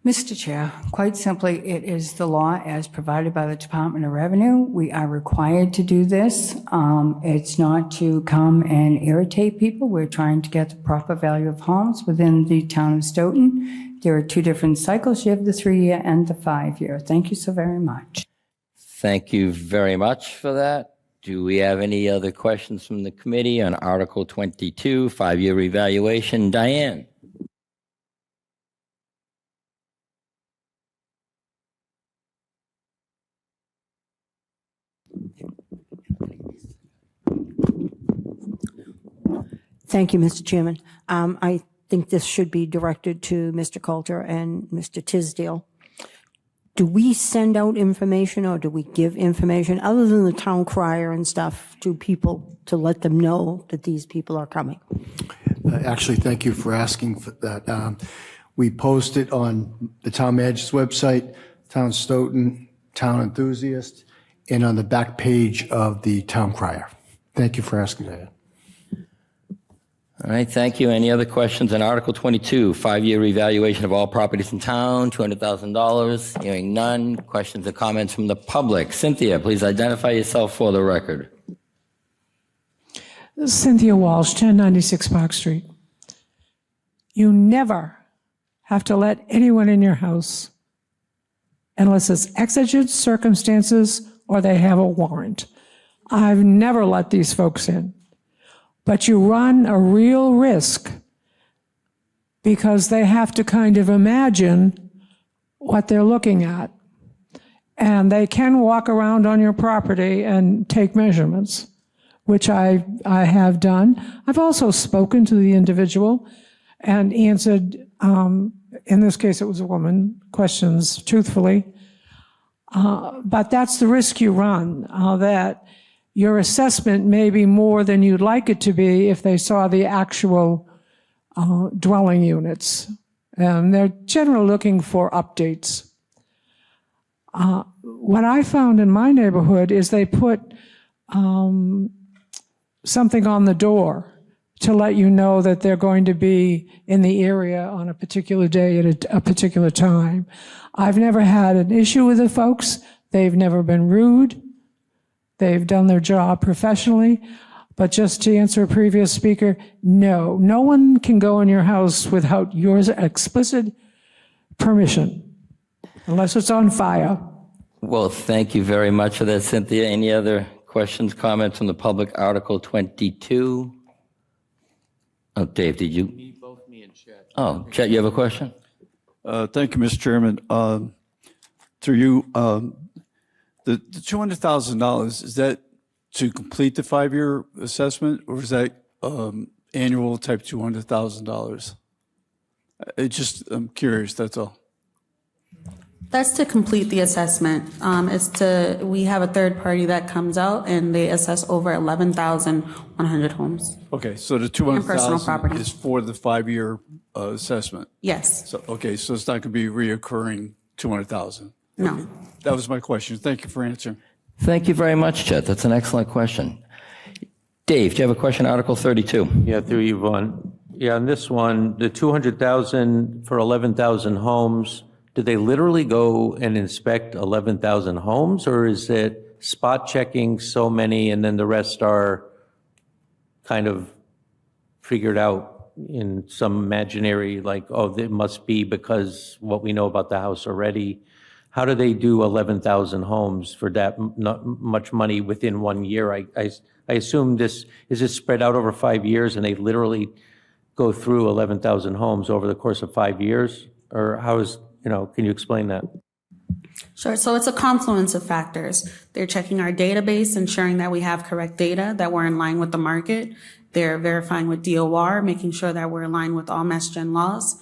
Mr. Chair, quite simply, it is the law as provided by the Department of Revenue. We are required to do this. It's not to come and irritate people. We're trying to get the proper value of homes within the town of Stoughton. There are 2 different cycles. You have the 3-year and the 5-year. Thank you so very much. Thank you very much for that. Do we have any other questions from the committee on Article 22, 5-year revaluation? Diane? Thank you, Mr. Chairman. I think this should be directed to Mr. Coulter and Mr. Tisdale. Do we send out information or do we give information other than the town crier and stuff to people to let them know that these people are coming? Actually, thank you for asking for that. We post it on the town manager's website, Town Stoughton, Town Enthusiast, and on the back page of the town crier. Thank you for asking that. All right, thank you. Any other questions on Article 22, 5-year revaluation of all properties in town, $200,000? Hearing none. Questions or comments from the public? Cynthia, please identify yourself for the record. Cynthia Walsh, 1096 Park Street. You never have to let anyone in your house unless it's exigent circumstances or they have a warrant. I've never let these folks in. But you run a real risk because they have to kind of imagine what they're looking at. And they can walk around on your property and take measurements which I have done. I've also spoken to the individual and answered, in this case it was a woman, questions truthfully. But that's the risk you run, that your assessment may be more than you'd like it to be if they saw the actual dwelling units. And they're generally looking for updates. What I found in my neighborhood is they put something on the door to let you know that they're going to be in the area on a particular day at a particular time. I've never had an issue with the folks. They've never been rude. They've done their job professionally. But just to answer a previous speaker, no one can go in your house without your explicit permission, unless it's on fire. Well, thank you very much for that, Cynthia. Any other questions, comments on the public? Article 22? Oh, Dave, did you? Both me and Chet. Oh, Chet, you have a question? Thank you, Mr. Chairman. Through you, the $200,000, is that to complete the 5-year assessment, or is that annual type $200,000? I'm curious, that's all. That's to complete the assessment. We have a third party that comes out and they assess over 11,100 homes. Okay, so the And personal 200,000 property. is for the 5-year assessment? Yes. So, okay, so it's not going to be reoccurring 200,000? No. Okay. That was my question. Thank you for answering. Thank you very much, Chet. That's an excellent question. Dave, do you have a question, Article 32? Yeah, through you, Vaughn. Yeah, on this one, the 200,000 for 11,000 homes, do they literally go and inspect 11,000 homes, or is it spot checking so many and then the rest are kind of figured out in some imaginary, like, oh, it must be because what we know about the house already? How do they do 11,000 homes for that not much money within 1 year? I assume is this spread out over 5 years and they literally go through 11,000 homes over the course of 5 years? Or can you explain that? Sure. So it's a confluence of factors. They're checking our database, ensuring that we have correct data, that we're in line with the market. They're verifying with DOR, making sure that we're in line with all Mass Gen laws.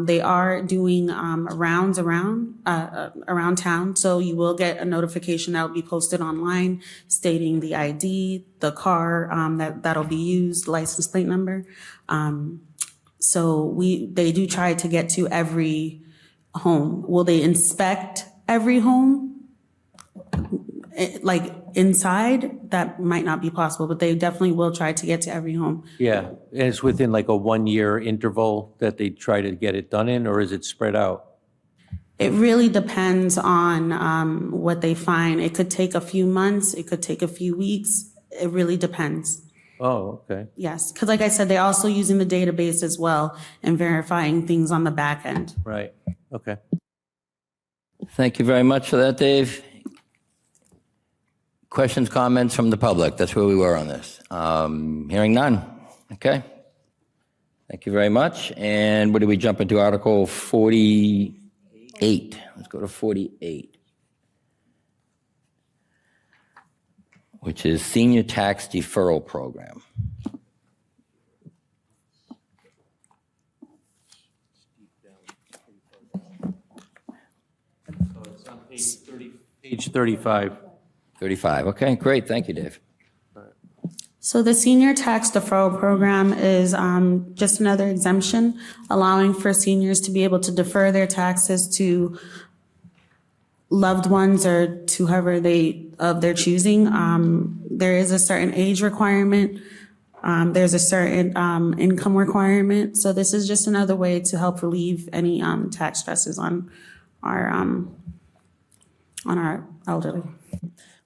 They are doing rounds around town, so you will get a notification that will be posted online stating the ID, the car that'll be used, license plate number. So they do try to get to every home. Will they inspect every home? Like inside, that might not be possible, but they definitely will try to get to every home. Yeah, and it's within like a 1 year interval that they try to get it done in, or is it spread out? It really depends on what they find. It could take a few months, it could take a few weeks. It really depends. Oh, okay. Yes, because like I said, they're also using the database as well and verifying things on the back end. Right, okay. Thank you very much for that, Dave. Questions, comments from the public? That's where we were on this. Hearing none. Okay. Thank you very much. And what do we jump into? Article 48. Let's go to 48, which is Senior Tax Deferral Program. It's on page 35. 35. Okay, great. Thank you, Dave. So the Senior Tax Deferral Program is just another exemption, allowing for seniors to be able to defer their taxes to loved ones or to whoever of their choosing. There is a certain age requirement. There's a certain income requirement. So this is just another way to help relieve any tax stresses on our elderly.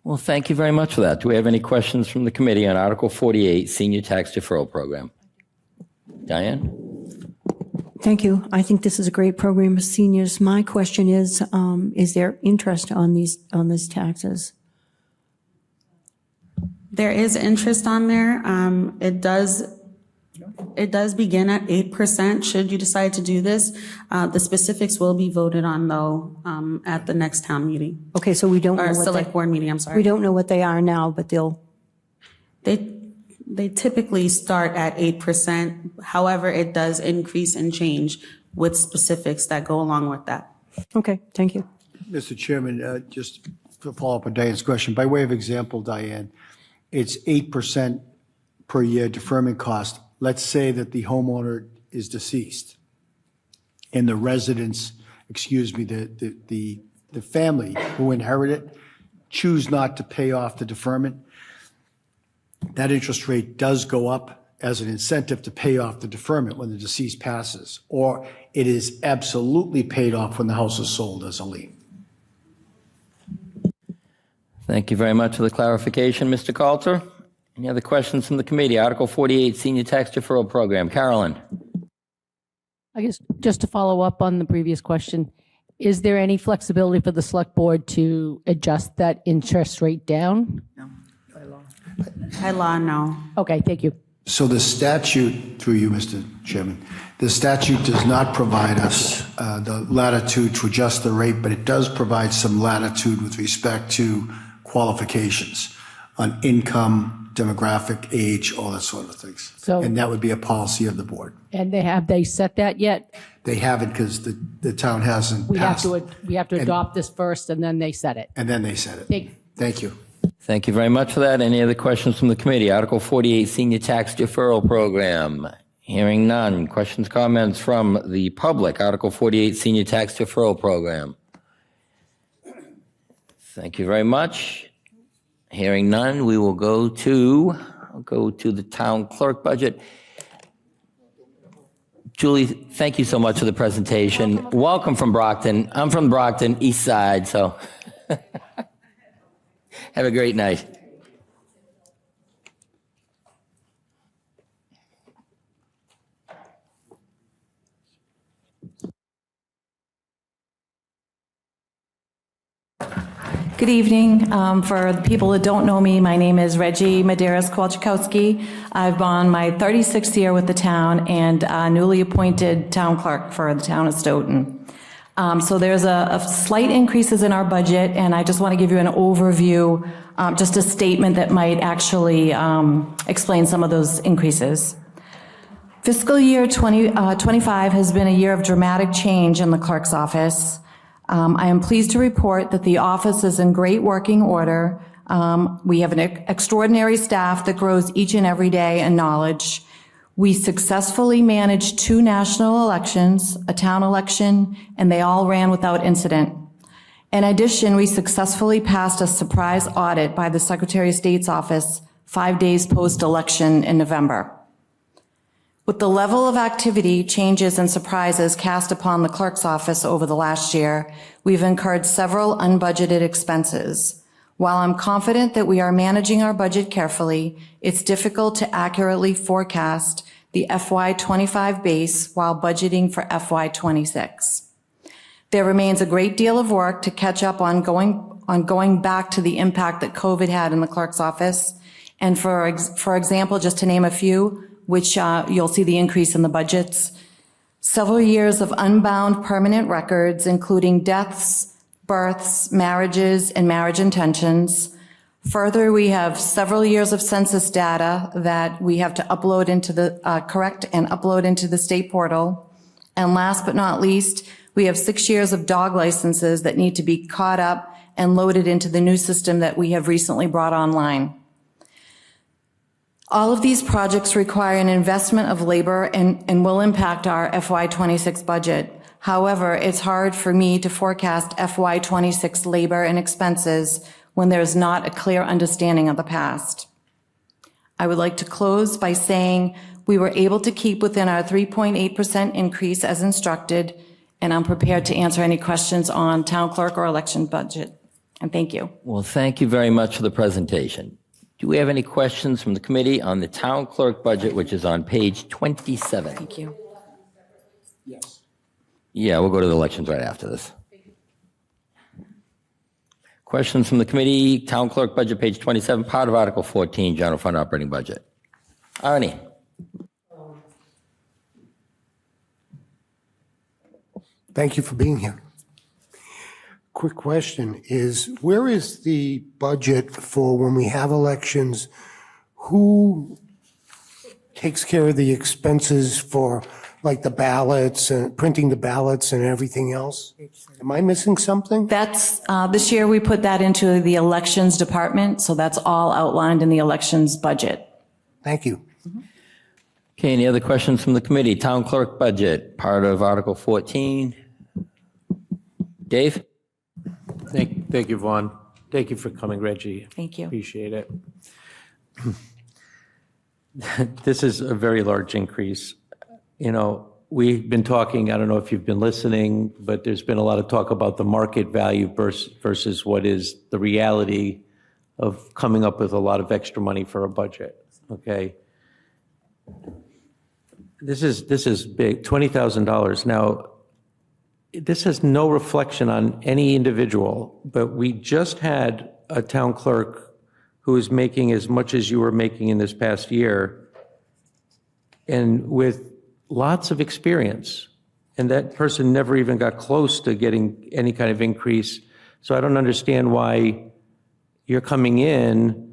Well, thank you very much for that. Do we have any questions from the committee on Article 48, Senior Tax Deferral Program? Diane? Thank you. I think this is a great program for seniors. My question is there interest on these taxes? There is interest on there. It does begin at 8%. Should you decide to do this, the specifics will be voted on though at the next town meeting. Okay, so we don't know Or what select board meeting, I'm sorry. we don't know what they are now, but they'll They typically start at 8%. However, it does increase and change with specifics that go along with that. Okay, thank you. Mr. Chairman, just to follow up on Diane's question, by way of example, Diane, it's 8% per year deferment cost. Let's say that the homeowner is deceased and the residents, the family who inherit it choose not to pay off the deferment. That interest rate does go up as an incentive to pay off the deferment when the deceased passes, or it is absolutely paid off when the house is sold as a lien. Thank you very much for the clarification, Mr. Coulter. Any other questions from the committee? Article 48, Senior Tax Deferral Program. Carolyn? I guess just to follow up on the previous question, is there any flexibility for the select board to adjust that interest rate down? By law, no. Okay, thank you. So the statute, through you, Mr. Chairman, the statute does not provide us the latitude to adjust the rate, but it does provide some latitude with respect to qualifications on income, demographic, age, all that sort of things. So- And that would be a policy of the board. And have they set that yet? They haven't because the town hasn't We have passed. to adopt this first and then they set it. And then they said it. Thank- Thank you. Thank you very much for that. Any other questions from the committee? Article 48, Senior Tax Deferral Program. Hearing none. Questions, comments from the public? Article 48, Senior Tax Deferral Program. Thank you very much. Hearing none, we will go to the town clerk budget. Julie, thank you so much for the presentation. Welcome from Brockton. I'm from Brockton, East Side, so have a great night. Good evening. For the people that don't know me, my name is Reggie Medeiros Kowalczykowski. I've on my 36th year with the town and newly appointed town clerk for the town of Stoughton. So there's a slight increases in our budget, and I just want to give you an overview, just a statement that might actually explain some of those increases. Fiscal year 2025 has been a year of dramatic change in the clerk's office. I am pleased to report that the office is in great working order. We have an extraordinary staff that grows each and every day in knowledge. We successfully managed 2 national elections, a town election, and they all ran without incident. In addition, we successfully passed a surprise audit by the Secretary of State's office 5 days post-election in November. With the level of activity, changes, and surprises cast upon the clerk's office over the last year, we've incurred several unbudgeted expenses. While I'm confident that we are managing our budget carefully, it's difficult to accurately forecast the FY25 base while budgeting for FY26. There remains a great deal of work to catch up on going back to the impact that COVID had in the clerk's office. And for example, just to name a few, which you'll see the increase in the budgets. Several years of unbound permanent records, including deaths, births, marriages, and marriage intentions. Further, we have several years of census data that we have to upload into the, correct and upload into the state portal. And last but not least, we have 6 years of dog licenses that need to be caught up and loaded into the new system that we have recently brought online. All of these projects require an investment of labor and will impact our FY26 budget. However, it's hard for me to forecast FY26 labor and expenses when there is not a clear understanding of the past. I would like to close by saying we were able to keep within our 3.8% increase as instructed, and I'm prepared to answer any questions on town clerk or election budget. And thank you. Well, thank you very much for the presentation. Do we have any questions from the committee on the town clerk budget, which is on page 27? Thank you. Yes. Yeah, we'll go to the elections right after this. Questions from the committee, town clerk budget, page 27, part of Article 14, general fund operating budget. Arnie. Thank you for being here. Quick question is, where is the budget for when we have elections? who takes care of the expenses for, like, the ballots and printing the ballots and everything else? Am I missing something? That's, this year we put that into the elections department, so that's all outlined in the elections budget. Thank you. Okay, any other questions from the committee? Town clerk budget, part of Article 14. Dave? Thank you, Vaughn. Thank you for coming, Reggie. Thank you. Appreciate it. This is a very large increase. You know, we've been talking, I don't know if you've been listening, but there's been a lot of talk about the market value versus what is the reality of coming up with a lot of extra money for a budget, okay? This is big, $20,000. Now, this has no reflection on any individual, but we just had a town clerk who is making as much as you were making in this past year, and with lots of experience, and that person never even got close to getting any kind of increase. So I don't understand why you're coming in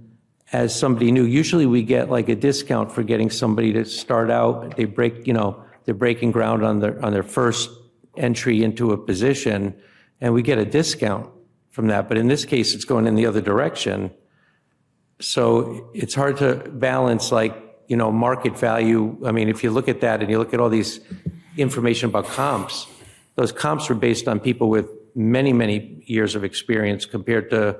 as somebody new. Usually we get like a discount for getting somebody to start out. They break, they're breaking ground on their first entry into a position, and we get a discount from that. But in this case, it's going in the other direction. So it's hard to balance, market value. I mean, if you look at that and you look at all these information about comps, those comps are based on people with many, many years of experience compared to,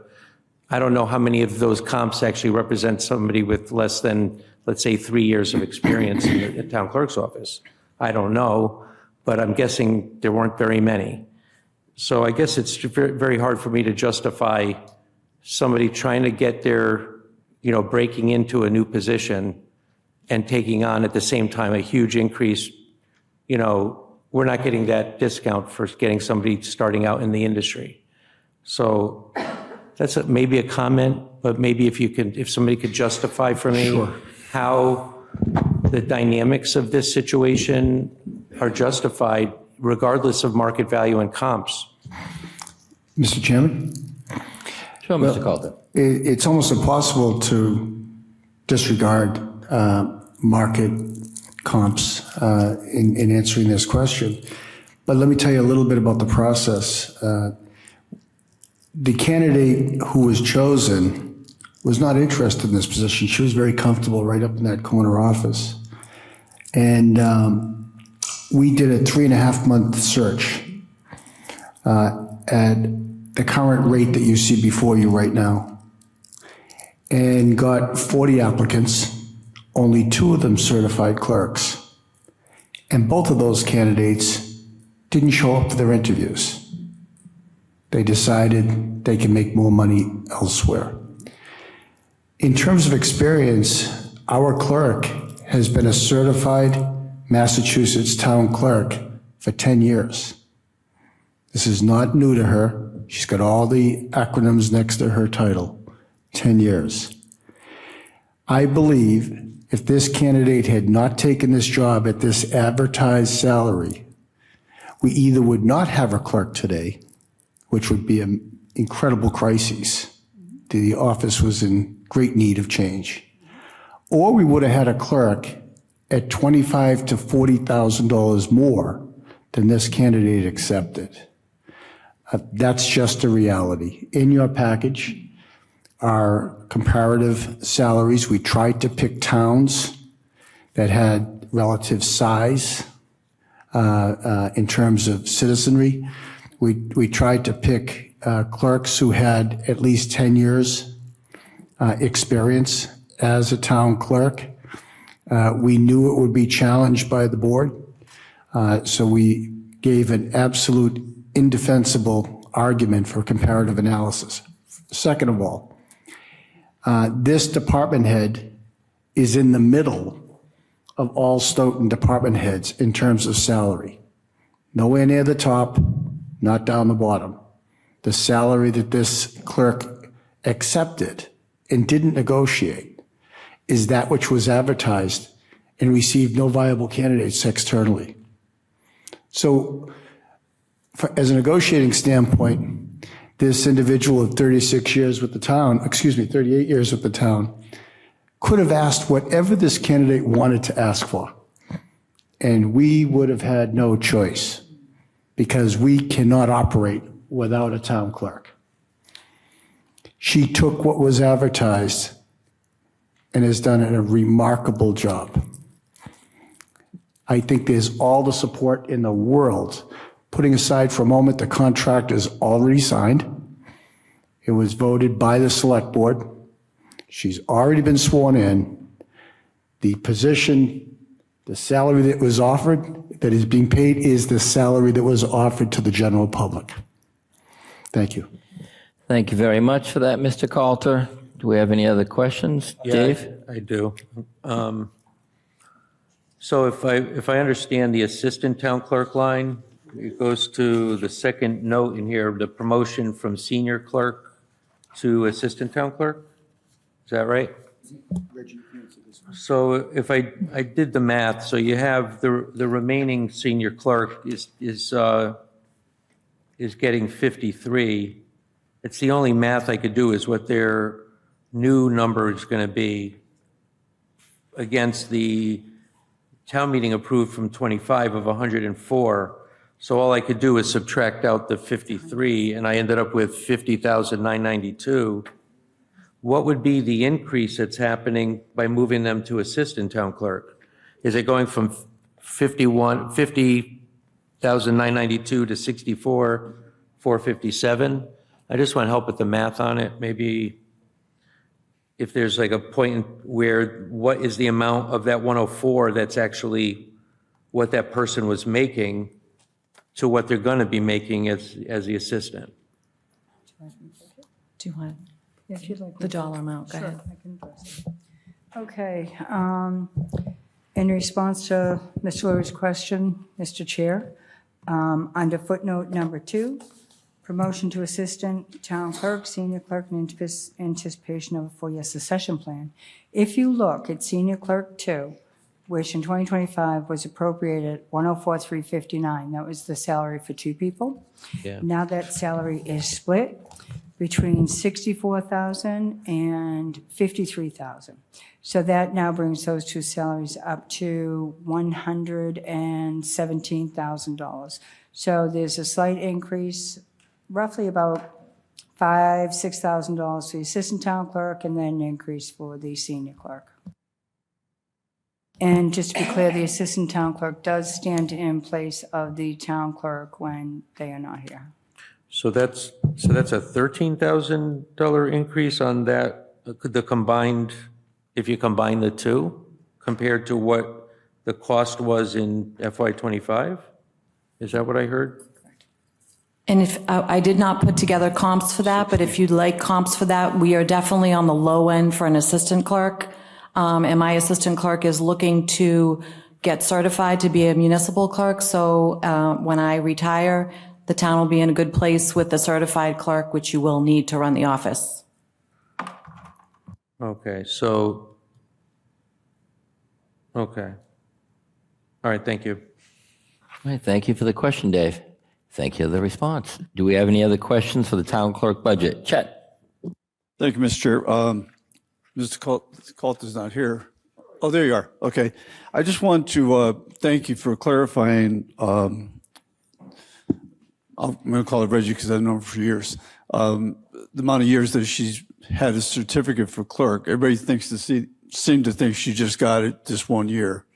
I don't know how many of those comps actually represent somebody with less than, let's say, 3 years of experience in the town clerk's office. I don't know, but I'm guessing there weren't very many. So I guess it's very hard for me to justify somebody trying to get their, breaking into a new position and taking on at the same time a huge increase. We're not getting that discount for getting somebody starting out in the industry. So that's maybe a comment, but maybe if somebody could justify for me how the dynamics of this situation are justified regardless of market value and comps. Mr. Chairman? Sure, Mr. Calder. It's almost impossible to disregard market comps in answering this question. But let me tell you a little bit about the process. The candidate who was chosen was not interested in this position. She was very comfortable right up in that corner office. And we did a 3.5-month search at the current rate that you see before you right now, and got 40 applicants, only 2 of them certified clerks. And both of those candidates didn't show up for their interviews. They decided they can make more money elsewhere. In terms of experience, our clerk has been a certified Massachusetts town clerk for 10 years. This is not new to her. She's got all the acronyms next to her title, 10 years. I believe if this candidate had not taken this job at this advertised salary, we either would not have a clerk today, which would be an incredible crisis. The office was in great need of change. Or we would have had a clerk at $25,000 to $40,000 more than this candidate accepted. That's just a reality. In your package are comparative salaries. We tried to pick towns that had relative size in terms of citizenry. We tried to pick clerks who had at least 10 years experience as a town clerk. We knew it would be challenged by the board, so we gave an absolute indefensible argument for comparative analysis. Second of all, this department head is in the middle of all Stoughton department heads in terms of salary. Nowhere near the top, not down the bottom. The salary that this clerk accepted and didn't negotiate is that which was advertised and received no viable candidates externally. So as a negotiating standpoint, this individual of 38 years with the town could have asked whatever this candidate wanted to ask for. And we would have had no choice because we cannot operate without a town clerk. She took what was advertised and has done a remarkable job. I think there's all the support in the world. Putting aside for a moment, the contract is already signed. It was voted by the select board. She's already been sworn in. The position, the salary that was offered, that is being paid, is the salary that was offered to the general public. Thank you. Thank you very much for that, Mr. Coulter. Do we have any other questions? Yeah, Dave? I do. So if I understand the assistant town clerk line, it goes to the second note in here, the promotion from senior clerk to assistant town clerk? Is that right? So if I did the math, so you have the remaining senior clerk is getting 53. It's the only math I could do is what their new number is going to be against the town meeting approved from 25 of 104. So all I could do is subtract out the 53, and I ended up with 50,992. What would be the increase that's happening by moving them to assistant town clerk? Is it going from 50,992 to 64,457? I just want help with the math on it. Maybe if there's like a point where what is the amount of that 104 that's actually what that person was making to what they're going to be making as the assistant. Do you want Yeah, if you'd like the dollar amount? Go Sure, ahead. I can address it. Okay, in response to Mr. Lurie's question, Mr. Chair, under footnote number 2, promotion to assistant town clerk, senior clerk, in anticipation of a 4-year succession plan. If you look at senior clerk 2, which in 2025 was appropriated $104,359, that was the salary for 2 people. Yeah. Now that salary is split between $64,000 and $53,000. So that now brings those 2 salaries up to $117,000. So there's a slight increase, roughly about $6,000 for the assistant town clerk, and then an increase for the senior clerk. And just to be clear, the assistant town clerk does stand in place of the town clerk when they are not here. So that's a $13,000 increase on that, the combined, if you combine the two, compared to what the cost was in FY25? Is that what I heard? And if, I did not put together comps for that, but if you'd like comps for that, we are definitely on the low end for an assistant clerk. And my assistant clerk is looking to get certified to be a municipal clerk. So when I retire, the town will be in a good place with the certified clerk, which you will need to run the office. Okay, so, okay. All right, thank you. All right, thank you for the question, Dave. Thank you for the response. Do we have any other questions for the town clerk budget? Chet? Thank you, Mr. Chair. Mr. Coulter's not here. Oh, there you are. Okay. I just want to thank you for clarifying. I'm going to call her Reggie because I've known her for years. The amount of years that she's had a certificate for clerk. Everybody seem to think she just got it this 1 year.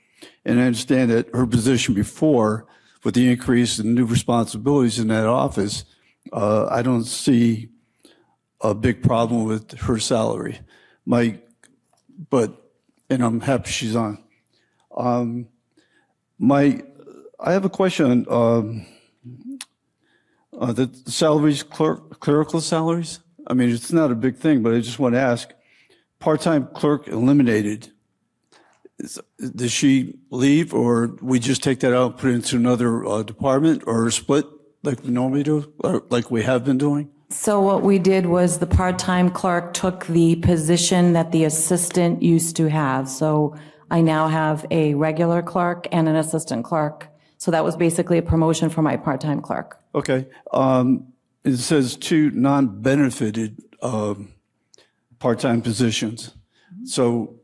And I understand that her position before, with the increase in new responsibilities in that office, I don't see a big problem with her salary. And I'm happy she's on. I have a question on the salaries, clerical salaries. I mean, it's not a big thing, but I just want to ask, part-time clerk eliminated, does she leave, or we just take that out and put it into another department, or split like we normally do, or like we have been doing? So what we did was the part-time clerk took the position that the assistant used to have. So I now have a regular clerk and an assistant clerk. So that was basically a promotion for my part-time clerk. Okay. It says 2 non-benefited part-time positions. So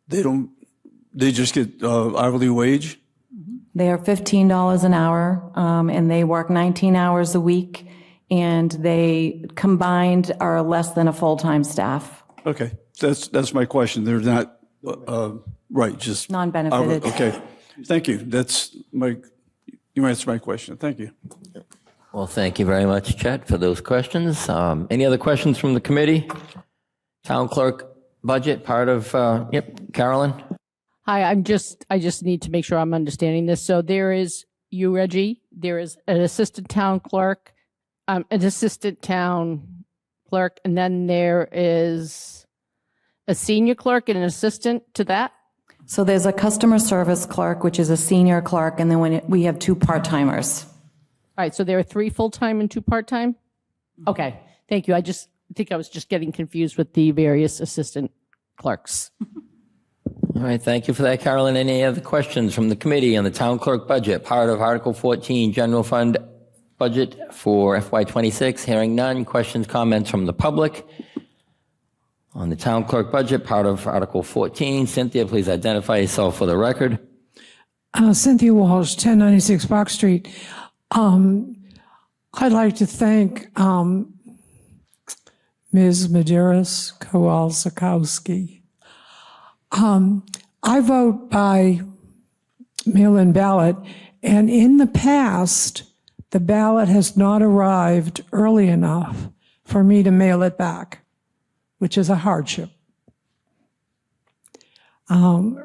they just get hourly wage? They are $15 an hour, and they work 19 hours a week, and they combined are less than a full-time staff. Okay, that's my question. They're not, right, just. Non-benefited. Okay, thank you. You answered my question. Thank you. Well, thank you very much, Chet, for those questions. Any other questions from the committee? Town clerk budget, part of, Carolyn? Hi, I just need to make sure I'm understanding this. So there is you, Reggie, there is an assistant town clerk, and then there is a senior clerk and an assistant to that? So there's a customer service clerk, which is a senior clerk, and then we have 2 part-timers. All right, so there are 3 full-time and 2 part-time? Okay, thank you. I think I was just getting confused with the various assistant clerks. All right, thank you for that, Carolyn. Any other questions from the committee on the town clerk budget, part of Article 14, general fund budget for FY26? Hearing none. Questions, comments from the public on the town clerk budget, part of Article 14. Cynthia, please identify yourself for the record. Cynthia Walsh, 1096 Box Street. I'd like to thank Ms. Medeiros Kowalczykowski. I vote by mail-in ballot, and in the past, the ballot has not arrived early enough for me to mail it back, which is a hardship. But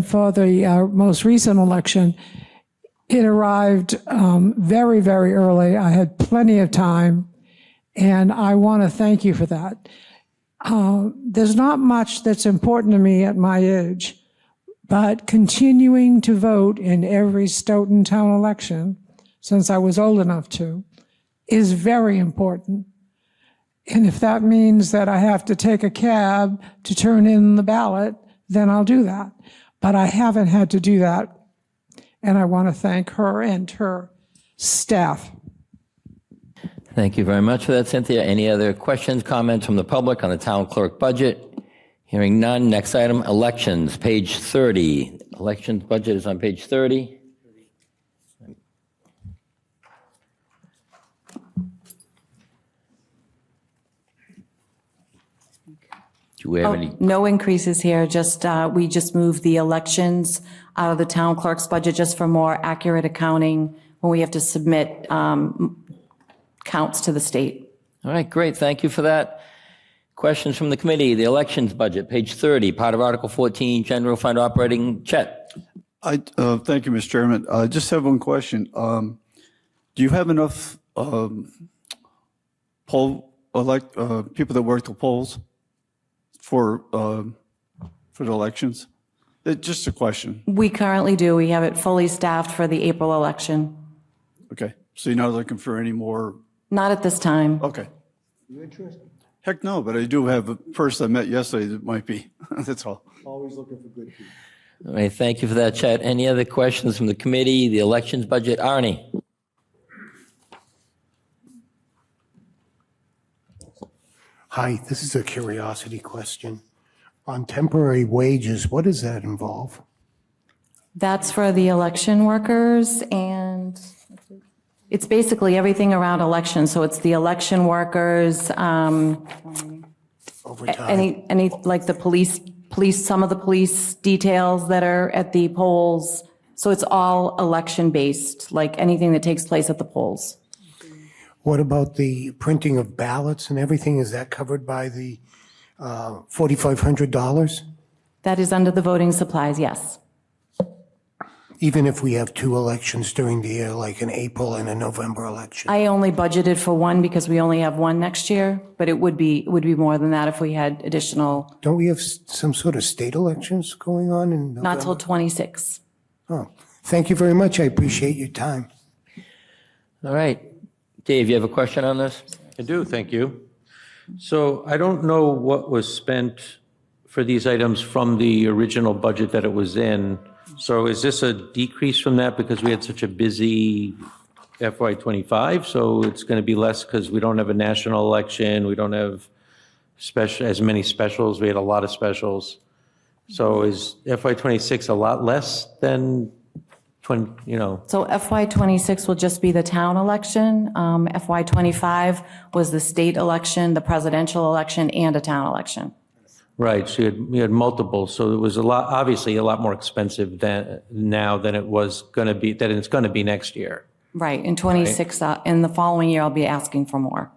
for the most recent election, it arrived very, very early. I had plenty of time, and I want to thank you for that. There's not much that's important to me at my age, but continuing to vote in every Stoughton town election, since I was old enough to, is very important. And if that means that I have to take a cab to turn in the ballot, then I'll do that. But I haven't had to do that, and I want to thank her and her staff. Thank you very much for that, Cynthia. Any other questions, comments from the public on the town clerk budget? Hearing none. Next item, elections, page 30. Elections budget is on page 30. Do we have any? No increases here, just, we just moved the elections out of the town clerk's budget just for more accurate accounting when we have to submit counts to the state. All right, great. Thank you for that. Questions from the committee. The elections budget, page 30, part of Article 14, general fund operating. Chet. Thank you, Mr. Chairman. I just have one question. Do you have enough people that work the polls for the elections? Just a question. We currently do. We have it fully staffed for the April election. Okay, so you're not looking for any more? Not at this time. Okay. You interested? Heck no, but I do have a person I met yesterday that might be. That's all. Always looking for good people. All right, thank you for that, Chet. Any other questions from the committee? The elections budget, Arnie. Hi, this is a curiosity question. On temporary wages, what does that involve? That's for the election workers, and it's basically everything around elections. So it's the election workers, Overtime. any like the police, some of the police details that are at the polls. So it's all election-based, like anything that takes place at the polls. What about the printing of ballots and everything? Is that covered by the $4,500? That is under the voting supplies, yes. Even if we have 2 elections during the year, like an April and a November election? I only budgeted for one because we only have one next year, but it would be more than that if we had additional. Don't we have some sort of state elections going on in November? Not till 26. Oh, thank you very much. I appreciate your time. All right. Dave, you have a question on this? I do, thank you. So I don't know what was spent for these items from the original budget that it was in. So is this a decrease from that because we had such a busy FY25? So it's going to be less because we don't have a national election, we don't have as many specials, we had a lot of specials. So is FY '26 a lot less than 20, So FY '26 will just be the town election. FY '25 was the state election, the presidential election, and a town election. Right, so you had multiple, so it was obviously a lot more expensive now than it was going to be, than it's going to be next year. Right, in '26, in the following year, I'll be asking for more.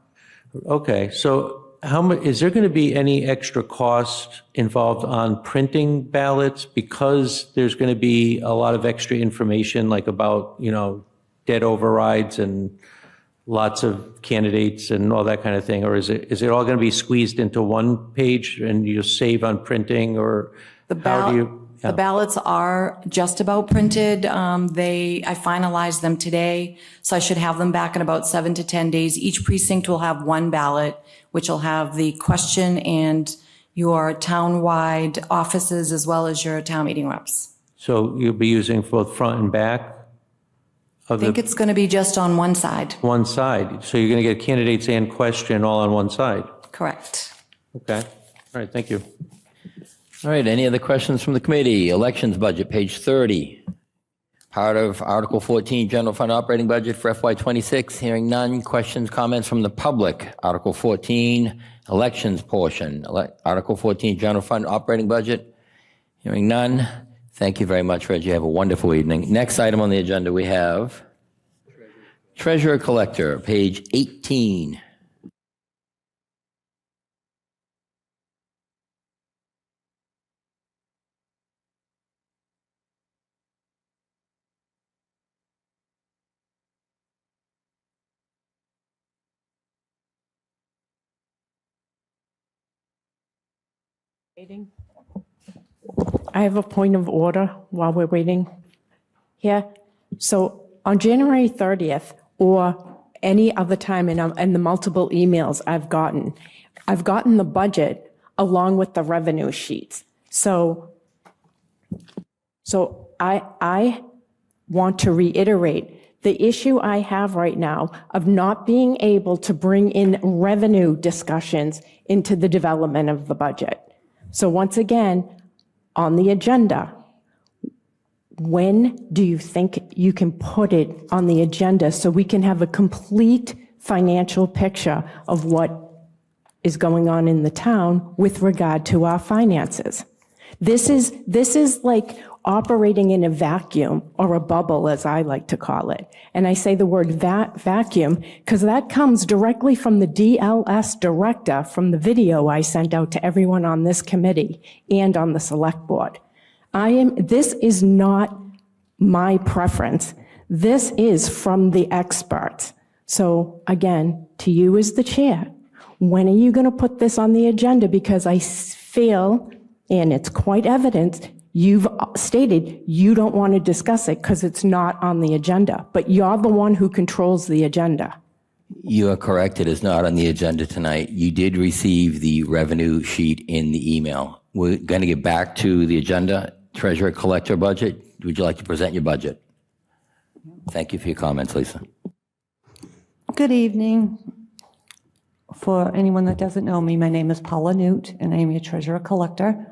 Okay, so how much, is there going to be any extra cost involved on printing ballots because there's going to be a lot of extra information like about, dead overrides and lots of candidates and all that kind of thing? Or is it all going to be squeezed into one page and you save on printing, or how do you? The ballots are just about printed. I finalized them today, so I should have them back in about 7 to 10 days. Each precinct will have one ballot, which will have the question and your town-wide offices as well as your town meeting reps. So you'll be using both front and back? I think it's going to be just on one side. One side. So you're going to get candidates and question all on one side? Correct. Okay. All right, thank you. All right, any other questions from the committee? Elections budget, page 30. Part of Article 14, general fund operating budget for FY '26. Hearing none. Questions, comments from the public? Article 14, elections portion. Article 14, general fund operating budget. Hearing none. Thank you very much, Reggie. Have a wonderful evening. Next item on the agenda, we have Treasurer Collector, page 18. I have a point of order while we're waiting here. So on January 30th or any other time in the multiple emails I've gotten the budget along with the revenue sheets. So I want to reiterate the issue I have right now of not being able to bring in revenue discussions into the development of the budget. So once again, on the agenda, when do you think you can put it on the agenda so we can have a complete financial picture of what is going on in the town with regard to our finances? This is like operating in a vacuum or a bubble, as I like to call it. And I say the word vacuum because that comes directly from the DLS director from the video I sent out to everyone on this committee and on the select board. This is not my preference. This is from the experts. So again, to you as the chair, when are you going to put this on the agenda? Because I feel, and it's quite evident, you've stated you don't want to discuss it because it's not on the agenda, but you're the one who controls the agenda. You are correct. It is not on the agenda tonight. You did receive the revenue sheet in the email. We're going to get back to the agenda. Treasurer Collector budget. Would you like to present your budget? Thank you for your comments, Lisa. Good evening. For anyone that doesn't know me, my name is Paula Newt, and I am your Treasurer Collector.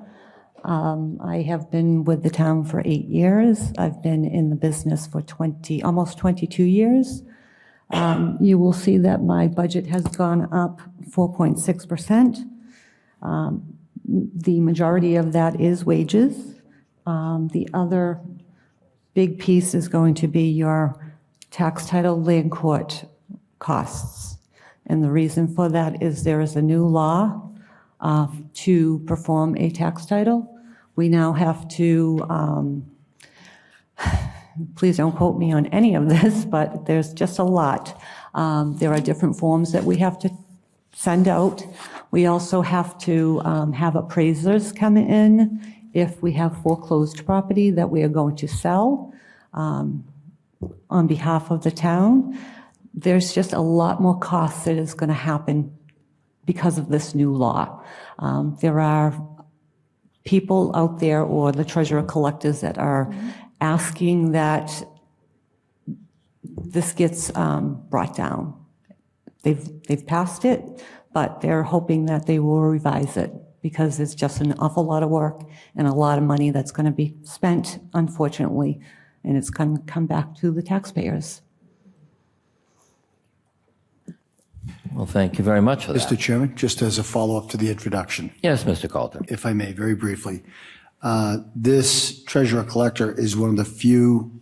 I have been with the town for 8 years. I've been in the business for almost 22 years. You will see that my budget has gone up 4.6%. The majority of that is wages. The other big piece is going to be your tax title land court costs. And the reason for that is there is a new law to perform a tax title. We now have to, please don't quote me on any of this, but there's just a lot. There are different forms that we have to send out. We also have to have appraisers come in if we have foreclosed property that we are going to sell on behalf of the town. There's just a lot more costs that is going to happen because of this new law. There are people out there, or the treasurer collectors, that are asking that this gets brought down. They've passed it, but they're hoping that they will revise it. because it's just an awful lot of work and a lot of money that's going to be spent, unfortunately, and it's going to come back to the taxpayers. Well, thank you very much for that. Mr. Chairman, just as a follow-up to the introduction. Yes, Mr. Coulter. If I may, very briefly. This treasurer collector is one of the few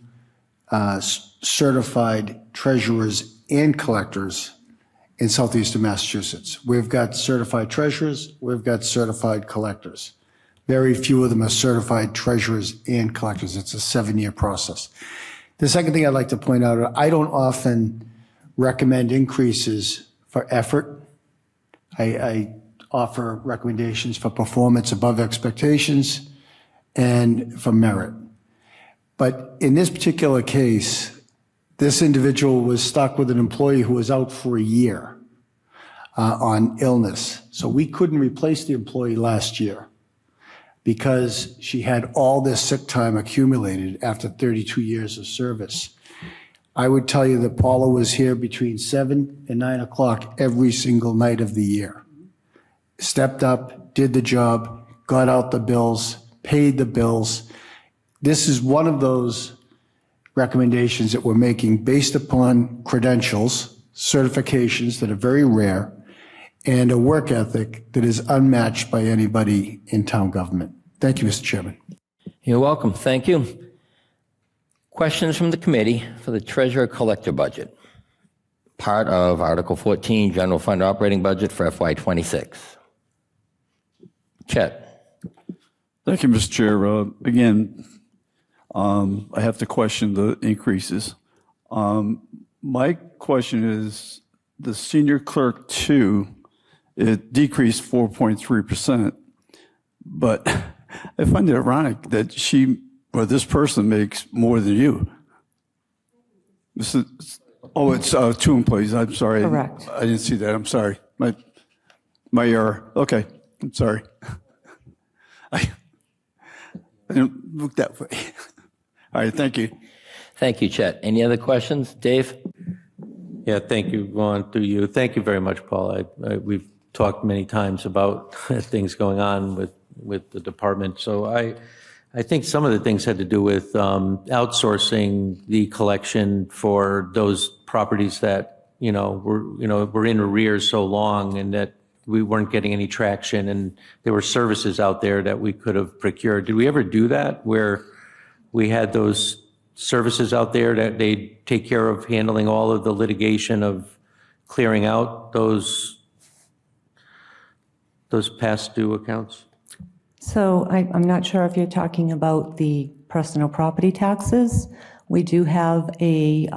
certified treasurers and collectors in southeastern Massachusetts. We've got certified treasurers, we've got certified collectors. Very few of them are certified treasurers and collectors. It's a 7-year process. The second thing I'd like to point out, I don't often recommend increases for effort. I offer recommendations for performance above expectations and for merit. But in this particular case, this individual was stuck with an employee who was out for a year on illness. So we couldn't replace the employee last year because she had all this sick time accumulated after 32 years of service. I would tell you that Paula was here between 7 and 9 o'clock every single night of the year. Stepped up, did the job, got out the bills, paid the bills. This is one of those recommendations that we're making based upon credentials, certifications that are very rare, and a work ethic that is unmatched by anybody in town government. Thank you, Mr. Chairman. You're welcome. Thank you. Questions from the committee for the treasurer collector budget, part of Article 14, general fund operating budget for FY26. Chet. Thank you, Mr. Chair. Again, I have to question the increases. My question is, the senior clerk 2, it decreased 4.3%, but I find it ironic that this person makes more than you. It's 2 employees. I'm sorry. Correct. I didn't see that. I'm sorry. My error. Okay. I'm sorry. I didn't look that way. All right. Thank you. Thank you, Chet. Any other questions? Dave? Yeah, thank you. Going through you. Thank you very much, Paul. We've talked many times about things going on with the department. So I think some of the things had to do with outsourcing the collection for those properties that were in arrears so long, and that we weren't getting any traction, and there were services out there that we could have procured. Did we ever do that, where we had those services out there that they take care of handling all of the litigation of clearing out those past due accounts? So I'm not sure if you're talking about the personal property taxes. We do have a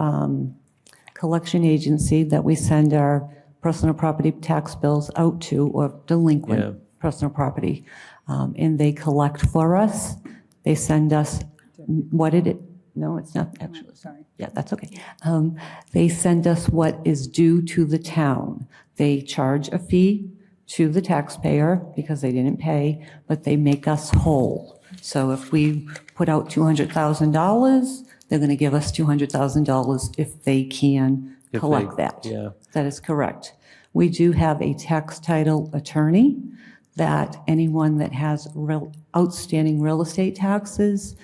collection agency that we send our personal property tax bills out to, or delinquent personal property, and they collect for us. They send us, no, it's not actually, sorry. Yeah, that's okay. They send us what is due to the town. They charge a fee to the taxpayer because they didn't pay, but they make us whole. So if we put out $200,000, they're going to give us $200,000 if they can collect that. Yeah. That is correct. We do have a tax title attorney that anyone that has outstanding real estate taxes,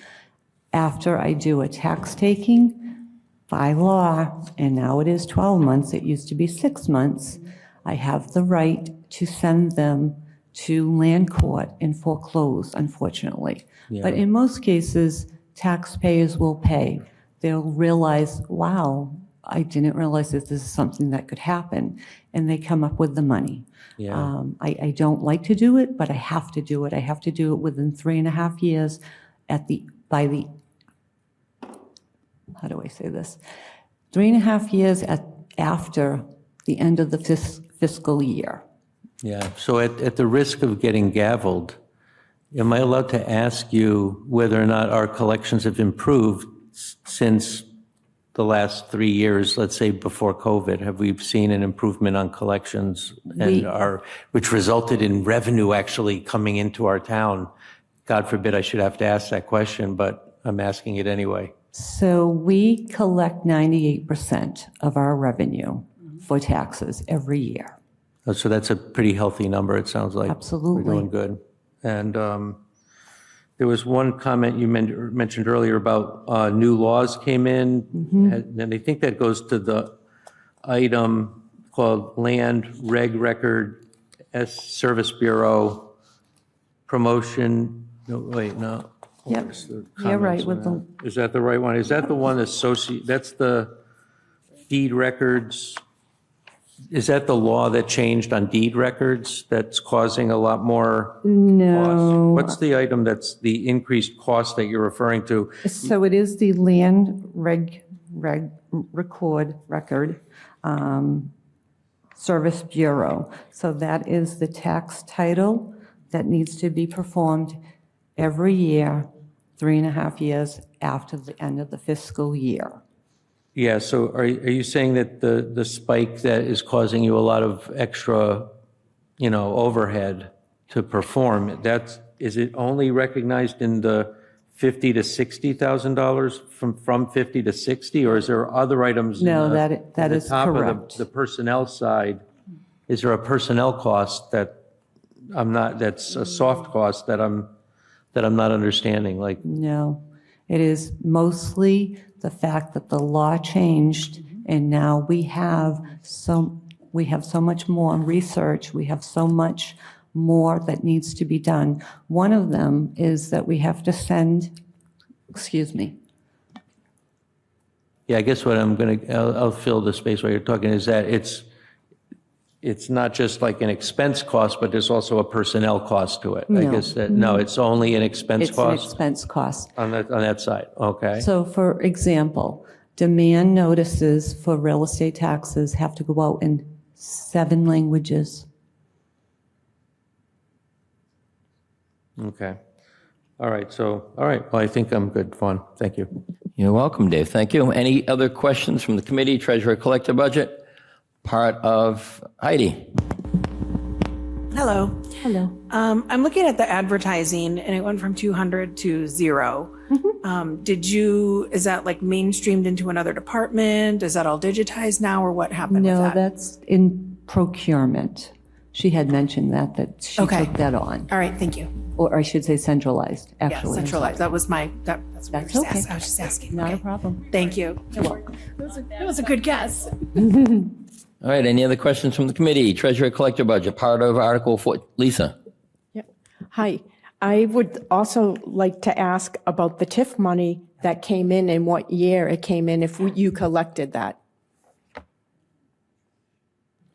after I do a tax taking, by law, and now it is 12 months, it used to be 6 months, I have the right to send them to land court and foreclose, unfortunately. Yeah. But in most cases, taxpayers will pay. They'll realize, wow, I didn't realize that this is something that could happen, and they come up with the money. Yeah. I don't like to do it, but I have to do it. I have to do it within 3.5 years how do I say this? 3.5 years after the end of the fiscal year. Yeah. So at the risk of getting gavelled, am I allowed to ask you whether or not our collections have improved since the last 3 years, let's say before COVID? Have we seen an improvement on collections which resulted in revenue actually coming into our town? God forbid I should have to ask that question, but I'm asking it anyway. So we collect 98% of our revenue for taxes every year. So that's a pretty healthy number, it sounds like. Absolutely. We're doing good. And there was one comment you mentioned earlier about new laws came in, and I think that goes to the item called Land Reg Record Service Bureau Promotion. No, wait, no. Yep. Where's the You're right comments with on that? Is that the right one? Is that the one that's the deed records? Is that the law that changed on deed records that's causing a lot more cost? No. What's the item that's the increased cost that you're referring to? So it is the Land Record Service Bureau. So that is the tax title that needs to be performed every year, 3.5 years after the end of the fiscal year. Yeah, so are you saying that the spike that is causing you a lot of extra, overhead to perform, is it only recognized in the $50,000 to $60,000 from 50 to 60, or is there other items? No, in that the is top of correct. the personnel side? Is there a personnel cost that's a soft cost that I'm not understanding? Like, No, it is mostly the fact that the law changed, and now we have so much more research, we have so much more that needs to be done. One of them is that we have to send, yeah, I guess what I'll fill the space while you're talking is that it's not just like an expense cost, but there's also a personnel cost to it. I No. guess that, no, it's only an expense it's an cost expense cost. on that side. Okay. So for example, demand notices for real estate taxes have to go out in 7 languages. Okay. All right. Well, I think I'm good, Fawn. Thank you. You're welcome, Dave. Thank you. Any other questions from the committee, treasurer collector budget? Part of Heidi. Hello. Hello. I'm looking at the advertising and it went from 200 to 0. Is that like mainstreamed into another department? Is that all digitized now, or what happened with No, that? that's in procurement. She had mentioned that she Okay. took that on. All right, thank you. Or I should say centralized, Yeah, actually. centralized. That was that's what That's I was okay. I was just asking. Not a Okay. problem. Thank you. That was a good guess. All right, any other questions from the committee? Treasurer collector budget, part of Article 4. Lisa? Hi. I would also like to ask about the TIF money that came in and what year it came in, if you collected that.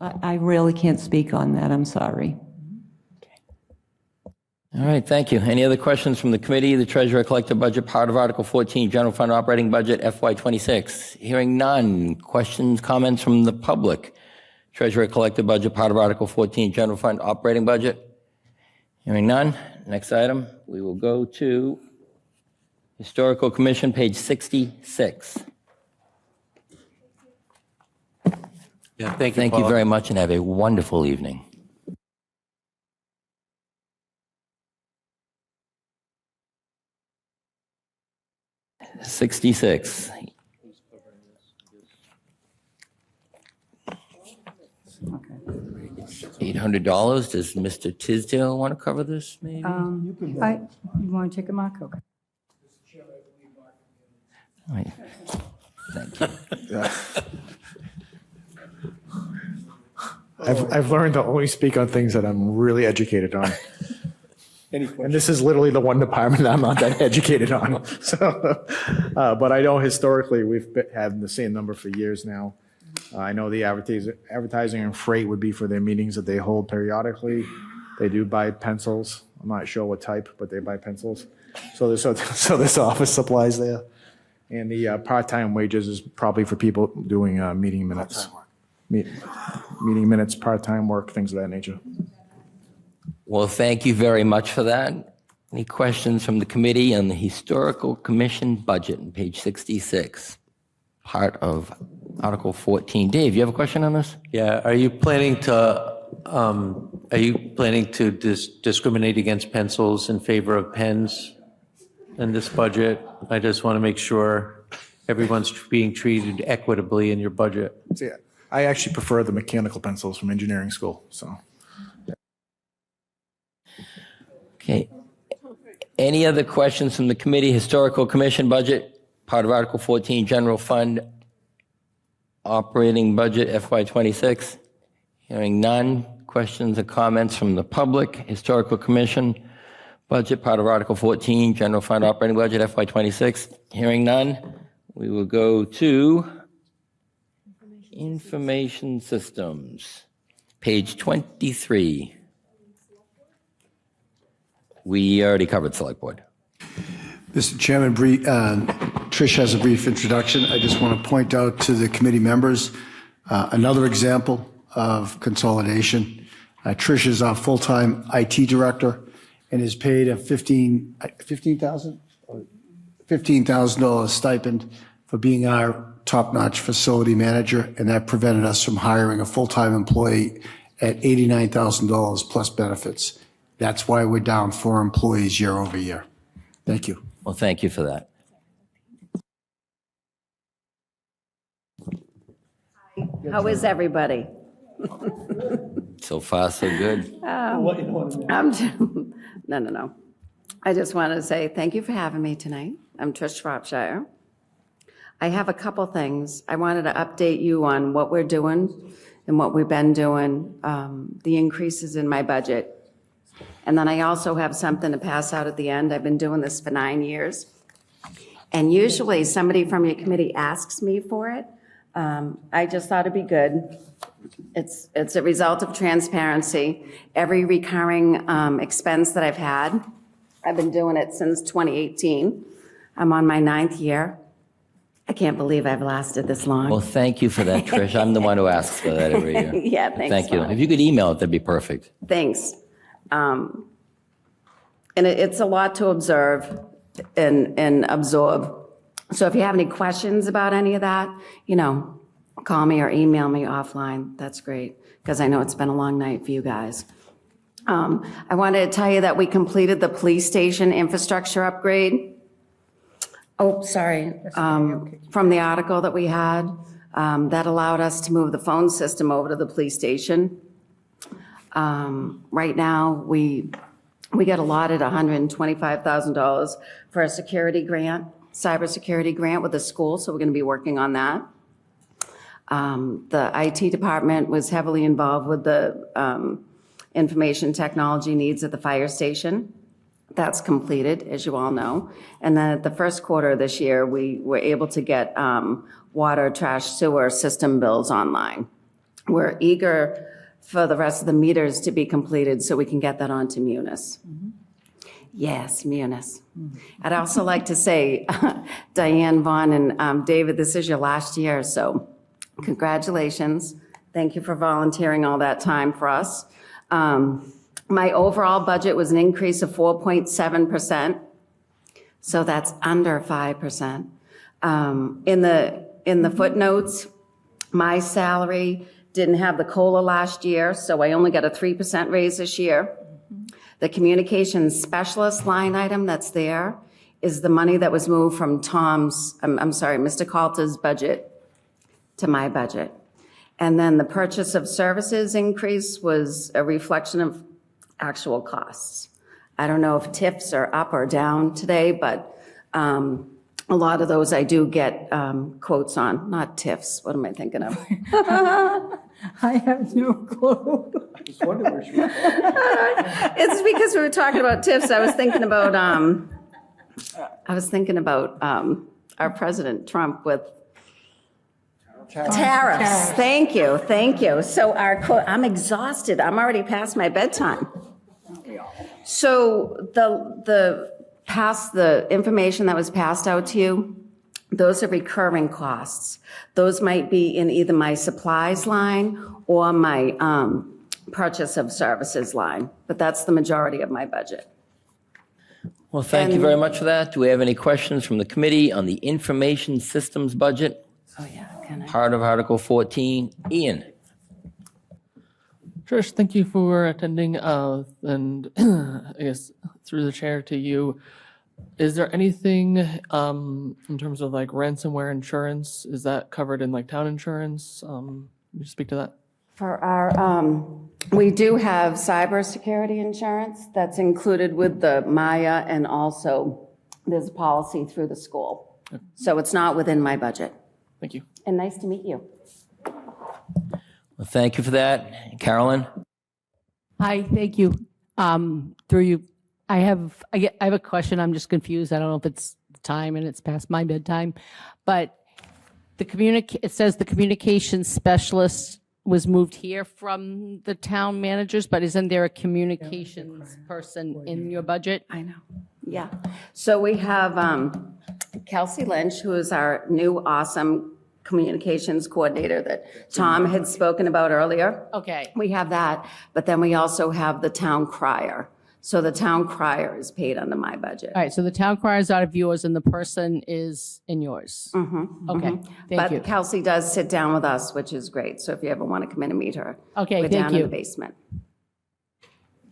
I really can't speak on that, I'm sorry. All right, thank you. Any other questions from the committee? The treasurer collector budget, part of Article 14, general fund operating budget, FY26. Hearing none. Questions, comments from the public? Treasurer collector budget, part of Article 14, general fund operating budget. Hearing none. Next item, we will go to Historical Commission, page 66. Yeah, thank you, Thank you Paul. very much and have a wonderful evening. $66. $800. Does Mr. Tisdale want to cover this, maybe? You want to take a mark? Okay. All right. Thank you. I've learned to only speak on things that I'm really educated on. And this is literally the one department that I'm not that educated on. So, but I know historically we've had the same number for years now. I know the advertising and freight would be for their meetings that they hold periodically. They do buy pencils. I'm not sure what type, but they buy pencils. So there's office supplies there. And the part-time wages is probably for people doing meeting minutes. Meeting minutes, part-time work, things of that nature. Well, thank you very much for that. Any questions from the committee on the Historical Commission budget on page 66, part of Article 14? Dave, you have a question on this? Yeah, are you planning to discriminate against pencils in favor of pens in this budget? I just want to make sure everyone's being treated equitably in your budget. So, yeah. I actually prefer the mechanical pencils from engineering school, so. Okay. Any other questions from the committee? Historical Commission budget, part of Article 14, General Fund Operating Budget FY26. Hearing none. Questions or comments from the public? Historical Commission budget, part of Article 14, General Fund Operating Budget FY26. Hearing none. We will go to Information Systems, page 23. We already covered Select Board. Mr. Chairman, Trish has a brief introduction. I just want to point out to the committee members another example of consolidation. Trish is our full-time IT director and is paid a $15,000 stipend for being our top-notch facility manager, and that prevented us from hiring a full-time employee at $89,000 plus benefits. That's why we're down 4 employees year over year. Thank you. Well, thank you for that. How is everybody? So far, so good. No. I just want to say thank you for having me tonight. I'm Trish Shropshire. I have a couple things. I wanted to update you on what we're doing and what we've been doing, the increases in my budget. And then I also have something to pass out at the end. I've been doing this for 9 years. And usually somebody from your committee asks me for it. I just thought it'd be good. It's a result of transparency. Every recurring expense that I've had, I've been doing it since 2018. I'm on my 9th year. I can't believe I've lasted this long. Well, thank you for that, Trish. I'm the one who asks for that every year. Yeah, thanks. Thank you. Lon. If you could email it, that'd be perfect. Thanks. And it's a lot to observe and absorb. So if you have any questions about any of that, call me or email me offline. That's great, because I know it's been a long night for you guys. I wanted to tell you that we completed the police station infrastructure upgrade. Oh, sorry. From the article that we had, that allowed us to move the phone system over to the police station. Right now, we get allotted $125,000 for a security grant, cybersecurity grant with the school, so we're going to be working on that. The IT department was heavily involved with the information technology needs at the fire station. That's completed, as you all know. And then at the first quarter of this year, we were able to get water, trash, sewer system bills online. We're eager for the rest of the meters to be completed so we can get that onto Munis. Yes, Munis. I'd also like to say, Diane, Vaughn, and David, this is your last year, so congratulations. Thank you for volunteering all that time for us. My overall budget was an increase of 4.7%, so that's under 5%. In the footnotes, my salary didn't have the COLA last year, so I only got a 3% raise this year. The communications specialist line item that's there is the money that was moved from Mr. Coulter's budget to my budget. And then the purchase of services increase was a reflection of actual costs. I don't know if TIFs are up or down today, but a lot of those I do get quotes on, not TIFs. What am I thinking of? I have no clue. Just wonder where she was. It's because we were talking about TIFs. I was thinking about our President Trump with tariffs. Thank you. So I'm exhausted. I'm already past my bedtime. So the information that was passed out to you, those are recurring costs. Those might be in either my supplies line or my purchase of services line, but that's the majority of my budget. Well, thank you very much for that. Do we have any questions from the committee on the information systems budget? Oh, yeah. Part of Article 14. Ian. Trish, thank you for attending, and I guess through the chair to you. Is there anything in terms of like ransomware insurance? Is that covered in like town insurance? Can you speak to that? For our, we do have cybersecurity insurance that's included with the Maya, and also there's a policy through the school. So it's not within my budget. Thank you. And nice to meet you. Well, thank you for that. Carolyn? Hi, thank you. Through you, I have a question. I'm just confused. I don't know if it's time and it's past my bedtime, but it says the communications specialist was moved here from the town managers, but isn't there a communications person in your budget? I know. Yeah. So we have Kelsey Lynch, who is our new awesome communications coordinator that Tom had spoken about earlier. Okay. We have that, but then we also have the town crier. So the town crier is paid under my budget. All right, so the town crier is out of yours and the person is in yours. Okay, thank you. But Kelsey does sit down with us, which is great. So if you ever want to come in and meet her. Okay, we're thank down in you. the basement.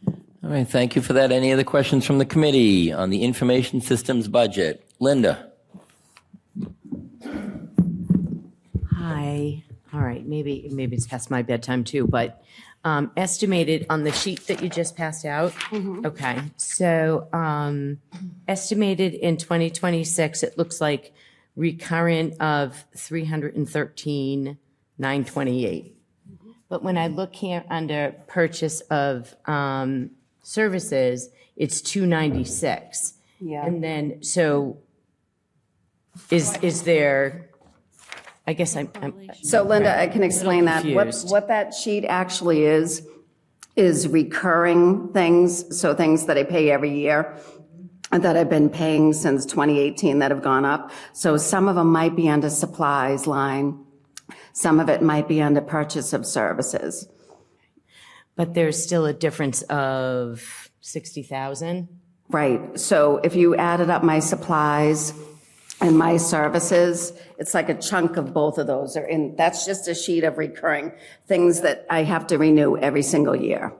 All right, thank you for that. Any other questions from the committee on the information systems budget? Linda? Hi. All right, maybe it's past my bedtime too, but estimated on the sheet that you just passed out. Okay, so estimated in 2026, it looks like recurrent of 313,928. But when I look here under purchase of services, it's 296. Yeah. And then, so is there, I guess I'm So Linda, I can explain that. confused. What that sheet actually is recurring things, so things that I pay every year and that I've been paying since 2018 that have gone up. So some of them might be under supplies line. Some of it might be under purchase of services. But there's still a difference of 60,000? Right. So if you added up my supplies and my services, it's like a chunk of both of those are in. That's just a sheet of recurring things that I have to renew every single year.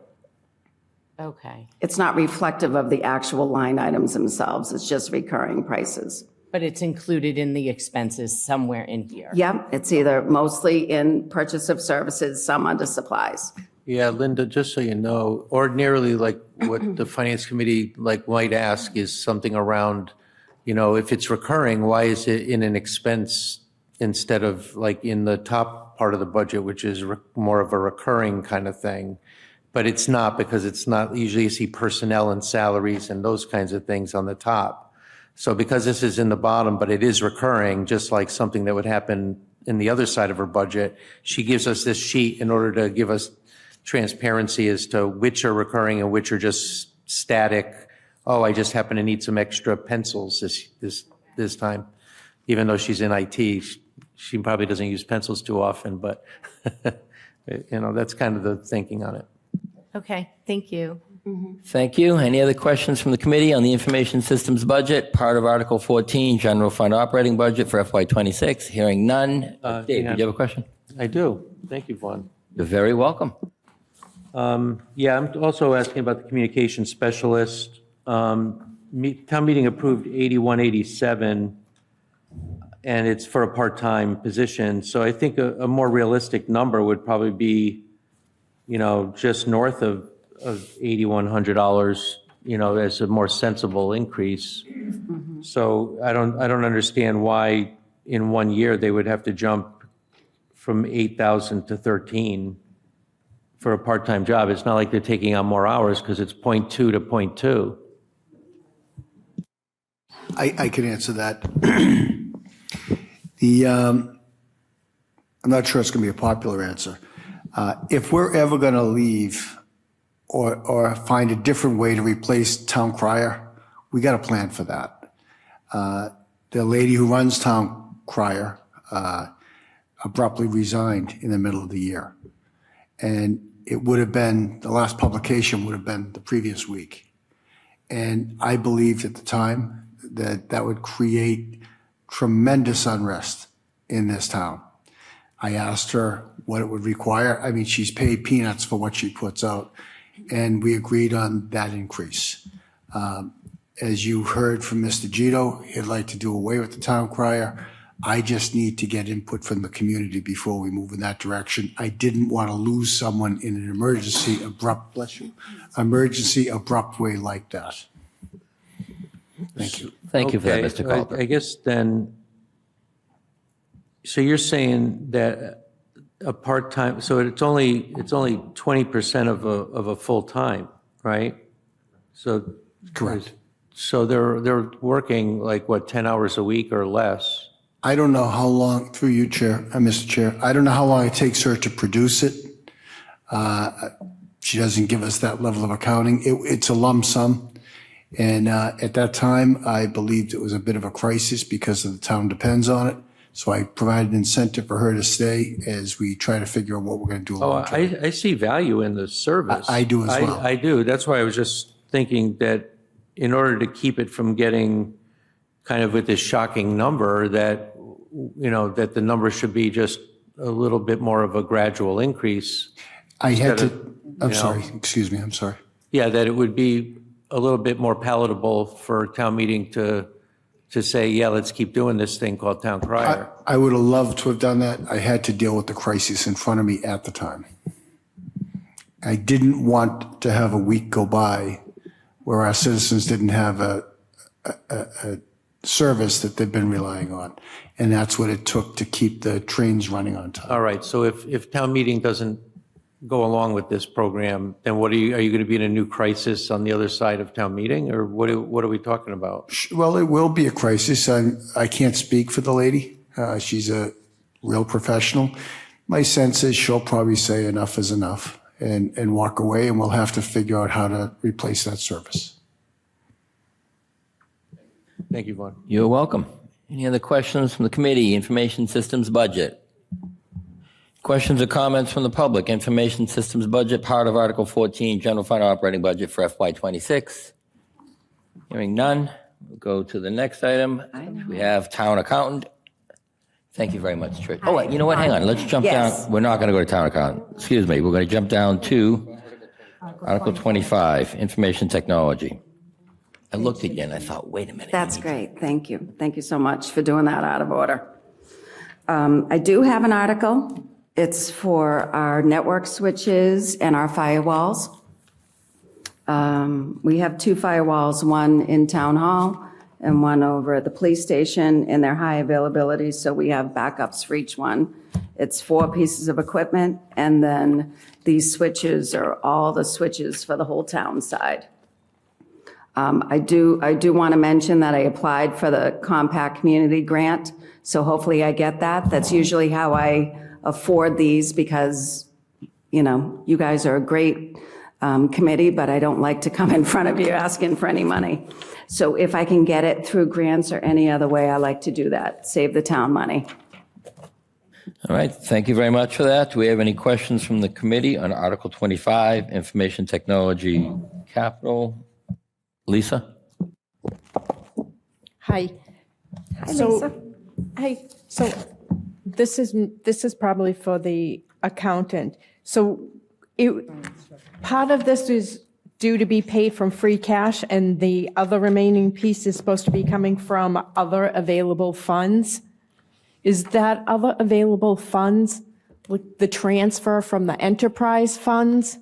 Okay. It's not reflective of the actual line items themselves. It's just recurring prices. But it's included in the expenses somewhere in here? Yep, it's either mostly in purchase of services, some under supplies. Yeah, Linda, just so you know, ordinarily, like what the finance committee might ask is something around, if it's recurring, why is it in an expense instead of like in the top part of the budget, which is more of a recurring kind of thing? But it's not, because it's not, usually you see personnel and salaries and those kinds of things on the top. So because this is in the bottom, but it is recurring, just like something that would happen in the other side of her budget, she gives us this sheet in order to give us transparency as to which are recurring and which are just static. Oh, I just happen to need some extra pencils this time. Even though she's in IT, she probably doesn't use pencils too often, but that's kind of the thinking on it. Okay, thank you. Thank you. Any other questions from the committee on the information systems budget, part of Article 14, general fund operating budget for FY26? Hearing none. Dave, did you have a question? I do. Thank you, Vaughn. You're very welcome. Yeah, I'm also asking about the communication specialist. Town meeting approved 8187, and it's for a part-time position. So I think a more realistic number would probably be, just north of $8,100, as a more sensible increase. So I don't understand why in 1 year they would have to jump from 8,000 to 13 for a part-time job. It's not like they're taking on more hours because it's 0.2 to 0.2. I can answer that. I'm not sure it's going to be a popular answer. If we're ever going to leave or find a different way to replace town crier, we got a plan for that. The lady who runs town crier abruptly resigned in the middle of the year. And it would have been, the last publication would have been the previous week. And I believed at the time that that would create tremendous unrest in this town. I asked her what it would require. I mean, she's paid peanuts for what she puts out, and we agreed on that increase. As you heard from Mr. Gito, he'd like to do away with the town crier. I just need to get input from the community before we move in that direction. I didn't want to lose someone in an emergency abrupt way like that. Thank you. Thank you for that, Okay, Mr. Calder. I guess then, so you're saying that a part-time, so it's only 20% of a full-time, right? So. Correct. So they're working like, what, 10 hours a week or less? I don't know how long, through you, Mr. Chair, I don't know how long it takes her to produce it. She doesn't give us that level of accounting. It's a lump sum. And at that time, I believed it was a bit of a crisis because the town depends on it. So I provided an incentive for her to stay as we try to figure out what we're going to do Oh, long term. I see value in the service. I do as well. I do. That's why I was just thinking that in order to keep it from getting kind of with this shocking number, that, you know, that the number should be just a little bit more of a gradual increase. I had instead to, of, I'm you know, sorry, excuse me, I'm sorry. Yeah, that it would be a little bit more palatable for town meeting to say, yeah, let's keep doing this thing called town crier. I would have loved to have done that. I had to deal with the crisis in front of me at the time. I didn't want to have a week go by where our citizens didn't have a service that they've been relying on. And that's what it took to keep the trains running on time. All right, so if town meeting doesn't go along with this program, then are you going to be in a new crisis on the other side of town meeting, or what are we talking about? Well, it will be a crisis. I can't speak for the lady. She's a real professional. My sense is she'll probably say enough is enough and walk away, and we'll have to figure out how to replace that service. Thank you, Vaughn. You're welcome. Any other questions from the committee? Information systems budget. Questions or comments from the public? Information systems budget, part of Article 14, general fund operating budget for FY26. Hearing none, we'll go to the next item. We have town accountant. Thank you very much, Trish. Oh, wait, you know what? Hang on. Let's jump down. We're not going to go to town accountant. Excuse me. We're going to jump down to Article 25, information technology. I looked again. I thought, wait a minute. That's great. Thank you. Thank you so much for doing that out of order. I do have an article. It's for our network switches and our firewalls. We have two firewalls, one in Town Hall and one over at the police station, and they're high availability, so we have backups for each one. It's 4 pieces of equipment, and then these switches are all the switches for the whole town side. I do want to mention that I applied for the Compact Community Grant, so hopefully I get that. That's usually how I afford these because, you know, you guys are a great committee, but I don't like to come in front of you asking for any money. So if I can get it through grants or any other way, I like to do that, save the town money. All right. Thank you very much for that. Do we have any questions from the committee on Article 25, information technology capital? Lisa? Hi. Hi, Lisa. Hi. So this is probably for the accountant. So part of this is due to be paid from free cash, and the other remaining piece is supposed to be coming from other available funds. Is that other available funds like the transfer from the enterprise funds?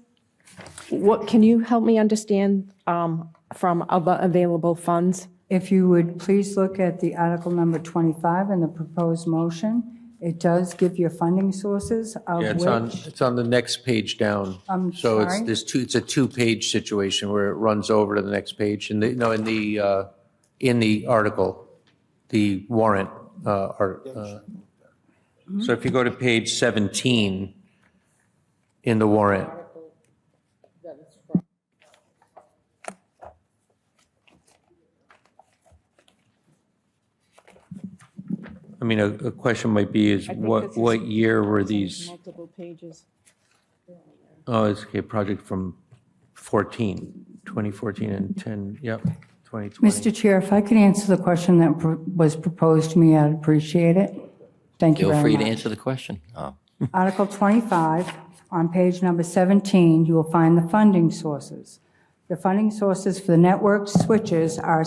What can you help me understand from other available funds? If you would please look at the article number 25 in the proposed motion, it does give your funding sources of Yeah, which. it's on the next page down. I'm So it's sorry? it's a 2-page situation where it runs over to the next page. And in the article, the warrant, so if you go to page 17 in the warrant. I mean, a question might be is what year were these? Multiple pages. Oh, it's a project from 2014 and 10, yep, 2020. Mr. Chair, if I could answer the question that was proposed to me, I'd appreciate it. Thank you Feel very free much. to answer the question. Oh. Article 25, on page number 17, you will find the funding sources. The funding sources for the network switches are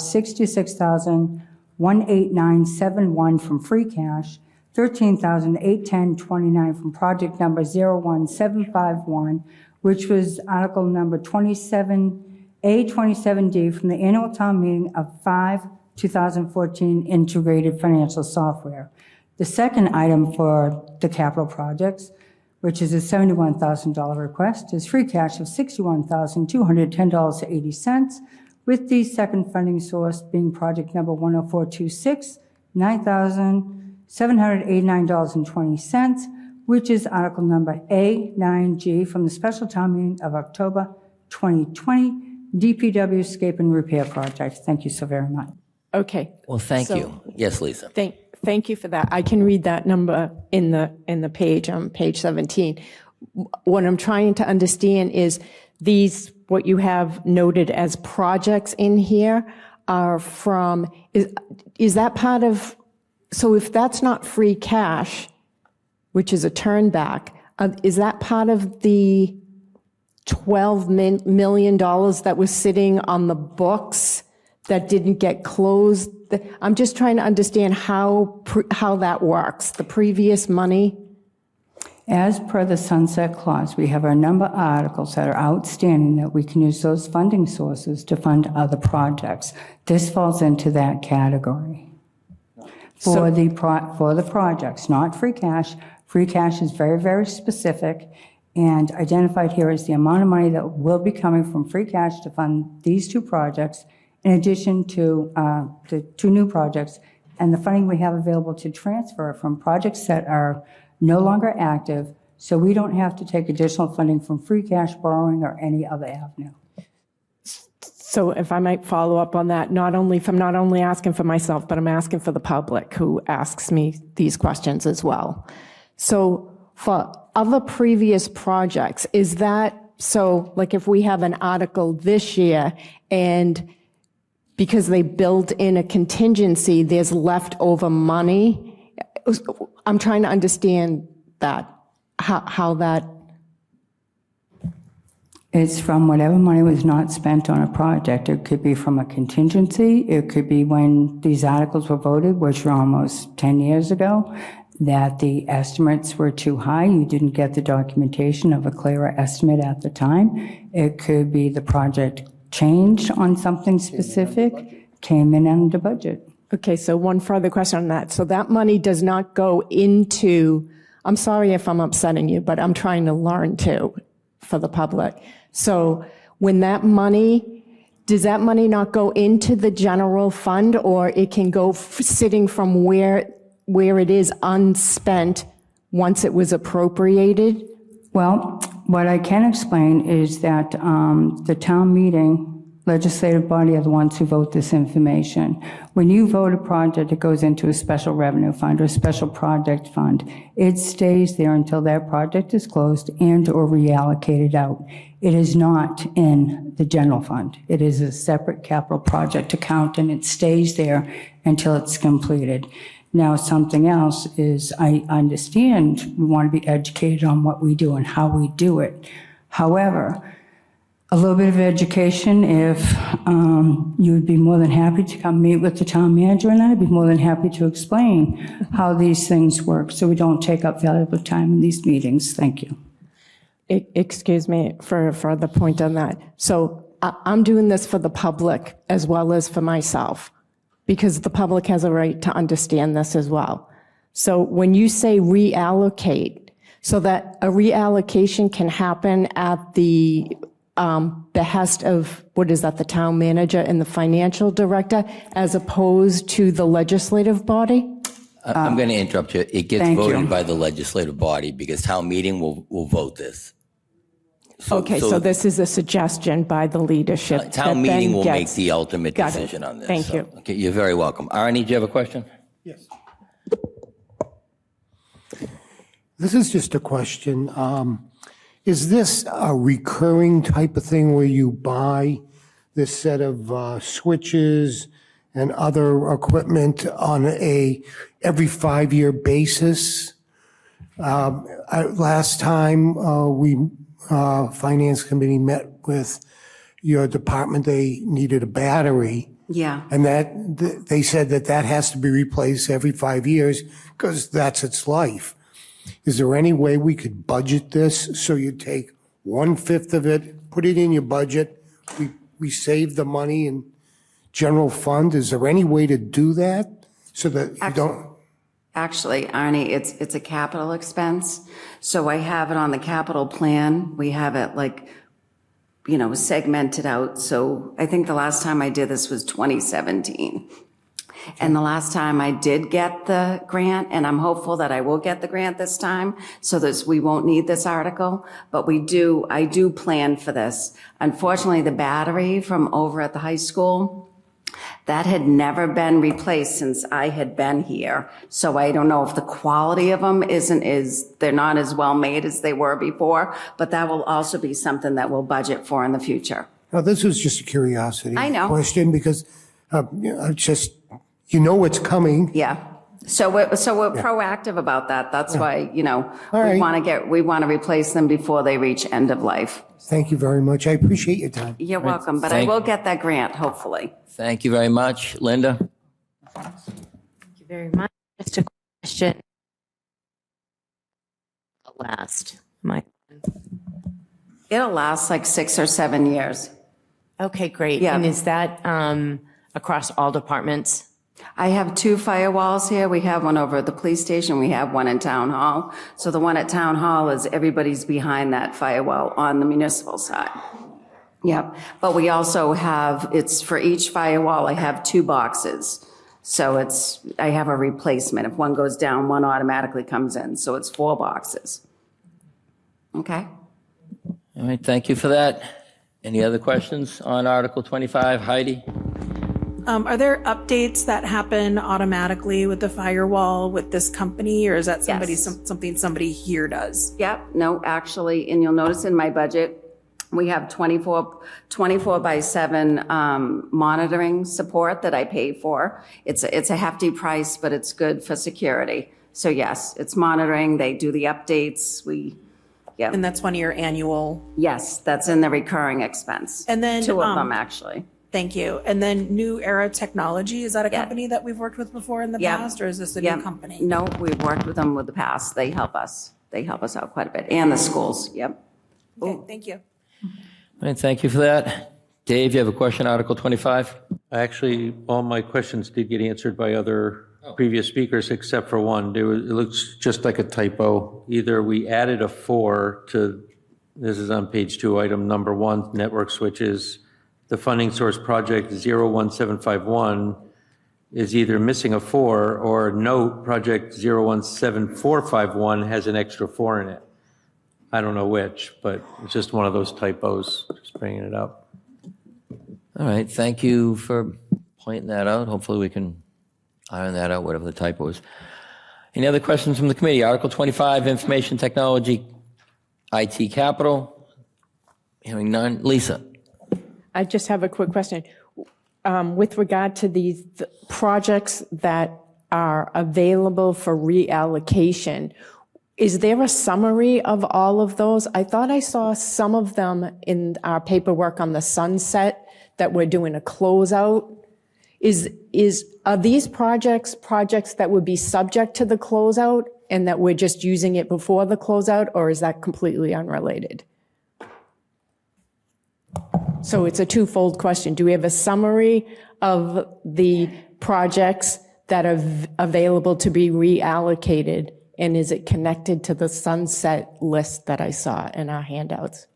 18971 from free cash, 13,810.29 from project number 01751, which was article number 27A27D from the annual town meeting of 5/2014 integrated financial software. The second item for the capital projects, which is a $71,000 request, is free cash of $61,210.80, with the second funding source being project number 10426, $9,789.20, which is article number A9G from the special town meeting of October 2020, DPW escape and repair project. Thank you so very much. Okay. Well, thank So- you. Yes, Lisa. Thank you for that. I can read that number in the page, on page 17. What I'm trying to understand is these, what you have noted as projects in here are from, is that part of, so if that's not free cash, which is a turn back, is that part of the $12 million that was sitting on the books that didn't get closed? I'm just trying to understand how that works, the previous money. As per the sunset clause, we have a number of articles that are outstanding that we can use those funding sources to fund other projects. This falls into that category. For the projects, not free cash. Free cash is very, very specific, and identified here is the amount of money that will be coming from free cash to fund these two projects, in addition to the two new projects, and the funding we have available to transfer from projects that are no longer active, so we don't have to take additional funding from free cash borrowing or any other avenue. So if I might follow up on that, I'm not only asking for myself, but I'm asking for the public who asks me these questions as well. So for other previous projects, is that, so like if we have an article this year and because they build in a contingency, there's leftover money? I'm trying to understand that, how that. It's from whatever money was not spent on a project. It could be from a contingency. It could be when these articles were voted, which were almost 10 years ago, that the estimates were too high. You didn't get the documentation of a clearer estimate at the time. It could be the project changed on something specific, came in under budget. Okay, so one further question on that. So that money does not go into, I'm sorry if I'm upsetting you, but I'm trying to learn too for the public. So when that money, does that money not go into the general fund, or it can go sitting from where it is unspent once it was appropriated? Well, what I can explain is that the town meeting, legislative body are the ones who vote this information. When you vote a project, it goes into a special revenue fund or a special project fund. It stays there until that project is closed and or reallocated out. It is not in the general fund. It is a separate capital project account, and it stays there until it's completed. Now, something else is, I understand we want to be educated on what we do and how we do it. However, a little bit of education, if you would be more than happy to come meet with the town manager, and I'd be more than happy to explain how these things work so we don't take up valuable time in these meetings. Thank you. Excuse me for the point on that. So I'm doing this for the public as well as for myself, because the public has a right to understand this as well. So when you say reallocate, so that a reallocation can happen at the behest of, what is that, the town manager and the financial director, as opposed to the legislative body? I'm going to interrupt you. It gets Thank voted you. by the legislative body because town meeting will vote this. Okay, so this is a suggestion by the leadership. that Town meeting then will make gets- the ultimate Got it. decision on this. Thank So, you. Okay, you're very welcome. Arnie, do you have a question? Yes. This is just a question. Is this a recurring type of thing where you buy this set of switches and other equipment on a every 5-year basis? Last time we Finance Committee met with your department, they needed a battery Yeah. And they said that has to be replaced every 5 years because that's its life. Is there any way we could budget this so you take 1/5 of it, put it in your budget, we save the money in general fund? Is there any way to do that so that you don't? Actually, Arnie, it's a capital expense. So I have it on the capital plan. We have it segmented out. So I think the last time I did this was 2017. And the last time I did get the grant, and I'm hopeful that I will get the grant this time, so that we won't need this article, but I do plan for this. Unfortunately, the battery from over at the high school, that had never been replaced since I had been here. So I don't know if the quality of them they're not as well made as they were before, but that will also be something that we'll budget for in the future. Now, this was just a curiosity I know. question because it's coming. Yeah. So we're proactive about that. That's why, we want to replace them before they reach end of life. Thank you very much. I appreciate your time. You're welcome, but I will get that grant, hopefully. Thank you very much. Linda? Thank you very much. Just a question. Last, Mike. It'll last like 6 or 7 years. Okay, great. Yeah. And is that across all departments? I have 2 firewalls here. We have one over at the police station. We have one in Town Hall. So the one at Town Hall is everybody's behind that firewall on the municipal side. Yep. But we also have, it's for each firewall, I have 2 boxes. So I have a replacement. If one goes down, one automatically comes in. So it's 4 boxes. Okay? All right, thank you for that. Any other questions on Article 25? Heidi? Are there updates that happen automatically with the firewall with this company, or is that something somebody here does? Yep. No, actually, and you'll notice in my budget, we have 24/7 monitoring support that I pay for. It's a hefty price, but it's good for security. So yes, it's monitoring. They do the updates. Yeah. And that's one of your annual? Yes, that's in the recurring expense. And then 2 of them, actually. Thank you. And then New Era Technology, is that a company that we've worked with before in the past, or is this a new company? No, we've worked with them with the past. They help us. They help us out quite a bit. And the schools, yep. Okay, thank you. All right, thank you for that. Dave, you have a question, Article 25? Actually, all my questions did get answered by other previous speakers, except for one. It looks just like a typo. Either we added a 4 to, this is on page 2, item number 1, network switches. The funding source project 01751 is either missing a 4 or note project 017451 has an extra 4 in it. I don't know which, but it's just one of those typos, just bringing it up. All right, thank you for pointing that out. Hopefully we can iron that out, whatever the typo is. Any other questions from the committee? Article 25, Information Technology, IT Capital. Hearing none. Lisa? I just have a quick question. With regard to these projects that are available for reallocation, is there a summary of all of those? I thought I saw some of them in our paperwork on the sunset that we're doing a closeout. Are these projects that would be subject to the closeout and that we're just using it before the closeout, or is that completely unrelated? So it's a twofold question. Do we have a summary of the projects that are available to be reallocated? And is it connected to the sunset list that I saw in our handouts?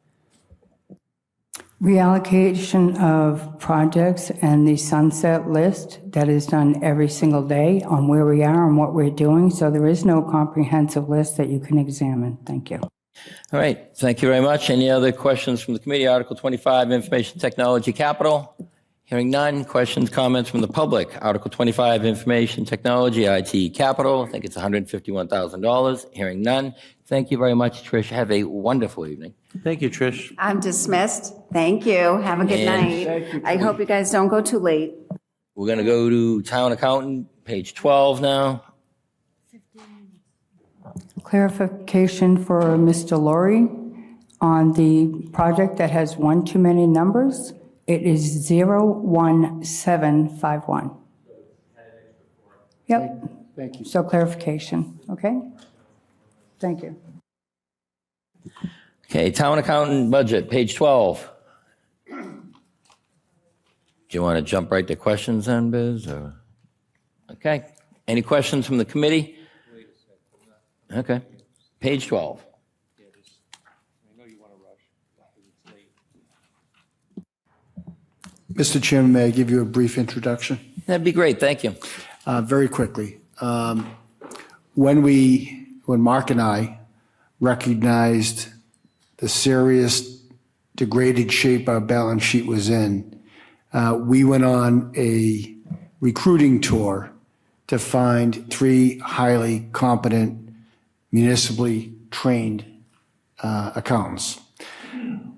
Reallocation of projects and the sunset list that is done every single day on where we are and what we're doing. So there is no comprehensive list that you can examine. Thank you. All right, thank you very much. Any other questions from the committee? Article 25, Information Technology Capital. Hearing none. Questions, comments from the public? Article 25, Information Technology, IT Capital. I think it's $151,000. Hearing none. Thank you very much, Trish. Have a wonderful evening. Thank you, Trish. I'm dismissed. Thank you. Have a good night. I hope you guys don't go too late. We're going to go to Town Accountant, page 12 now. Clarification for Mr. Laurie on the project that has one too many numbers. It is 01751. Yep. Thank you. So clarification, okay? Thank you. Okay, town accountant budget, page 12. Do you want to jump right to questions then, Biz? Or? Okay. Any questions from the committee? Okay. Page 12. Mr. Chairman, may I give you a brief introduction? That'd be great. Thank you. Very quickly. When Mark and I recognized the serious degraded shape our balance sheet was in, we went on a recruiting tour to find 3 highly competent, municipally trained accountants.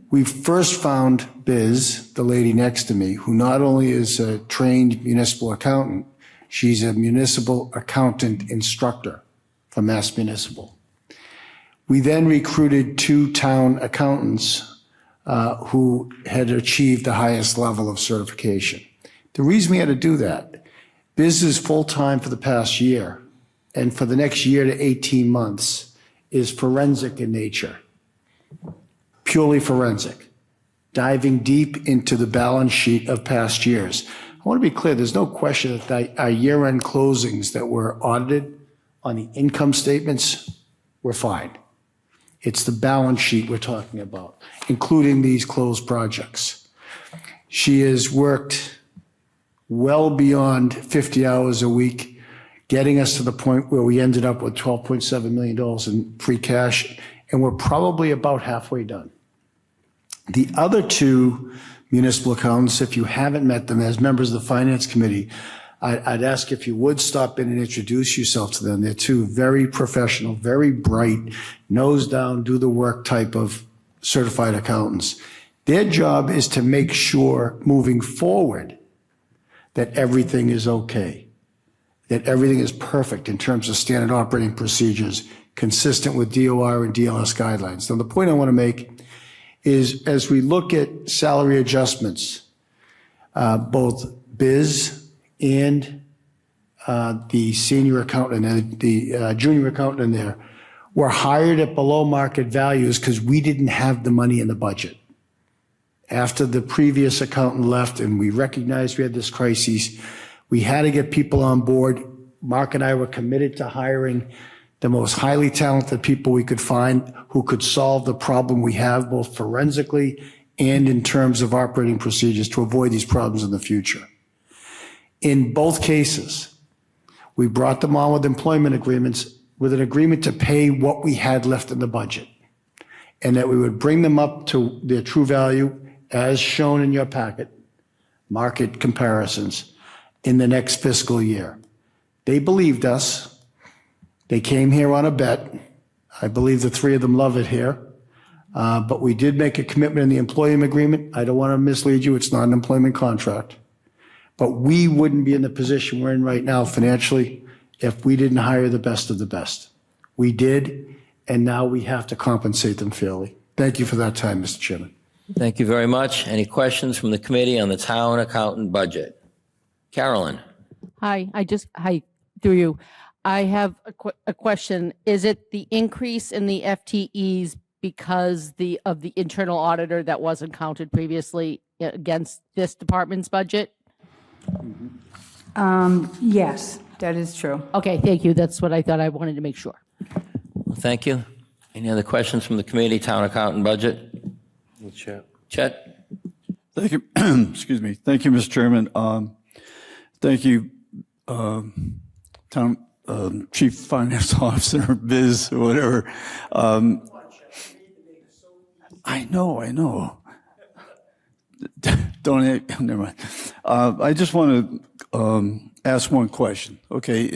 We first found Biz, the lady next to me, who not only is a trained municipal accountant, she's a municipal accountant instructor from Mass Municipal. We then recruited 2 town accountants who had achieved the highest level of certification. The reason we had to do that, Biz is full-time for the past year, and for the next year to 18 months is forensic in nature. Purely forensic, diving deep into the balance sheet of past years. I want to be clear, there's no question that our year-end closings that were audited on the income statements were fine. It's the balance sheet we're talking about, including these closed projects. She has worked well beyond 50 hours a week, getting us to the point where we ended up with $12.7 million in free cash, and we're probably about halfway done. The other 2 municipal accountants, if you haven't met them as members of the Finance Committee, I'd ask if you would stop in and introduce yourself to them. They're 2 very professional, very bright, nose down, do the work type of certified accountants. Their job is to make sure moving forward that everything is okay, that everything is perfect in terms of standard operating procedures, consistent with DOR and DLS guidelines. Now, the point I want to make is as we look at salary adjustments, both Biz and the senior accountant and the junior accountant in there were hired at below market values because we didn't have the money in the budget. After the previous accountant left and we recognized we had this crisis, we had to get people on board. Mark and I were committed to hiring the most highly talented people we could find who could solve the problem we have both forensically and in terms of operating procedures to avoid these problems in the future. In both cases, we brought them on with employment agreements with an agreement to pay what we had left in the budget and that we would bring them up to their true value as shown in your packet, market comparisons, in the next fiscal year. They believed us. They came here on a bet. I believe the 3 of them love it here. But we did make a commitment in the employment agreement. I don't want to mislead you. It's not an employment contract. But we wouldn't be in the position we're in right now financially if we didn't hire the best of the best. We did, and now we have to compensate them fairly. Thank you for that time, Mr. Chairman. Thank you very much. Any questions from the committee on the town accountant budget? Carolyn. Hi, through you. I have a question. Is it the increase in the FTEs because of the internal auditor that wasn't counted previously against this department's budget? Yes, that is true. Okay, thank you. That's what I thought. I wanted to make sure. Well, thank you. Any other questions from the committee, town accountant budget? Chet? Thank you. Excuse me. Thank you, Mr. Chairman. Thank you, Chief Finance Officer, Biz, or whatever. I know. Never mind. I just want to ask one question. Okay,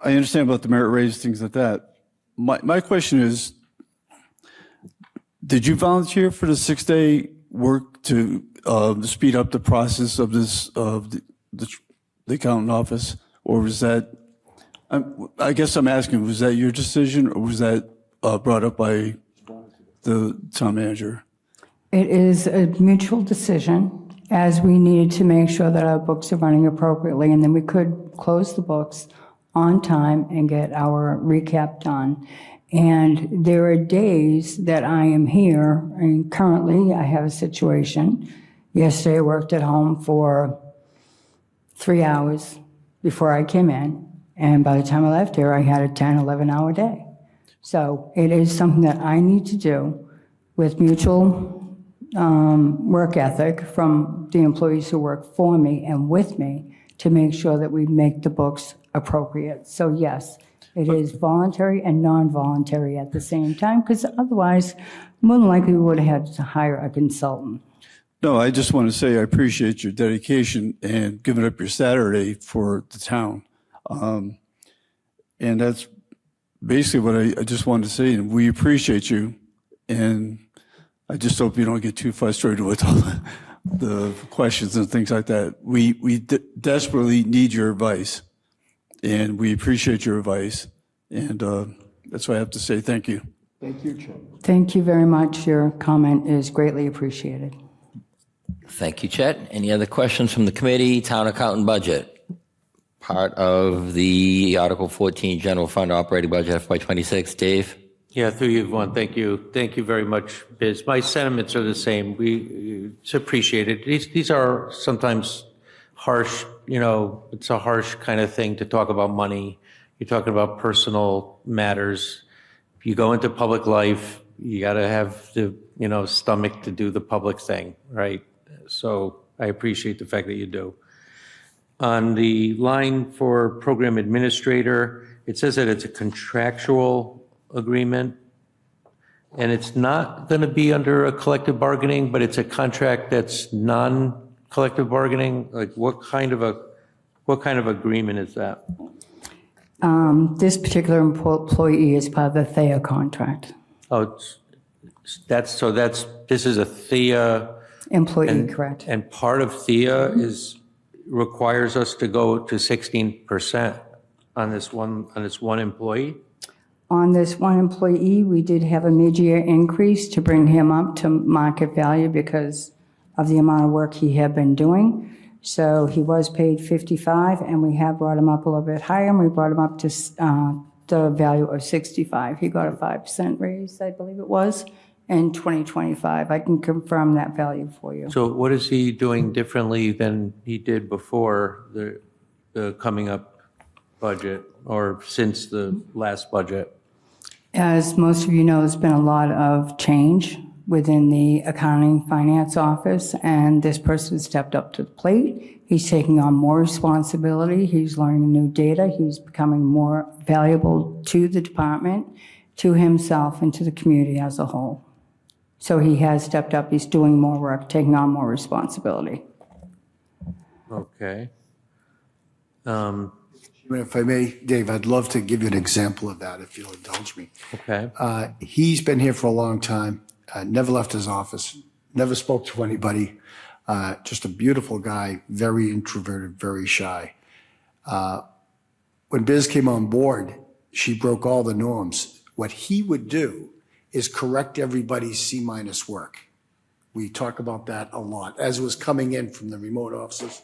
I understand about the merit raise, things like that. My question is, did you volunteer for the 6-day work to speed up the process of this the accountant office, or was that? I guess I'm asking, was that your decision, or was that brought up by the town manager? It is a mutual decision, as we needed to make sure that our books are running appropriately, and then we could close the books on time and get our recap done. And there are days that I am here, and currently I have a situation. Yesterday I worked at home for 3 hours before I came in, and by the time I left here, I had a 10, 11-hour day. So it is something that I need to do with mutual work ethic from the employees who work for me and with me to make sure that we make the books appropriate. So yes, it is voluntary and non-voluntary at the same time, because otherwise, more than likely, we would have had to hire a consultant. No, I just want to say I appreciate your dedication and giving up your Saturday for the town. And that's basically what I just wanted to say. And we appreciate you. And I just hope you don't get too frustrated with all the questions and things like that. We desperately need your advice. And we appreciate your advice. And that's what I have to say. Thank you. Thank you, Chet. Thank you very much. Your comment is greatly appreciated. Thank you, Chet. Any other questions from the committee? Town accountant budget. Part of the Article 14 General Fund Operating Budget FY26. Dave? Yeah, through you, Vaughn. Thank you. Thank you very much, Biz. My sentiments are the same. It's appreciated. These are sometimes harsh, it's a harsh kind of thing to talk about money. You're talking about personal matters. If you go into public life, you got to have the, stomach to do the public thing, right? So I appreciate the fact that you do. On the line for program administrator, it says that it's a contractual agreement, and it's not going to be under a collective bargaining, but it's a contract that's non-collective bargaining. Like what kind of agreement is that? This particular employee is part of the THEA contract. Oh, this is a THEA Employee, correct. And part of THEA requires us to go to 16% on this one employee. On this one employee, we did have a mid-year increase to bring him up to market value because of the amount of work he had been doing. So he was paid 55, and we have brought him up a little bit higher, and we brought him up to the value of 65. He got a 5% raise, I believe it was, in 2025. I can confirm that value for you. So what is he doing differently than he did before the coming up budget or since the last budget? As most of you know, there's been a lot of change within the accounting finance office, and this person stepped up to the plate. He's taking on more responsibility. He's learning new data. He's becoming more valuable to the department, to himself, and to the community as a whole. So he has stepped up. He's doing more work, taking on more responsibility. Okay. If I may, Dave, I'd love to give you an example of that, if you'll indulge me. Okay. He's been here for a long time, never left his office, never spoke to anybody, just a beautiful guy, very introverted, very shy. When Biz came on board, she broke all the norms. What he would do is correct everybody's C- work. We talk about that a lot. As it was coming in from the remote offices,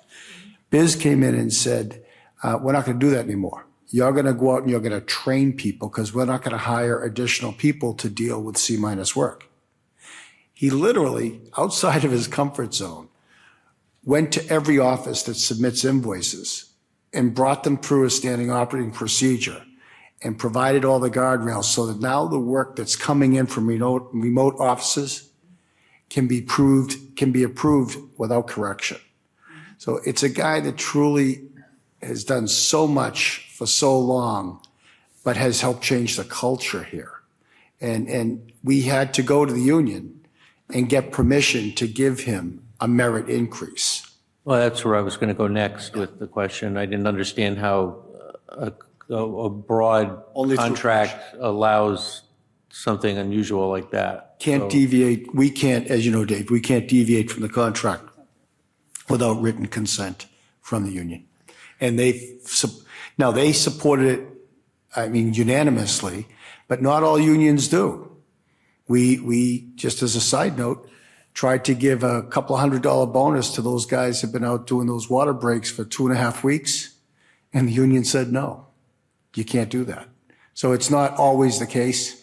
Biz came in and said, we're not going to do that anymore. You're going to go out and you're going to train people because we're not going to hire additional people to deal with C- work. He literally, outside of his comfort zone, went to every office that submits invoices and brought them through a standing operating procedure and provided all the guardrails so that now the work that's coming in from remote offices can be approved without correction. So it's a guy that truly has done so much for so long, but has helped change the culture here. And we had to go to the union and get permission to give him a merit increase. Well, that's where I was going to go next with the question. I didn't understand how a broad contract allows something unusual like that. Can't deviate. We can't, as you know, Dave, we can't deviate from the contract without written consent from the union. And they supported it, unanimously, but not all unions do. We, just as a side note, tried to give a couple of $100 bonus to those guys who've been out doing those water breaks for 2.5 weeks, and the union said, no, you can't do that. So it's not always the case,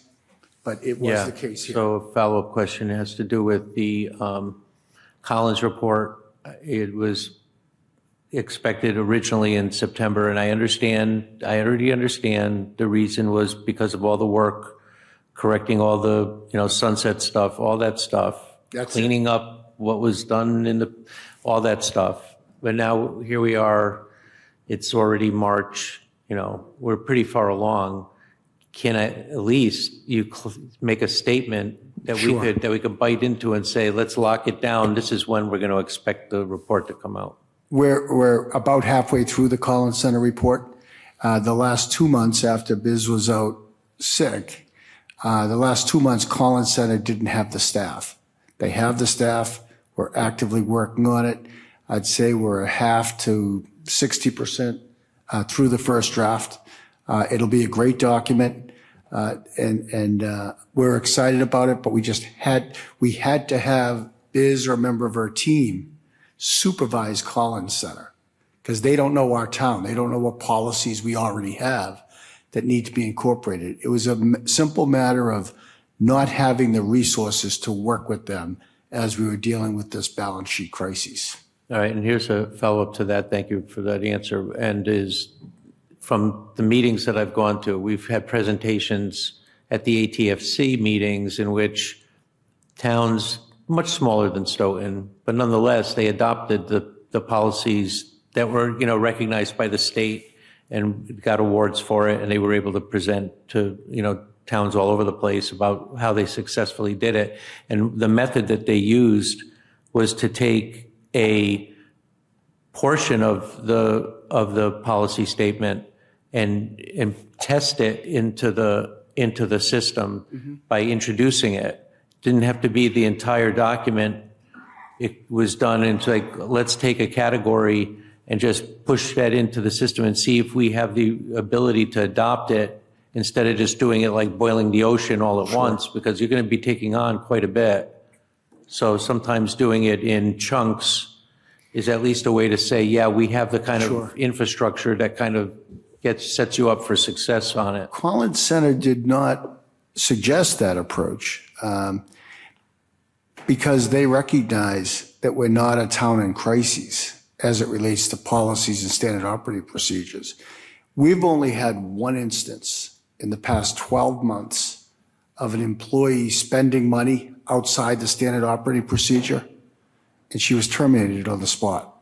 but it was the case here. So a follow-up question has to do with the Collins report. It was expected originally in September, and I already understand the reason was because of all the work, correcting all the, sunset stuff, all that stuff, cleaning up what was done all that stuff. But now here we are, it's already March, we're pretty far along. Can at least you make a statement that we could bite into and say, let's lock it down. This is when we're going to expect the report to come out. We're about halfway through the Collins Center report. The last 2 months after Biz was out sick, the last 2 months, Collins Center didn't have the staff. They have the staff. We're actively working on it. I'd say we're half to 60% through the first draft. It'll be a great document, and we're excited about it, but we had to have Biz or a member of our team supervise Collins Center because they don't know our town. They don't know what policies we already have that need to be incorporated. It was a simple matter of not having the resources to work with them as we were dealing with this balance sheet crisis. All right, and here's a follow-up to that. Thank you for that answer. And is from the meetings that I've gone to, we've had presentations at the ATFC meetings in which towns much smaller than Stoughton, but nonetheless, they adopted the policies that were, recognized by the state and got awards for it, and they were able to present to, towns all over the place about how they successfully did it. And the method that they used was to take a portion of the policy statement and test it into the system by introducing it. Didn't have to be the entire document. It was done into like, let's take a category and just push that into the system and see if we have the ability to adopt it instead of just doing it like boiling the ocean all at once, because you're going to be taking on quite a bit. So sometimes doing it in chunks is at least a way to say, yeah, we have the kind of infrastructure that kind of sets you up for success on it. Collins Center did not suggest that approach because they recognize that we're not a town in crises as it relates to policies and standard operating procedures. We've only had one instance in the past 12 months of an employee spending money outside the standard operating procedure, and she was terminated on the spot.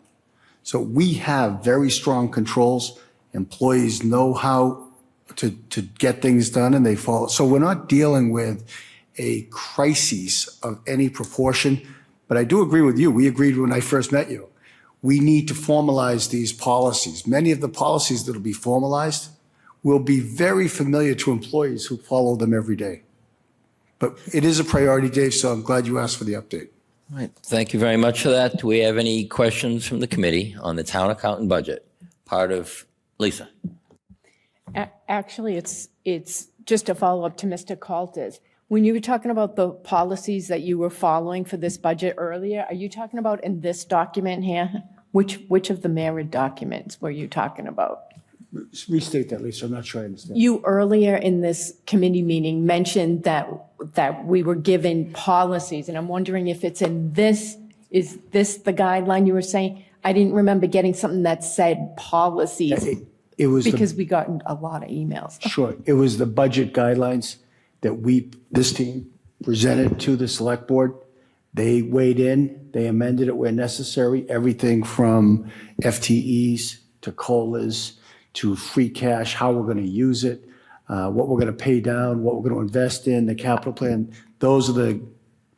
So we have very strong controls. Employees know how to get things done, and they follow. So we're not dealing with a crisis of any proportion, but I do agree with you. We agreed when I first met you. We need to formalize these policies. Many of the policies that will be formalized will be very familiar to employees who follow them every day. But it is a priority, Dave, so I'm glad you asked for the update. All right, thank you very much for that. Do we have any questions from the committee on the town accountant budget? Part of Lisa. Actually, it's just a follow-up to Mr. Calter's. When you were talking about the policies that you were following for this budget earlier, are you talking about in this document here? Which of the mirrored documents were you talking about? Restate that, Lisa. I'm not sure I understand. You earlier in this committee meeting mentioned that we were given policies, and I'm wondering if it's in this, is this the guideline you were saying? I didn't remember getting something that said policies. It was because we got a lot of emails. Sure. It was the budget guidelines that this team presented to the select board. They weighed in, they amended it where necessary, everything from FTEs to COLAs to free cash, how we're going to use it, what we're going to pay down, what we're going to invest in, the capital plan. Those are the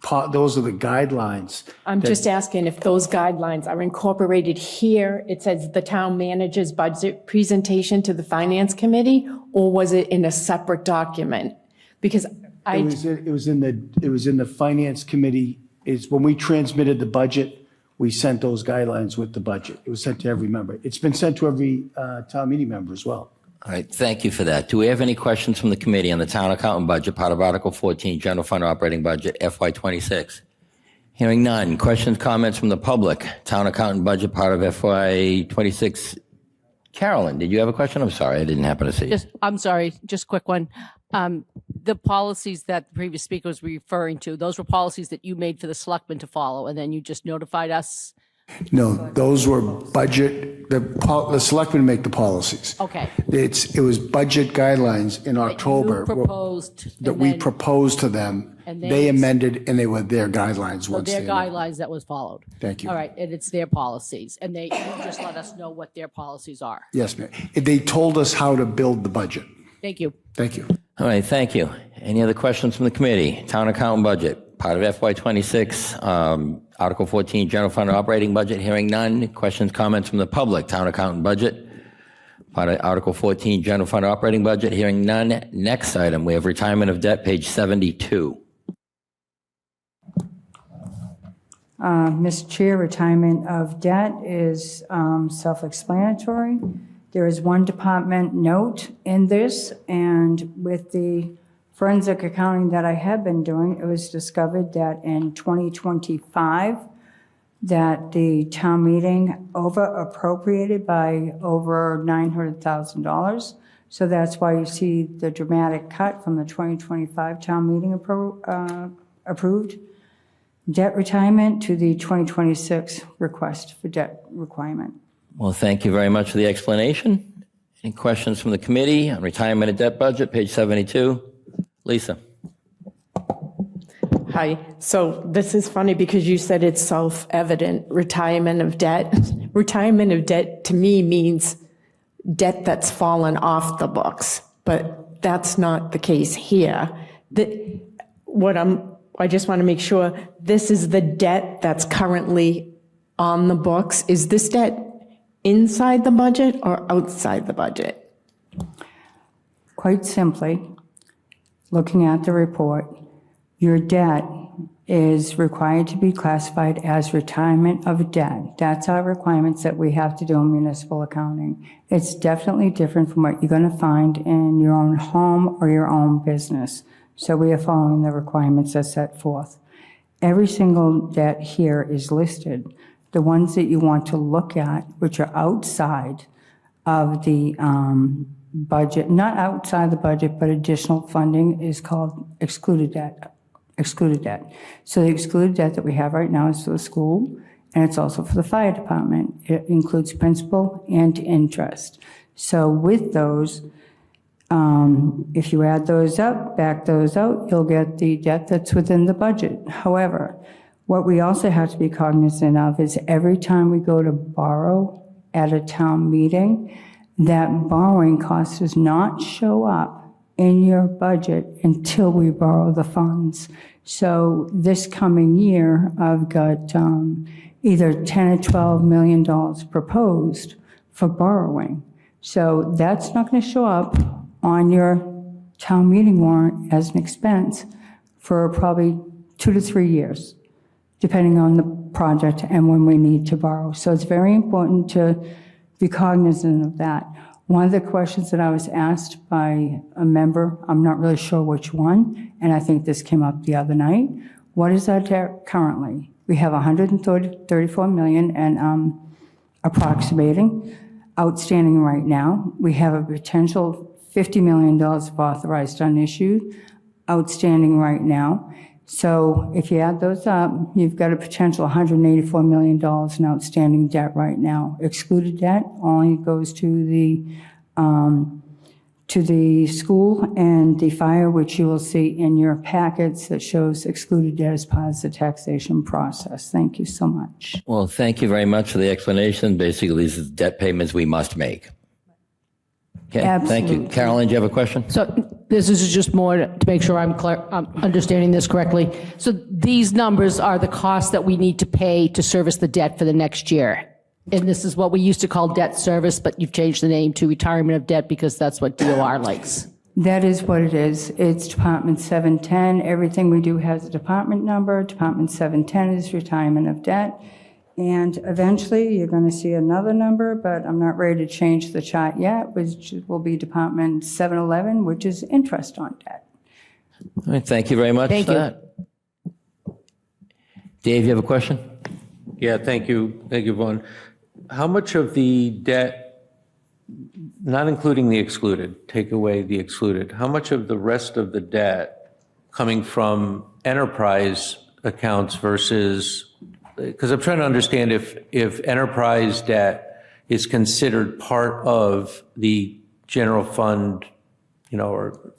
guidelines. I'm just asking if those guidelines are incorporated here. It says the town manager's budget presentation to the finance committee, or was it in a separate document? Because it was in the finance committee. Is when we transmitted the budget, we sent those guidelines with the budget. It was sent to every member. It's been sent to every town meeting member as well. All right, thank you for that. Do we have any questions from the committee on the town accountant budget, part of Article 14, general fund operating budget, FY26? Hearing none. Questions, comments from the public? Town accountant budget, part of FY26. Carolyn, did you have a question? I'm sorry, I didn't happen to see you. I'm sorry, just a quick one. The policies that the previous speaker was referring to, those were policies that you made for the selectmen to follow, and then you just notified us? No, those were budget, the selectmen make the policies. Okay. It was budget guidelines in October. Proposed. That we proposed to them. And They amended, and they were their guidelines So once their they. guidelines that was followed. Thank you. All right, and it's their policies, and you just let us know what their policies are. Yes, ma'am. They told us how to build the budget. Thank you. Thank you. All right, thank you. Any other questions from the committee? Town accountant budget, part of FY26, Article 14, general fund operating budget, hearing none. Questions, comments from the public? Town accountant budget, part of Article 14, general fund operating budget, hearing none. Next item, we have retirement of debt, page 72. Mr. Chair, retirement of debt is self-explanatory. There is one department note in this, and with the forensic accounting that I have been doing, it was discovered that in 2025, that the town meeting over appropriated by over $900,000. So that's why you see the dramatic cut from the 2025 town meeting approved debt retirement to the 2026 request for debt requirement. Well, thank you very much for the explanation. Any questions from the committee on retirement of debt budget, page 72? Lisa. Hi. So this is funny because you said it's self-evident, retirement of debt. Retirement of debt to me means debt that's fallen off the books, but that's not the case here. I just want to make sure this is the debt that's currently on the books. Is this debt inside the budget or outside the budget? Quite simply, looking at the report, your debt is required to be classified as retirement of debt. That's our requirements that we have to do in municipal accounting. It's definitely different from what you're going to find in your own home or your own business. So we are following the requirements as set forth. Every single debt here is listed. The ones that you want to look at, which are outside of the budget, not outside the budget, but additional funding, is called excluded debt. Excluded debt. So the excluded debt that we have right now is for the school, and it's also for the fire department. It includes principal and interest. So with those, if you add those up, back those out, you'll get the debt that's within the budget. However, what we also have to be cognizant of is every time we go to borrow at a town meeting, that borrowing cost does not show up in your budget until we borrow the funds. So this coming year, I've got either $10 or $12 million proposed for borrowing. So that's not going to show up on your town meeting warrant as an expense for probably 2 to 3 years, depending on the project and when we need to borrow. So it's very important to be cognizant of that. One of the questions that I was asked by a member, I'm not really sure which one, and I think this came up the other night, what is our debt currently? We have 134 million and approximating outstanding right now. We have a potential $50 million of authorized unissued outstanding right now. So if you add those up, you've got a potential $184 million in outstanding debt right now. Excluded debt only goes to the school and the fire, which you will see in your packets that shows excluded debt as part of the taxation process. Thank you so much. Well, thank you very much for the explanation. Basically, these are debt payments we must make. Okay, thank you. Carolyn, do you have a question? So this is just more to make sure I'm understanding this correctly. So these numbers are the costs that we need to pay to service the debt for the next year. And this is what we used to call debt service, but you've changed the name to retirement of debt because that's what DOR likes. That is what it is. It's Department 710. Everything we do has a department number. Department 710 is retirement of debt. And eventually, you're going to see another number, but I'm not ready to change the chart yet, which will be Department 711, which is interest on debt. All right, thank you very much Thank for you. that. Dave, you have a question? Yeah, thank you. Thank you, Vaughn. How much of the debt, not including the excluded, take away the excluded, how much of the rest of the debt coming from enterprise accounts versus, because I'm trying to understand if enterprise debt is considered part of the general fund, or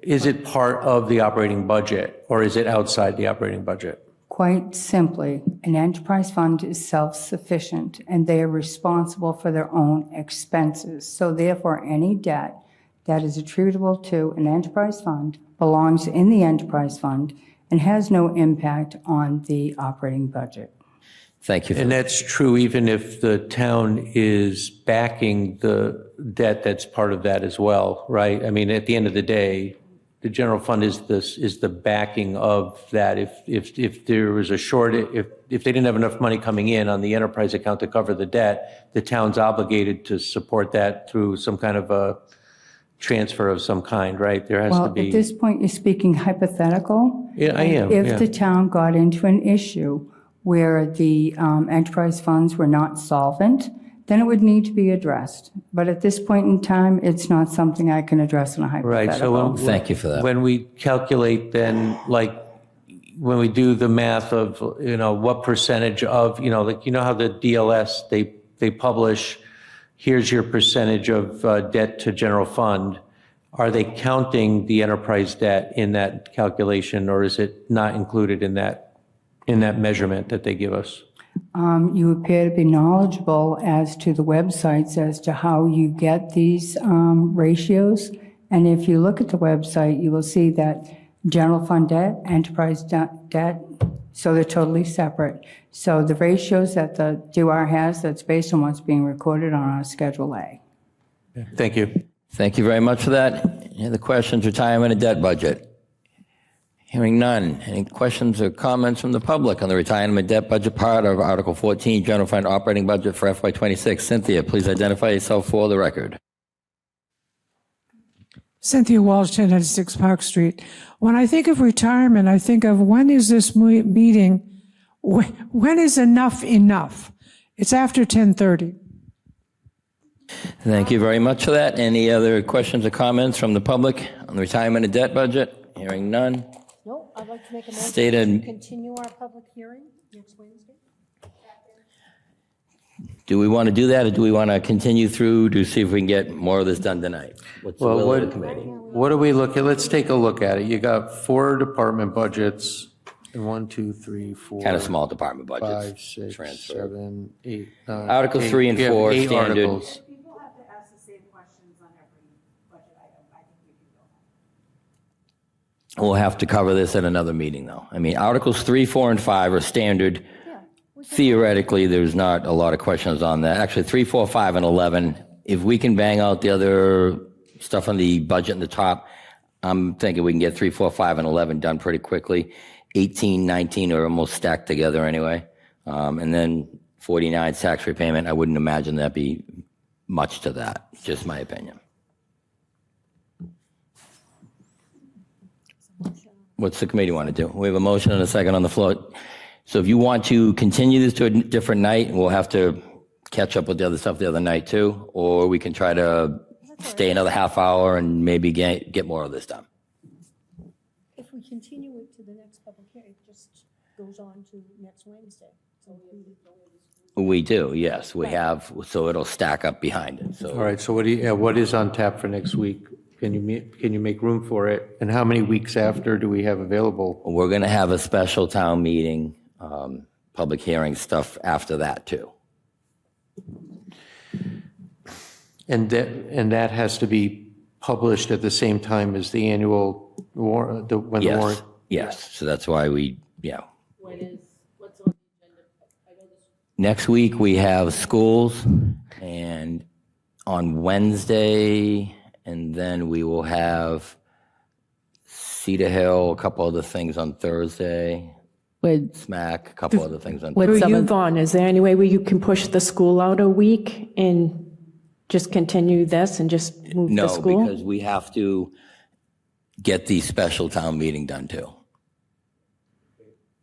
is it part of the operating budget, or is it outside the operating budget? Quite simply, an enterprise fund is self-sufficient, and they are responsible for their own expenses. So therefore, any debt that is attributable to an enterprise fund belongs in the enterprise fund and has no impact on the operating budget. Thank you. And that's true even if the town is backing the debt that's part of that as well, right? I mean, at the end of the day, the general fund is the backing of that. If there was a shortage, if they didn't have enough money coming in on the enterprise account to cover the debt, the town's obligated to support that through some kind of a transfer of some kind, right? There has to Well, be. at this point, you're speaking hypothetical. Yeah, I am. If yeah. the town got into an issue where the enterprise funds were not solvent, then it would need to be addressed. But at this point in time, it's not something I can address in a hypothetical. Right, so Thank you for that. When we calculate then, like, when we do the math of, what percentage of, how the DLS, they publish, here's your percentage of debt to general fund. Are they counting the enterprise debt in that calculation, or is it not included in that measurement that they give us? You appear to be knowledgeable as to the websites as to how you get these ratios. And if you look at the website, you will see that general fund debt, enterprise debt, so they're totally separate. So the ratios that the DOR has, that's based on what's being recorded on our Schedule A. Thank you. Thank you very much for that. Any other questions? Retirement and debt budget? Hearing none. Any questions or comments from the public on the retirement debt budget part of Article 14, General Fund Operating Budget for FY26? Cynthia, please identify yourself for the record. Cynthia Walsh, 1096 Park Street. When I think of retirement, I think of when is this meeting, when is enough enough? It's after 10:30. Thank you very much for that. Any other questions or comments from the public on the retirement and debt budget? Hearing none. No, I'd like to make a Stated- motion to continue our public hearing next Wednesday. Do we want to do that, or do we want to continue through to see if we can get more of this done tonight? What's the Well, will of the committee? what do we look at? Let's take a look at it. You got 4 department budgets, and 1, 2, 3, 4. Kind of small department budgets. 5, 6, transfer. 7, 8, 9. Article 3 and 4 8 standard. articles. People have to ask the same questions on every budget item. I think we can go. We'll have to cover this at another meeting, though. I mean, Articles 3, 4, and 5 are standard. Theoretically, there's not a lot of questions on that. Actually, 3, 4, 5, and 11, if we can bang out the other stuff on the budget in the top, I'm thinking we can get 3, 4, 5, and 11 done pretty quickly. 18, 19 are almost stacked together anyway. And then 49 tax repayment, I wouldn't imagine that'd be much to that, just my opinion. What's the committee want to do? We have a motion and a second on the floor. So if you want to continue this to a different night, we'll have to catch up with the other stuff the other night too, or we can try to stay another half hour and maybe get more of this done. If we continue it to the next public hearing, it just goes on to next Wednesday. So We do, yes. We have, so it'll stack up behind it. So All right, so what is on tap for next week? Can you make room for it? And how many weeks after do we have available? we're going to have a special town meeting, public hearing stuff after that too. And that has to be published at the same time as the annual warrant, when the warrant? Yes, so that's why next week we have schools, and on Wednesday, and then we will have Cedar Hill, a couple other things on Thursday. With SMAC, a couple other things on. Through some you, of- Vaughn, is there any way where you can push the school out a week and just continue this and just move the No, school? because we have to get the special town meeting done too.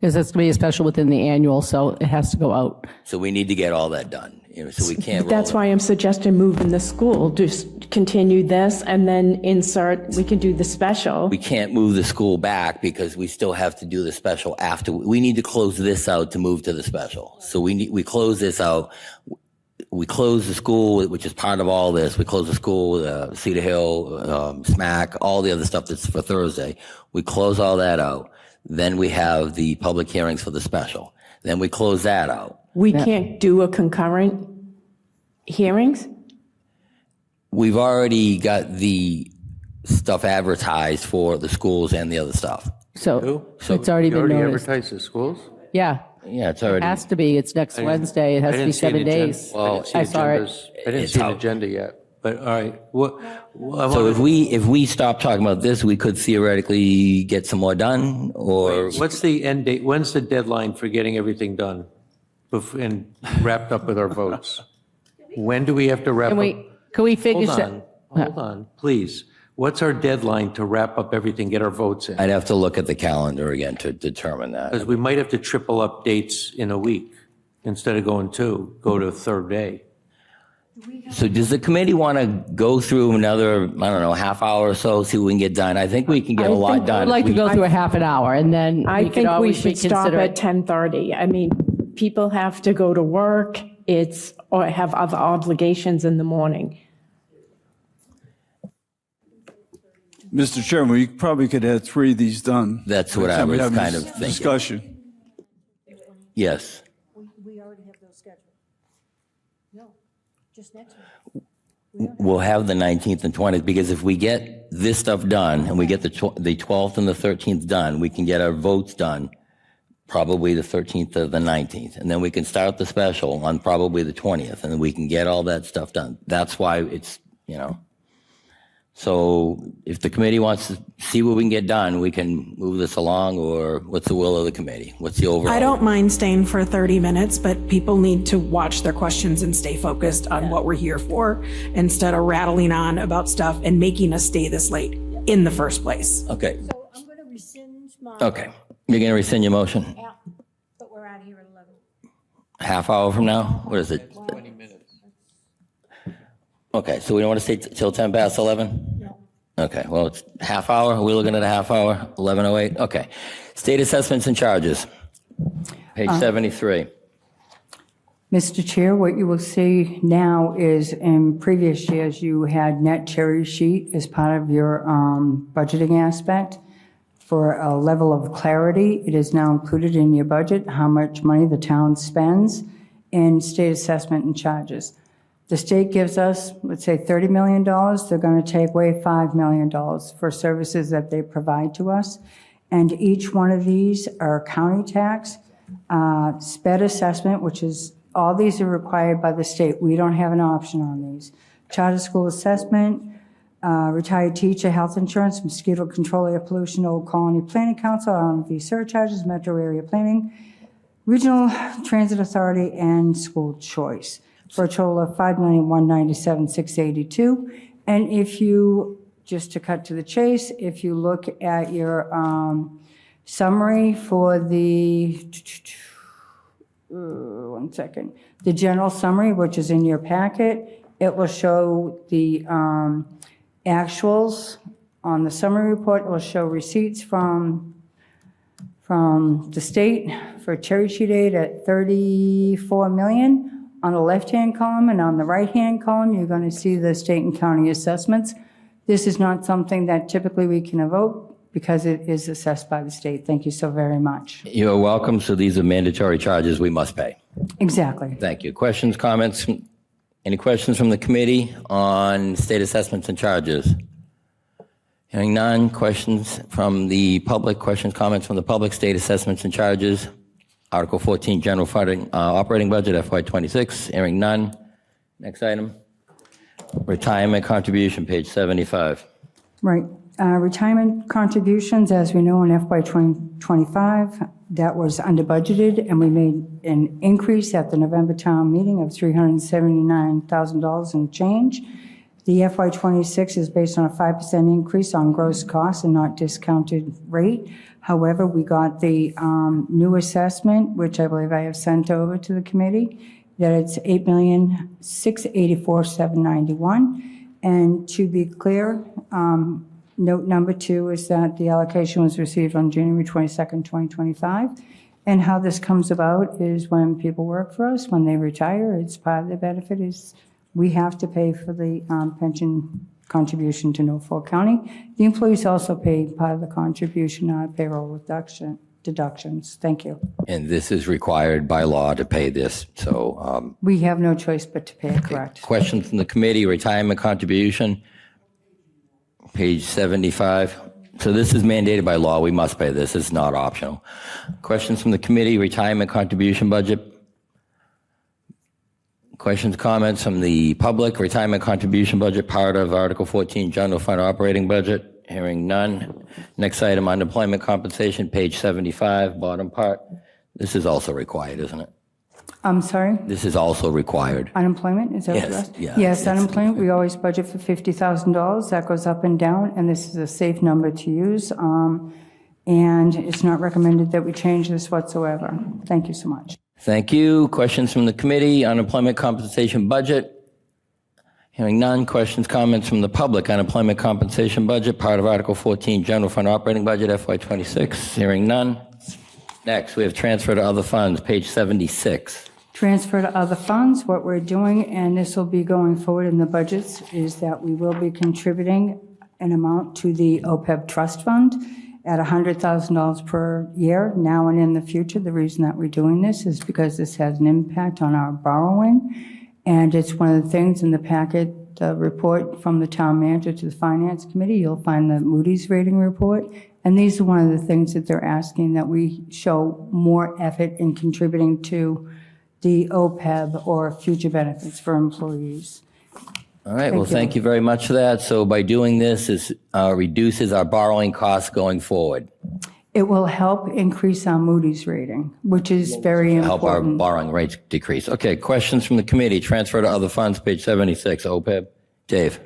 Because it's going to be a special within the annual, so it has to go out. So we need to get all that done, so we can't roll That's it. why I'm suggesting moving the school, just continue this and then we can do the special. We can't move the school back because we still have to do the special after. We need to close this out to move to the special. So we close this out. We close the school, which is part of all this. We close the school, Cedar Hill, SMAC, all the other stuff that's for Thursday. We close all that out. Then we have the public hearings for the special. Then we close that out. We can't do a concurrent hearings? We've already got the stuff advertised for the schools and the other stuff. So it's already You been already noticed. advertised the schools? Yeah. Yeah, it's It already. has to be. It's next Wednesday. It has to be 7 days. Well, I saw it. I didn't It's see an out. agenda yet, but all right. So if we stop talking about this, we could theoretically get some more done, or What's the end date? When's the deadline for getting everything done and wrapped up with our votes? When do we have to wrap Can up? we finish Hold it? on, hold on, please. What's our deadline to wrap up everything, get our votes in? I'd have to look at the calendar again to determine that. Because we might have to triple up dates in a week. Instead of going 2, go to a third day. So does the committee want to go through another, I don't know, half hour or so, see what we can get done? I think we can get a lot done. I'd like to go through a half an hour, and then I we could think we always should stop reconsider at it. 10:30. I mean, people have to go to work, or have other obligations in the morning. Mr. Chairman, we probably could have 3 of these done. That's what by the I time we was have kind this of thinking. Discussion. Yes. We already have those scheduled. No, just next week. We'll have the 19th and 20th, because if we get this stuff done and we get the 12th and the 13th done, we can get our votes done probably the 13th or the 19th. And then we can start the special on probably the 20th, and then we can get all that stuff done. That's why it's, So if the committee wants to see what we can get done, we can move this along, or what's the will of the committee? What's the overall? I don't mind staying for 30 minutes, but people need to watch their questions and stay focused on what we're here for instead of rattling on about stuff and making us stay this late in the first place. Okay, So I'm going to rescind my. okay. You're going to rescind your motion? Yeah, but we're out of here at 11. Half hour from now? What is it? 20 minutes. Okay, so we don't want to stay till 10 past 11? No. Okay, well, it's half hour. Are we looking at a half hour? 11:08? Okay. State assessments and charges. Page 73. Mr. Chair, what you will see now is in previous years, you had net cherry sheet as part of your budgeting aspect. For a level of clarity, it is now included in your budget, how much money the town spends in state assessment and charges. The state gives us, let's say, $30 million. They're going to take away $5 million for services that they provide to us. And each one of these are county tax, sped assessment, which is, all these are required by the state. We don't have an option on these. Charter school assessment, retired teacher, health insurance, mosquito control, air pollution, Old Colony Planning Council, RMV surcharges, metro area planning, regional transit authority, and school choice, for a total of $5,197,682. And if you, just to cut to the chase, if you look at your summary for the, one second, the general summary, which is in your packet, it will show the actuals on the summary report. It will show receipts from the state for cherry sheet aid at $34 million on the left-hand column, and on the right-hand column, you're going to see the state and county assessments. This is not something that typically we can vote because it is assessed by the state. Thank you so very much. You're welcome. So these are mandatory charges we must pay. Exactly. Thank you. Questions, comments? Any questions from the committee on state assessments and charges? Hearing none. Questions from the public? Questions, comments from the public? State assessments and charges. Article 14, general fund operating budget, FY26. Hearing none. Next item. Retirement contribution, page 75. Right. Retirement contributions, as we know in FY 2025, that was under budgeted, and we made an increase at the November town meeting of $379,000 and change. The FY 26 is based on a 5% increase on gross costs and not discounted rate. However, we got the new assessment, which I believe I have sent over to the committee, that it's $8,684,791. And to be clear, note number 2 is that the allocation was received on January 22nd, 2025. And how this comes about is when people work for us, when they retire, it's part of the benefit is we have to pay for the pension contribution to Norfolk County. The employees also pay part of the contribution on payroll deductions. Thank you. And this is required by law to pay this, so. We have no choice but to pay it, correct? Questions from the committee, retirement contribution, page 75. So this is mandated by law, we must pay this, it's not optional. Questions from the committee, retirement contribution budget. Questions, comments from the public, retirement contribution budget, part of Article 14, general fund operating budget. Hearing none. Next item, unemployment compensation, page 75, bottom part. This is also required, isn't it? I'm sorry? This is also required. Unemployment, is that what Yes, you're asking? yeah, Yes, it's- unemployment, we always budget for $50,000. That goes up and down, and this is a safe number to use. And it's not recommended that we change this whatsoever. Thank you so much. Thank you. Questions from the committee, unemployment compensation budget. Hearing none. Questions, comments from the public, unemployment compensation budget, part of Article 14, general fund operating budget, FY26. Hearing none. Next, we have transfer to other funds, page 76. Transfer to other funds, what we're doing, and this will be going forward in the budgets, is that we will be contributing an amount to the OPEB trust fund at $100,000 per year, now and in the future. The reason that we're doing this is because this has an impact on our borrowing, and it's one of the things in the packet, the report from the town manager to the finance committee. You'll find the Moody's rating report, and these are one of the things that they're asking that we show more effort in contributing to the OPEB or future benefits for employees. All right, well, thank you very much for that. So by doing this, it reduces our borrowing costs going forward. It will help increase our Moody's rating, which is very Help our important. borrowing rates decrease. Okay, questions from the committee, transfer to other funds, page 76, OPEB. Dave?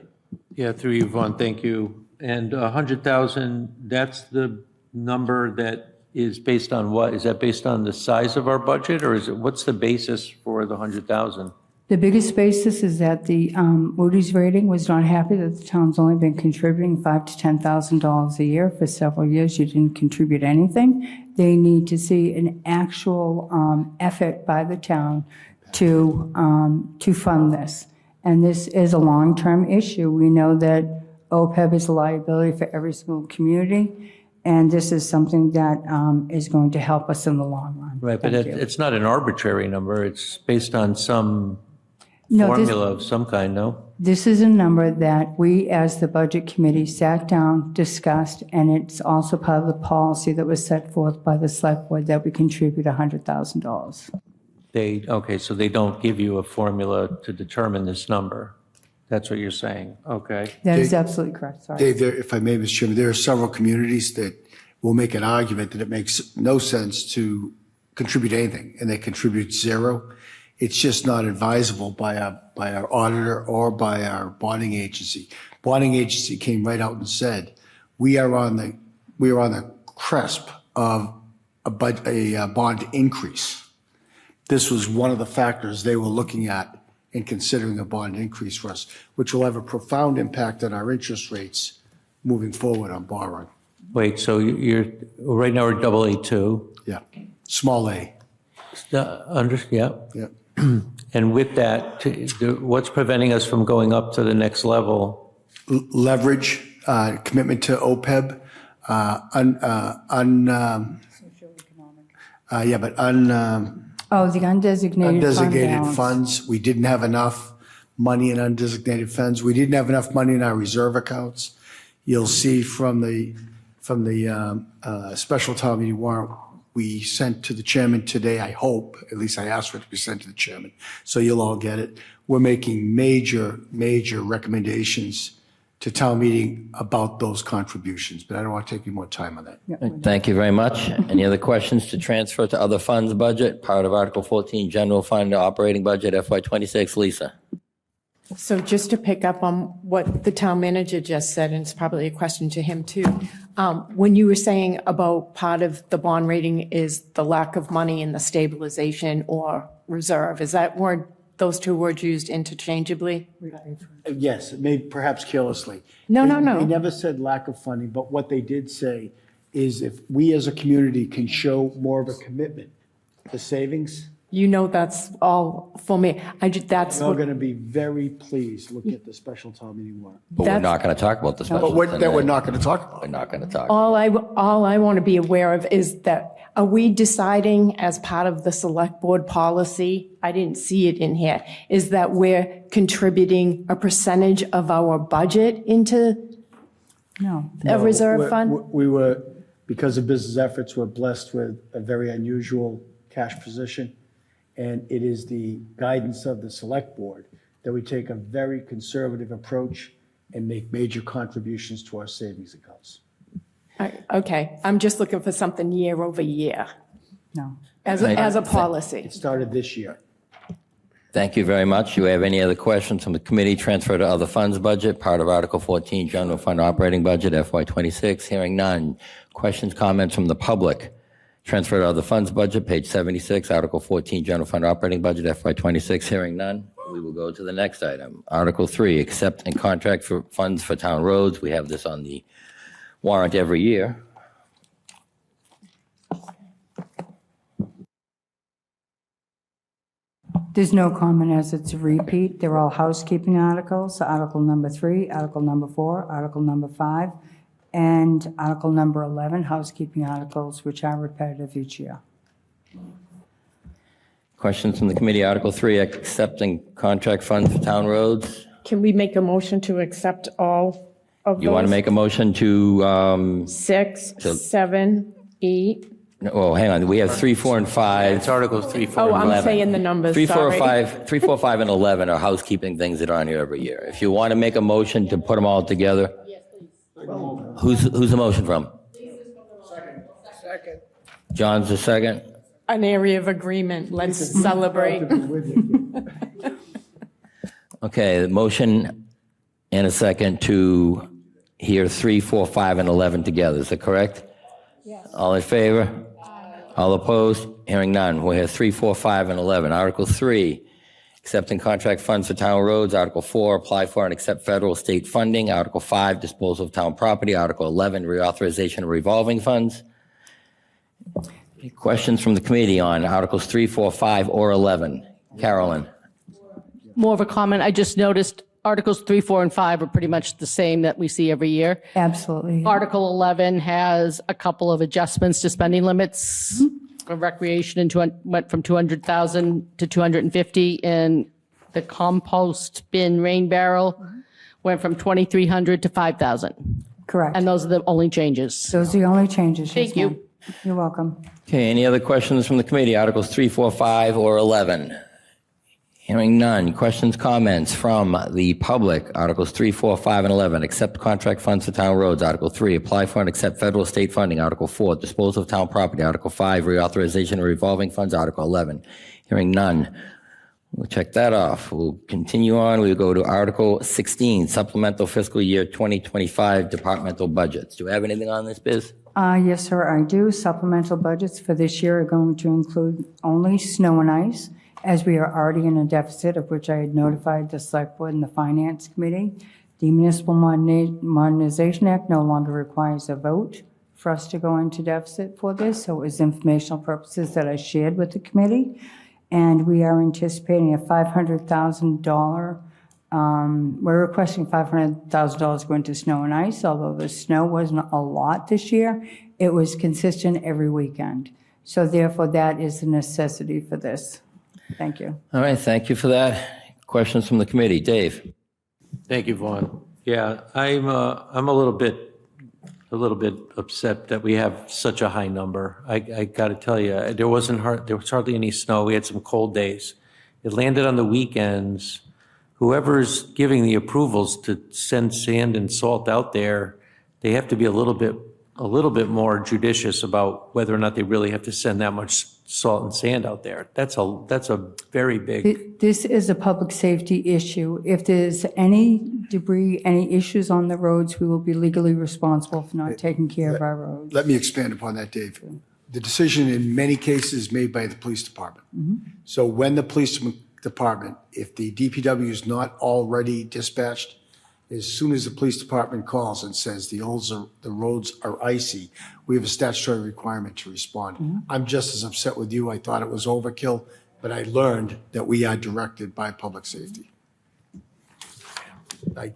Yeah, through you, Vaughn, thank you. And 100,000, that's the number that is based on what? Is that based on the size of our budget, or is it, what's the basis for the 100,000? The biggest basis is that the Moody's rating was not happy that the town's only been contributing $5,000 to $10,000 a year for several years. You didn't contribute anything. They need to see an actual effort by the town to fund this. And this is a long-term issue. We know that OPEB is a liability for every single community, and this is something that is going to help us in the long run. Right, but Thank you. it's not an arbitrary number. It's based on some No, this- formula of some kind, no? This is a number that we, as the Budget Committee, sat down, discussed, and it's also part of the policy that was set forth by the Select Board that we contribute $100,000. Okay, so they don't give you a formula to determine this number. That's what you're saying, okay? That is Dave- absolutely correct, sorry. Dave, if I may, Mr. Chairman, there are several communities that will make an argument that it makes no sense to contribute anything, and they contribute zero. It's just not advisable by our auditor or by our bonding agency. Bonding agency came right out and said, we are on the cusp of a bond increase. This was one of the factors they were looking at in considering a bond increase for us, which will have a profound impact on our interest rates moving forward on borrowing. Wait, so you're, right now we're AA2? Yeah, small a. Yeah. Yeah. And with that, what's preventing us from going up to the next level? Leverage, commitment to OPEB, Oh, the undesignated fund undesignated balance. funds. We didn't have enough money in undesignated funds. We didn't have enough money in our reserve accounts. You'll see from the special town meeting warrant we sent to the chairman today, I hope, at least I asked for it to be sent to the chairman, so you'll all get it. We're making major recommendations to town meeting about those contributions, but I don't want to take any more time on that. Thank you very much. Any other questions to transfer to other funds budget, part of Article 14, general fund operating budget FY26? Lisa? So just to pick up on what the town manager just said, and it's probably a question to him too, when you were saying about part of the bond rating is the lack of money in the stabilization or reserve, is that word, those two words used interchangeably? Yes, maybe perhaps carelessly. No. They never said lack of funding, but what they did say is if we as a community can show more of a commitment to savings, You know that's all for me. That's we're what, going to be very pleased looking at the special town meeting warrant. But we're not going to talk about the special. That we're not going to talk about. We're not going to talk. all I want to be aware of is that, are we deciding as part of the select board policy, I didn't see it in here, is that we're contributing a percentage of our budget into a reserve fund? We were, because of business efforts, we're blessed with a very unusual cash position. And it is the guidance of the select board that we take a very conservative approach and make major contributions to our savings accounts. Okay, I'm just looking for something year over year. No. As a policy. It started this year. Thank you very much. Do you have any other questions from the committee? Transfer to other funds budget, part of Article 14, general fund operating budget, FY26. Hearing none. Questions, comments from the public? Transfer to other funds budget, page 76, Article 14, general fund operating budget, FY26. Hearing none. We will go to the next item. Article 3, accept and contract for funds for town roads. We have this on the warrant every year. There's no comment as it's a repeat. They're all housekeeping articles. Article number 3, Article number 4, Article number 5, and Article number 11, housekeeping articles, which are repetitive each year. Questions from the committee? Article 3, accepting contract funds for town roads. Can we make a motion to accept all of those? You want to make a motion to, 6, 7, 8. oh, hang on. We have 3, 4, and 5. It's Articles 3, 4, Oh, and I'm 11. saying the numbers, 3, 4, sorry. 5, 3, 4, 5, and 11 are housekeeping things that are on here every year. If you want to make a motion to put them all together. Who's the motion from? Second. John's the second. An area of agreement, let's celebrate. Okay, the motion and a second to hear 3, 4, 5, and 11 together. Is that correct? Yes. All in favor? All opposed? Hearing none. We'll hear 3, 4, 5, and 11. Article 3, accepting contract funds for town roads. Article 4, apply for and accept federal state funding. Article 5, disposal of town property. Article 11, reauthorization of revolving funds. Any questions from the committee on Articles 3, 4, 5, or 11? Carolyn? More of a comment. I just noticed Articles 3, 4, and 5 are pretty much the same that we see every year. Absolutely. Article 11 has a couple of adjustments to spending limits. For recreation and went from 200,000 to 250, and the compost bin rain barrel went from 2,300 to 5,000. Correct. And those are the only changes. Those are the only changes. Thank yes, you. ma'am. You're welcome. Okay, any other questions from the committee? Articles 3, 4, 5, or 11? Hearing none. Questions, comments from the public? Articles 3, 4, 5, and 11. Accept contract funds for town roads. Article 3, apply for and accept federal state funding. Article 4, dispose of town property. Article 5, reauthorization of revolving funds. Article 11. Hearing none. We'll check that off. We'll continue on. We'll go to Article 16, supplemental fiscal year 2025 departmental budgets. Do we have anything on this, Biz? Yes, sir, I do. Supplemental budgets for this year are going to include only snow and ice, as we are already in a deficit, of which I had notified the Select Board and the Finance Committee. The Municipal Modernization Act no longer requires a vote for us to go into deficit for this, so it was informational purposes that I shared with the committee. And we are anticipating a $500,000, we're requesting $500,000 going to snow and ice, although the snow wasn't a lot this year. It was consistent every weekend. So therefore, that is the necessity for this. Thank you. All right, thank you for that. Questions from the committee? Dave? Thank you, Vaughn. Yeah, I'm a little bit upset that we have such a high number. I got to tell you, there was hardly any snow. We had some cold days. It landed on the weekends, whoever's giving the approvals to send sand and salt out there, they have to be a little bit more judicious about whether or not they really have to send that much salt and sand out there. That's a very big. This is a public safety issue. If there's any debris, any issues on the roads, we will be legally responsible for not taking care of our roads. Let me expand upon that, Dave. The decision in many cases is made by the police department. So when the police department, if the DPW is not already dispatched, as soon as the police department calls and says the roads are icy, we have a statutory requirement to respond. I'm just as upset with you. I thought it was overkill, but I learned that we are directed by public safety. All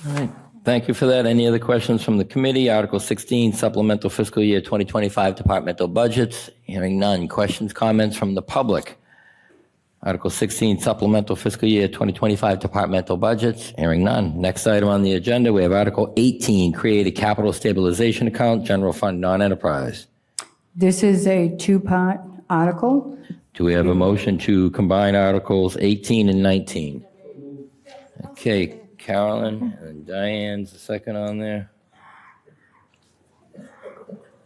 right. Thank you for that. Any other questions from the committee? Article 16, supplemental fiscal year 2025 departmental budgets. Hearing none. Questions, comments from the public? Article 16, supplemental fiscal year 2025 departmental budgets. Hearing none. Next item on the agenda, we have Article 18, create a capital stabilization account, general fund, non-enterprise. This is a two-part article. Do we have a motion to combine Articles 18 and 19? Okay, Carolyn and Diane's the second on there.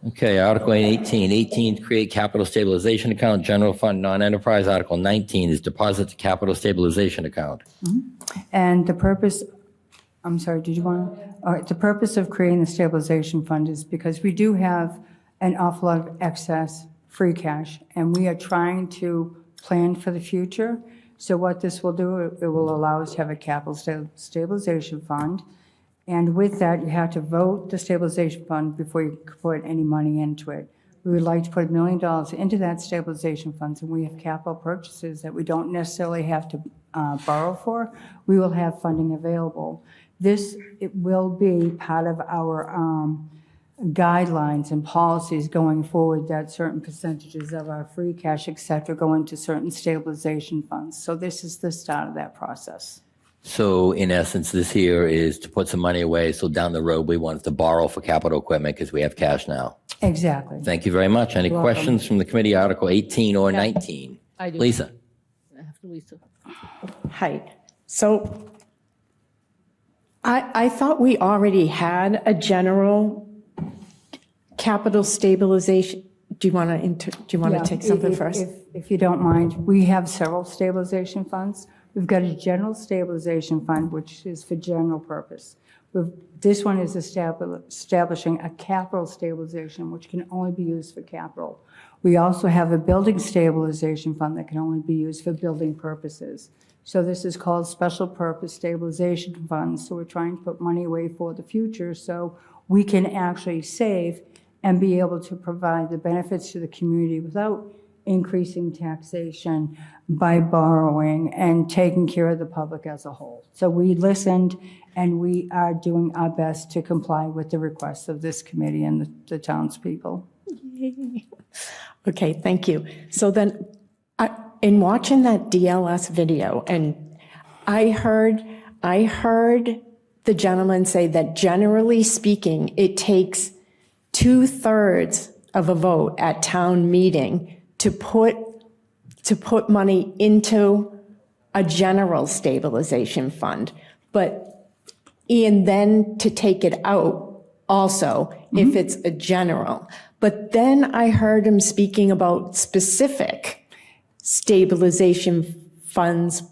Okay, Article 18. 18, create capital stabilization account, general fund, non-enterprise. Article 19 is deposit to capital stabilization account. And the purpose, I'm sorry, did you want to? All right, the purpose of creating the stabilization fund is because we do have an awful lot of excess free cash, and we are trying to plan for the future. So what this will do, it will allow us to have a capital stabilization fund. And with that, you have to vote the stabilization fund before you put any money into it. We would like to put $1 million into that stabilization fund, and we have capital purchases that we don't necessarily have to borrow for. We will have funding available. It will be part of our guidelines and policies going forward that certain percentages of our free cash, et cetera, go into certain stabilization funds. So this is the start of that process. So in essence, this here is to put some money away, so down the road, we want to borrow for capital equipment because we have cash now. Exactly. Thank you very much. Any You're welcome. questions from the committee, Article 18 or 19? I do. Lisa? After Lisa. Hi. So I thought we already had a general capital stabilization. Do you want to take something first? If you don't mind, we have several stabilization funds. We've got a general stabilization fund, which is for general purpose. This one is establishing a capital stabilization, which can only be used for capital. We also have a building stabilization fund that can only be used for building purposes. So this is called special purpose stabilization funds. So we're trying to put money away for the future so we can actually save and be able to provide the benefits to the community without increasing taxation by borrowing and taking care of the public as a whole. So we listened, and we are doing our best to comply with the requests of this committee and the townspeople. Okay, thank you. So then, in watching that DLS video, and I heard the gentleman say that generally speaking, it takes 2/3 of a vote at town meeting to put money into a general stabilization fund, and then to take it out also if it's a general. But then I heard him speaking about specific stabilization funds.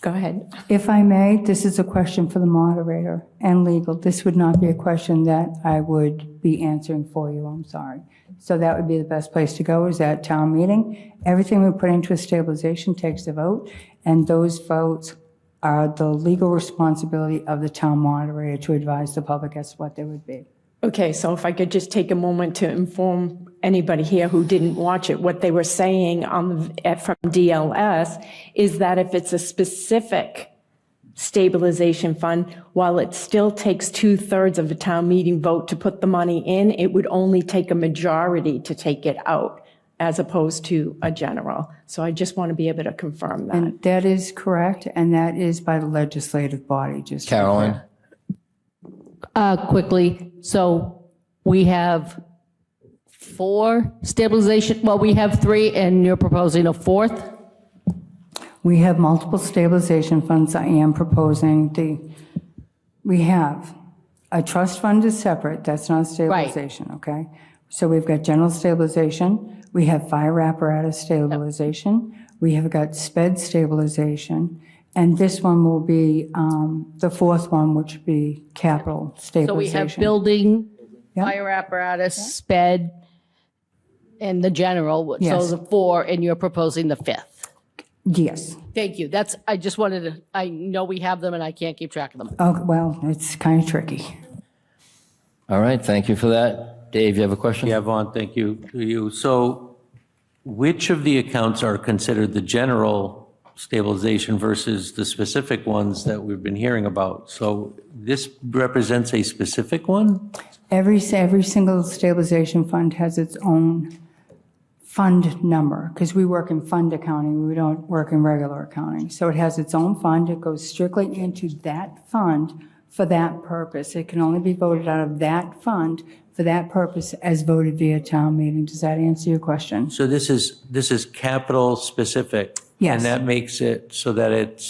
Go ahead. If I may, this is a question for the moderator and legal. This would not be a question that I would be answering for you. I'm sorry. So that would be the best place to go, is at town meeting. Everything we put into a stabilization takes a vote, and those votes are the legal responsibility of the town moderator to advise the public as to what they would be. Okay, so if I could just take a moment to inform anybody here who didn't watch it, what they were saying from DLS is that if it's a specific stabilization fund, while it still takes 2/3 of the town meeting vote to put the money in, it would only take a majority to take it out, as opposed to a general. So I just want to be able to confirm that. And that is correct, and that is by the legislative body, just. Carolyn? Quickly, so we have 4 stabilization, well, we have 3, and you're proposing a 4th? We have multiple stabilization funds. I am proposing we have a trust fund is separate. That's not stabilization, okay? So we've got general stabilization. We have fire apparatus stabilization. We have got sped stabilization. And this one will be the fourth one, which would be capital stabilization. So we have building, fire apparatus, sped, and the general. So Yes. the 4, and you're proposing the 5th. Yes. Thank you. I just wanted to, I know we have them and I can't keep track of them. Oh, well, it's kind of tricky. All right, thank you for that. Dave, you have a question? Yeah, Vaughn, thank you. So which of the accounts are considered the general stabilization versus the specific ones that we've been hearing about? So this represents a specific one? Every single stabilization fund has its own fund number, because we work in fund accounting, we don't work in regular accounting. So it has its own fund, it goes strictly into that fund for that purpose. It can only be voted out of that fund for that purpose as voted via town meeting. Does that answer your question? So this is capital specific? Yes. And that makes it so that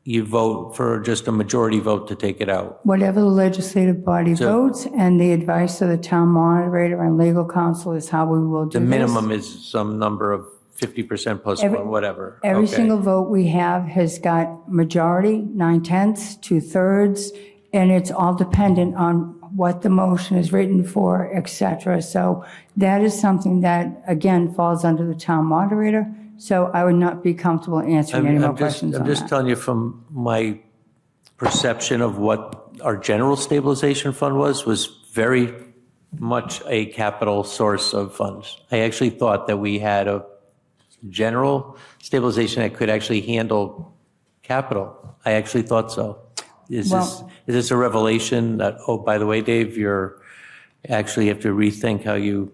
you vote for just a majority vote to take it out? Whatever the legislative body So- votes, and the advice of the town moderator and legal counsel is how we will do The this. minimum is some number of 50% plus Every- one, whatever. Every Okay. single vote we have has got majority, 9/10, 2/3, and it's all dependent on what the motion is written for, et cetera. So that is something that, again, falls under the town moderator. So I would not be comfortable answering any more questions I'm on just that. telling you from my perception of what our general stabilization fund was very much a capital source of funds. I actually thought that we had a general stabilization that could actually handle capital. I actually thought so. Is this a revelation that, oh, by the way, Dave, you're actually have to rethink how you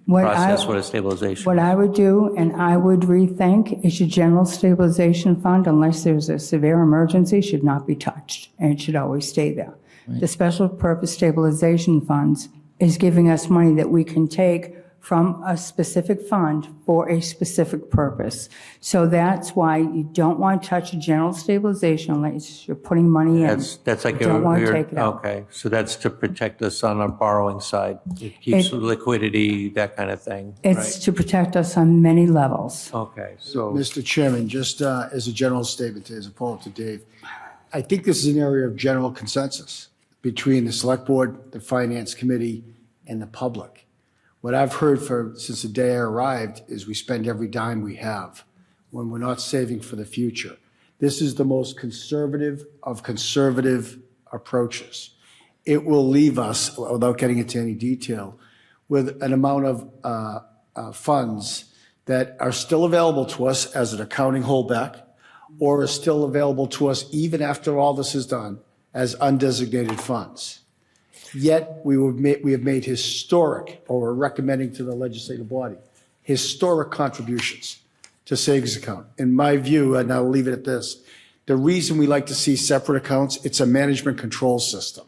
process what a stabilization? What I would do, and I would rethink, is your general stabilization fund, unless there's a severe emergency, should not be touched, and it should always stay there. The special purpose stabilization funds is giving us money that we can take from a specific fund for a specific purpose. So that's why you don't want to touch a general stabilization unless you're putting money in. That's like You don't want to weird, take it out. okay, so that's to protect us on our borrowing side. It keeps liquidity, that kind of thing, It's right? to protect us on many levels. Okay, so. Mr. Chairman, just as a general statement, as a follow-up to Dave, I think this is an area of general consensus between the Select Board, the Finance Committee, and the public. What I've heard since the day I arrived is we spend every dime we have when we're not saving for the future. This is the most conservative of conservative approaches. It will leave us, without getting into any detail, with an amount of funds that are still available to us as an accounting holdback, or are still available to us even after all this is done as undesignated funds. Yet we have made historic, or we're recommending to the legislative body, historic contributions to savings account. In my view, and I'll leave it at this, the reason we like to see separate accounts, it's a management control system.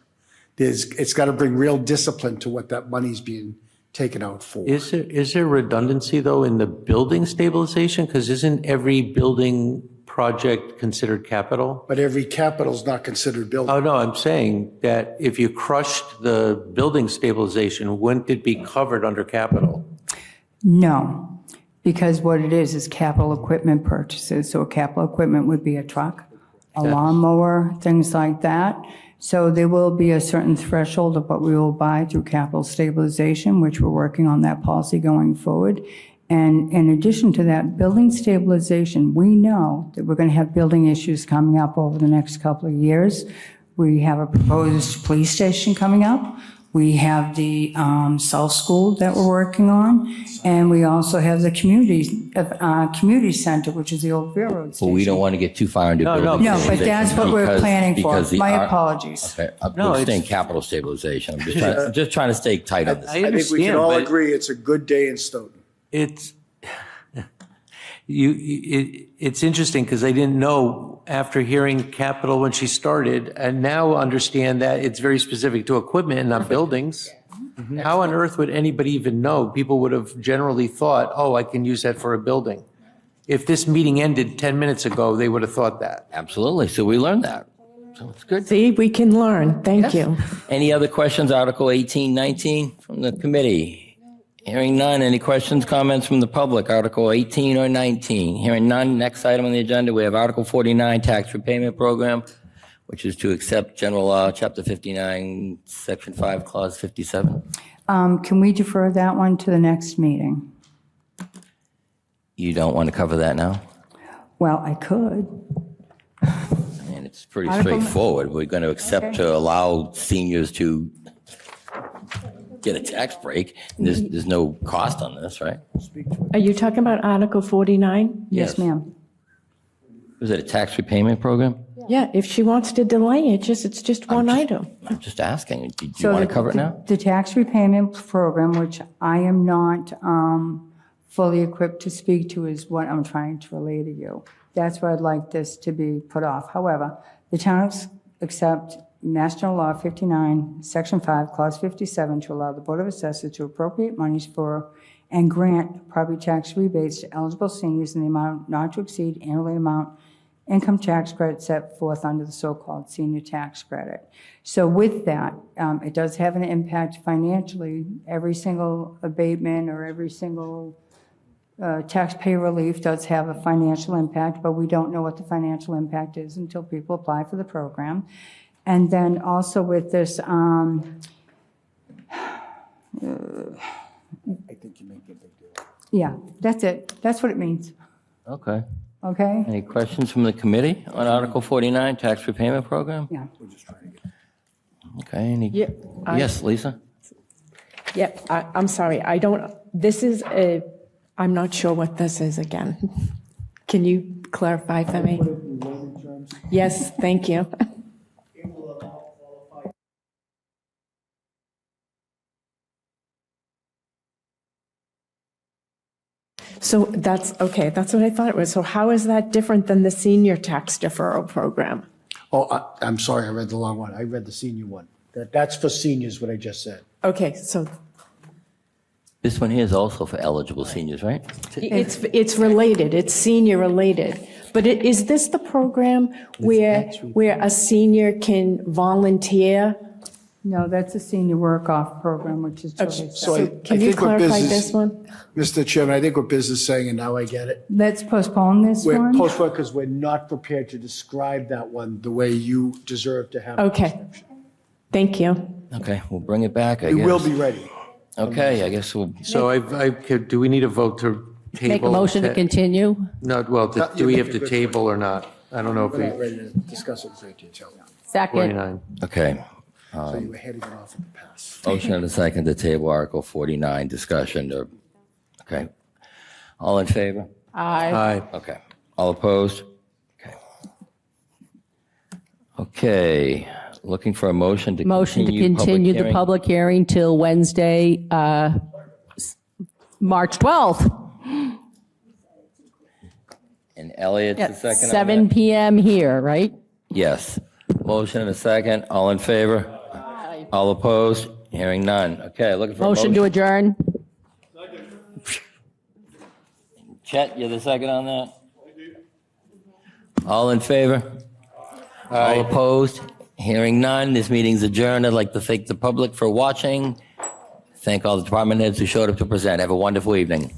It's got to bring real discipline to what that money's being taken out for. Is there redundancy, though, in the building stabilization? Because isn't every building project considered capital? But every capital is not considered building. Oh, no, I'm saying that if you crushed the building stabilization, wouldn't it be covered under capital? No, because what it is capital equipment purchases. So capital equipment would be a truck, a lawnmower, things like that. So there will be a certain threshold of what we will buy through capital stabilization, which we're working on that policy going forward. And in addition to that, building stabilization, we know that we're going to have building issues coming up over the next couple of years. We have a proposed police station coming up. We have the South School that we're working on, and we also have the community center, which is the old railroad station. But we don't want to get too far into building. No, but that's what we're planning for. because My apologies. Okay, No, I'm it's- staying capital stabilization. I'm just trying to stay tight on this. I I think we understand, can all but agree it's a good day in Stoughton. it's it's interesting because I didn't know after hearing capital when she started, and now understand that it's very specific to equipment and not buildings. How on earth would anybody even know? People would have generally thought, oh, I can use that for a building. If this meeting ended 10 minutes ago, they would have thought that. Absolutely. So we learned that. So it's good. See, we can learn. Thank you. Any other questions, Article 18, 19 from the committee? Hearing none. Any questions, comments from the public? Article 18 or 19? Hearing none. Next item on the agenda, we have Article 49, Tax Repayment Program, which is to accept General Law, Chapter 59, Section 5, Clause 57. Can we defer that one to the next meeting? You don't want to cover that now? Well, I could. And it's pretty Article- straightforward. We're going to accept Okay. to allow seniors to get a tax break. And there's no cost on this, right? Are you talking about Article 49? Yes. ma'am. Is it a tax repayment program? Yeah, if she wants to delay it, it's just one item. I'm just asking. Do you So want the- to cover it now? The tax repayment program, which I am not fully equipped to speak to, is what I'm trying to relay to you. That's where I'd like this to be put off. However, the towns accept Mass General Law 59, Section 5, Clause 57, to allow the Board of Assessors to appropriate monies for and grant property tax rebates to eligible seniors in the amount not to exceed annually amount income tax credit set forth under the so-called senior tax credit. So with that, it does have an impact financially. Every single abatement or every single taxpayer relief does have a financial impact, but we don't know what the financial impact is until people apply for the program. And then also with this, I think you make a big deal. yeah, that's it. That's what it means. Okay. Okay? Any questions from the committee on Article 49, Tax Repayment Program? Yeah. Okay. Any? Yeah, Yes, Lisa? Yeah, I'm sorry, I'm not sure what this is again. Can you clarify for me? Yes, thank you. So that's, okay, that's what I thought it was. So how is that different than the senior tax deferral program? Oh, I'm sorry, I read the wrong one. I read the senior one. That's for seniors, what I just said. Okay, so This one here is also for eligible seniors, right? it's related, it's senior related. But is this the program where a senior can volunteer? No, that's a senior work-off program, which is totally So separate. Can you clarify this one? Mr. Chairman, I think what Biz is saying, and now I get it. Let's postpone this We're one. postponed because we're not prepared to describe that one the way you deserve to have. it. Okay, thank you. Okay, we'll bring it back, I We guess. will be ready. Okay, I guess we'll, So do we need a vote to table? Make a motion to continue? No, well, do we have to table or not? I don't know if We're not we, ready to discuss it in great detail. Second. 49. okay. So you were heading it off at the pass. Motion and a second to table Article 49, discussion, okay. All in favor? Aye. Okay. All opposed? Okay. Okay, looking for a motion to Motion to continue continue the hearing. public hearing till Wednesday, March 12th, And Elliot's the second on 7 that? PM here, right? Yes. Motion and a second. All in favor? All opposed? Hearing none. Okay, looking for a Motion to adjourn? Chet, you're the second on that? All in favor? All opposed? Hearing none. This meeting's adjourned. I'd like to thank the public for watching. Thank all the department heads who showed up to present. Have a wonderful evening.